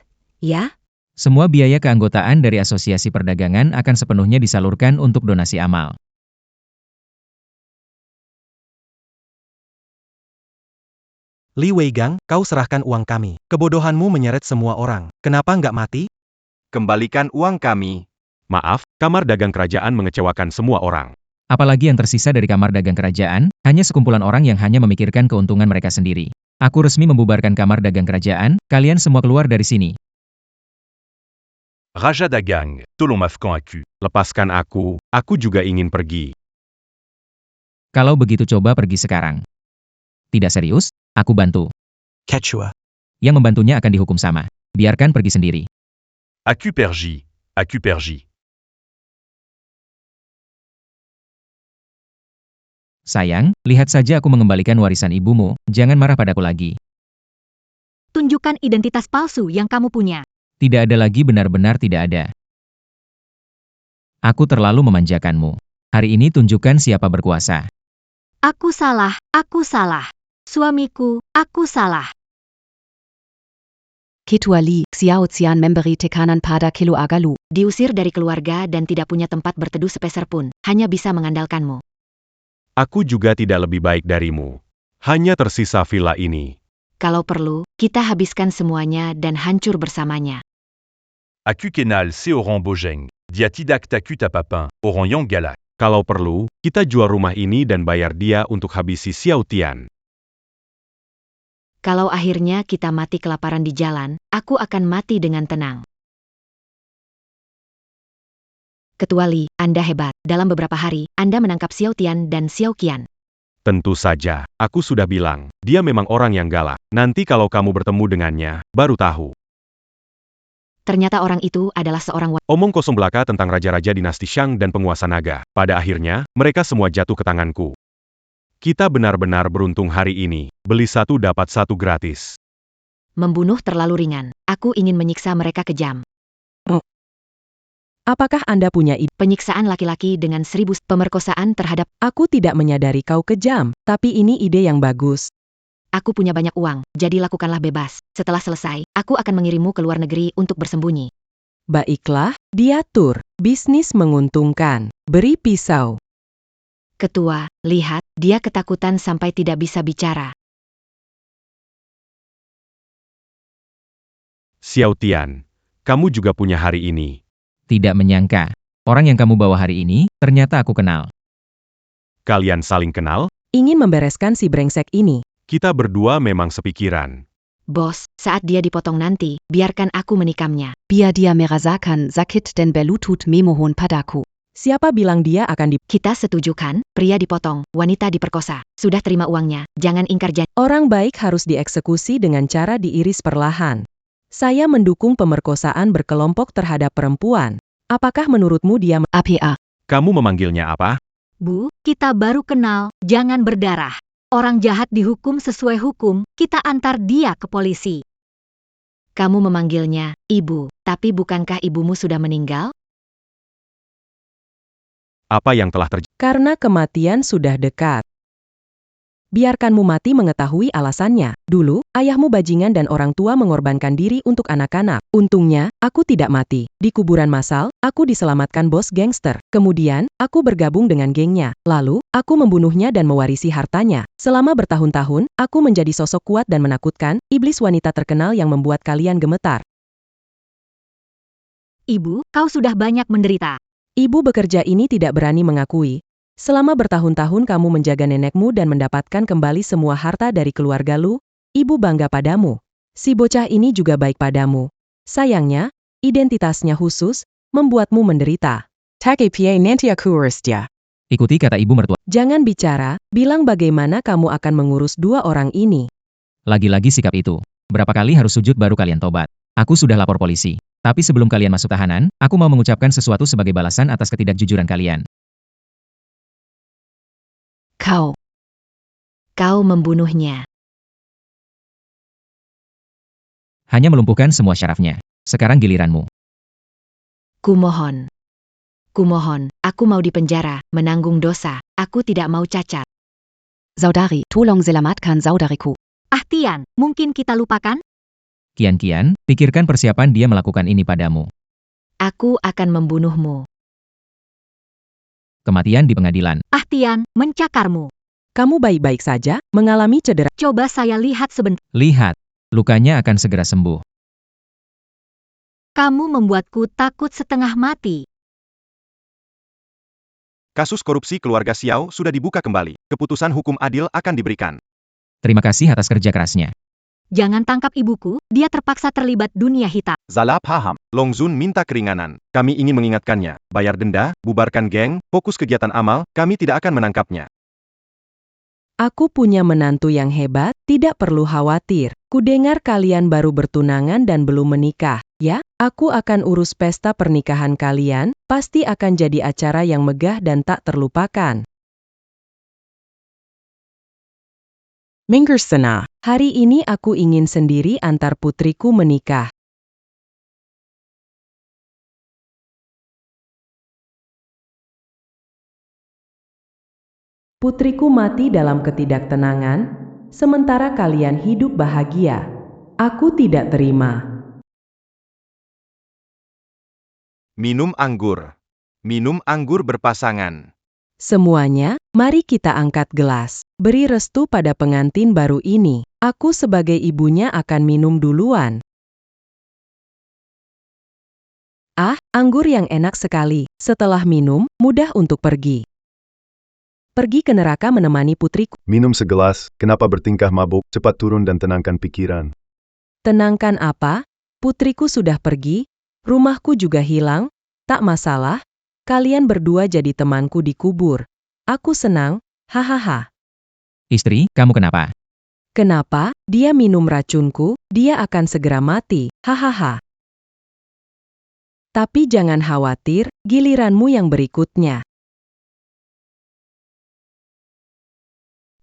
Ya? Semua biaya keanggotaan dari asosiasi perdagangan akan sepenuhnya disalurkan untuk donasi amal. Li Weigang, kau serahkan uang kami. Kebodohanmu menyeret semua orang. Kenapa nggak mati? Kembalikan uang kami. Maaf, kamar dagang kerajaan mengecewakan semua orang. Apalagi yang tersisa dari kamar dagang kerajaan, hanya sekumpulan orang yang hanya memikirkan keuntungan mereka sendiri. Aku resmi membubarkan kamar dagang kerajaan, kalian semua keluar dari sini. Raja Dagang, Tolong Mafkan Aku. Lepaskan aku juga ingin pergi. Kalau begitu coba pergi sekarang. Tidak serius, aku bantu. Quechua. Yang membantunya akan dihukum sama. Biarkan pergi sendiri. Aku pergi. Aku pergi. Sayang, lihat saja aku mengembalikan warisan ibumu, jangan marah padaku lagi. Tunjukkan identitas palsu yang kamu punya. Tidak ada lagi, benar-benar tidak ada. Aku terlalu memanjakanmu. Hari ini tunjukkan siapa berkuasa. Aku salah, aku salah. Suamiku, aku salah. Ketua Li, Xiao Xian memberi tekanan pada keluarga Lu. Diusir dari keluarga dan tidak punya tempat berteduh sepeser pun, hanya bisa mengandalkanmu. Aku juga tidak lebih baik darimu. Hanya tersisa villa ini. Kalau perlu, kita habiskan semuanya dan hancur bersamanya. Aku kenal seorang bojeng. Dia tidak takut apapun. Orang yang galak. Kalau perlu, kita jual rumah ini dan bayar dia untuk habisi Xiao Tian. Kalau akhirnya kita mati kelaparan di jalan, aku akan mati dengan tenang. Ketua Li, Anda hebat. Dalam beberapa hari, Anda menangkap Xiao Tian dan Xiao Qian. Tentu saja, aku sudah bilang, dia memang orang yang galak. Nanti kalau kamu bertemu dengannya, baru tahu. Ternyata orang itu adalah seorang Omong kosong belaka tentang raja-raja dinasti Shang dan penguasa naga. Pada akhirnya, mereka semua jatuh ke tanganku. Kita benar-benar beruntung hari ini. Beli satu dapat satu gratis. membunuh terlalu ringan. Aku ingin menyiksa mereka kejam. Apakah Anda punya ide? Penyiksaan laki-laki dengan 1000 pemerkosaan terhadap. Aku tidak menyadari kau kejam, tapi ini ide yang bagus. Aku punya banyak uang, jadi lakukanlah bebas. Setelah selesai, aku akan mengirimmu ke luar negeri untuk bersembunyi. Baiklah, diatur. Bisnis menguntungkan. Beri pisau. Ketua, lihat, dia ketakutan sampai tidak bisa bicara. Xiao Tian, kamu juga punya hari ini. Tidak menyangka. Orang yang kamu bawa hari ini, ternyata aku kenal. Kalian saling kenal? Ingin membereskan si brengsek ini. Kita berdua memang sepikiran. Bos, saat dia dipotong nanti, biarkan aku menikamnya. Biar dia merasakan sakit dan berlutut memohon padaku. Siapa bilang dia akan Kita setuju kan? Pria dipotong, wanita diperkosa. Sudah terima uangnya, jangan ingkar janji. Orang baik harus dieksekusi dengan cara diiris perlahan. Saya mendukung pemerkosaan berkelompok terhadap perempuan. Apakah menurutmu dia APA. Kamu memanggilnya apa? Bu, kita baru kenal, jangan berdarah. Orang jahat dihukum sesuai hukum, kita antar dia ke polisi. Kamu memanggilnya ibu, tapi bukankah ibumu sudah meninggal? Apa yang telah terjadi? Karena kematian sudah dekat. Biarkanmu mati mengetahui alasannya. Dulu, ayahmu bajingan dan orang tua mengorbankan diri untuk anak-anak. Untungnya, aku tidak mati. Di kuburan massal, aku diselamatkan bos gangster. Kemudian, aku bergabung dengan gengnya. Lalu, aku membunuhnya dan mewarisi hartanya. Selama bertahun-tahun, aku menjadi sosok kuat dan menakutkan, iblis wanita terkenal yang membuat kalian gemetar. Ibu, kau sudah banyak menderita. Ibu bekerja ini tidak berani mengakui. Selama bertahun-tahun kamu menjaga nenekmu dan mendapatkan kembali semua harta dari keluarga Lu, ibu bangga padamu. Si bocah ini juga baik padamu. Sayangnya, identitasnya khusus, membuatmu menderita. Take pie nanti aku urus dia. Ikuti kata ibu mertua. Jangan bicara, bilang bagaimana kamu akan mengurus dua orang ini. Lagi-lagi sikap itu. Berapa kali harus sujud baru kalian tobat? Aku sudah lapor polisi. Tapi sebelum kalian masuk tahanan, aku mau mengucapkan sesuatu sebagai balasan atas ketidakjujuran kalian. Kau membunuhnya. Hanya melumpuhkan semua syarafnya. Sekarang giliranmu. Kumohon, aku mau dipenjara, menanggung dosa. Aku tidak mau cacat. Saudari, tolong selamatkan saudariku. Tian, mungkin kita lupakan? Kian-kian, pikirkan persiapan dia melakukan ini padamu. Aku akan membunuhmu. Kematian di pengadilan. Tian, mencakarmu. Kamu baik-baik saja, mengalami cedera. Coba saya lihat sebentar. Lihat, lukanya akan segera sembuh. Kamu membuatku takut setengah mati. Kasus korupsi keluarga Xiao sudah dibuka kembali. Keputusan hukum adil akan diberikan. Terima kasih atas kerja kerasnya. Jangan tangkap ibuku, dia terpaksa terlibat dunia hitam. Salah paham. Long Zun minta keringanan. Kami ingin mengingatkannya. Bayar denda, bubarkan geng, fokus kegiatan amal, kami tidak akan menangkapnya. Aku punya menantu yang hebat, tidak perlu khawatir. Kudengar kalian baru bertunangan dan belum menikah. Ya, aku akan urus pesta pernikahan kalian, pasti akan jadi acara yang megah dan tak terlupakan. Minggir sana. Hari ini aku ingin sendiri antar putriku menikah. Putriku mati dalam ketidaktenangan, sementara kalian hidup bahagia. Aku tidak terima. Minum anggur. Minum anggur berpasangan. Semuanya, mari kita angkat gelas. Beri restu pada pengantin baru ini. Aku sebagai ibunya akan minum duluan. Ah, anggur yang enak sekali. Setelah minum, mudah untuk pergi. Pergi ke neraka menemani putriku. Minum segelas, kenapa bertingkah mabuk, cepat turun dan tenangkan pikiran. Tenangkan apa? Putriku sudah pergi, rumahku juga hilang, tak masalah, kalian berdua jadi temanku di kubur. Aku senang, hahaha. Istri, kamu kenapa? Kenapa? Dia minum racunku, dia akan segera mati, hahaha. Tapi jangan khawatir, giliranmu yang berikutnya.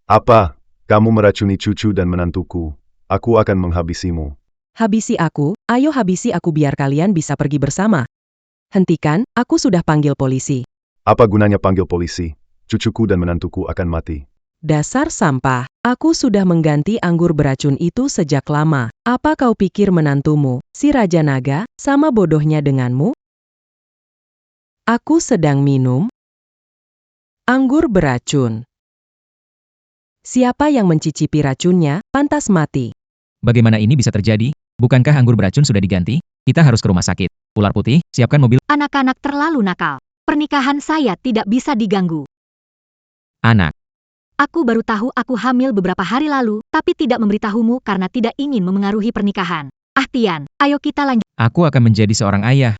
Apa? Kamu meracuni cucu dan menantuku. Aku akan menghabisimu. Habisi aku, ayo habisi aku biar kalian bisa pergi bersama. Hentikan, aku sudah panggil polisi. Apa gunanya panggil polisi? Cucuku dan menantuku akan mati. Dasar sampah, aku sudah mengganti anggur beracun itu sejak lama. Apa kau pikir menantumu, si Raja Naga, sama bodohnya denganmu? Aku sedang minum anggur beracun. Siapa yang mencicipi racunnya, pantas mati. Bagaimana ini bisa terjadi? Bukankah anggur beracun sudah diganti? Kita harus ke rumah sakit. Ular putih, siapkan mobil. Anak-anak terlalu nakal. Pernikahan saya tidak bisa diganggu. Anak, Aku baru tahu aku hamil beberapa hari lalu, tapi tidak memberitahumu karena tidak ingin memengaruhi pernikahan. Ah Tian, ayo kita lanjut. aku akan menjadi seorang ayah.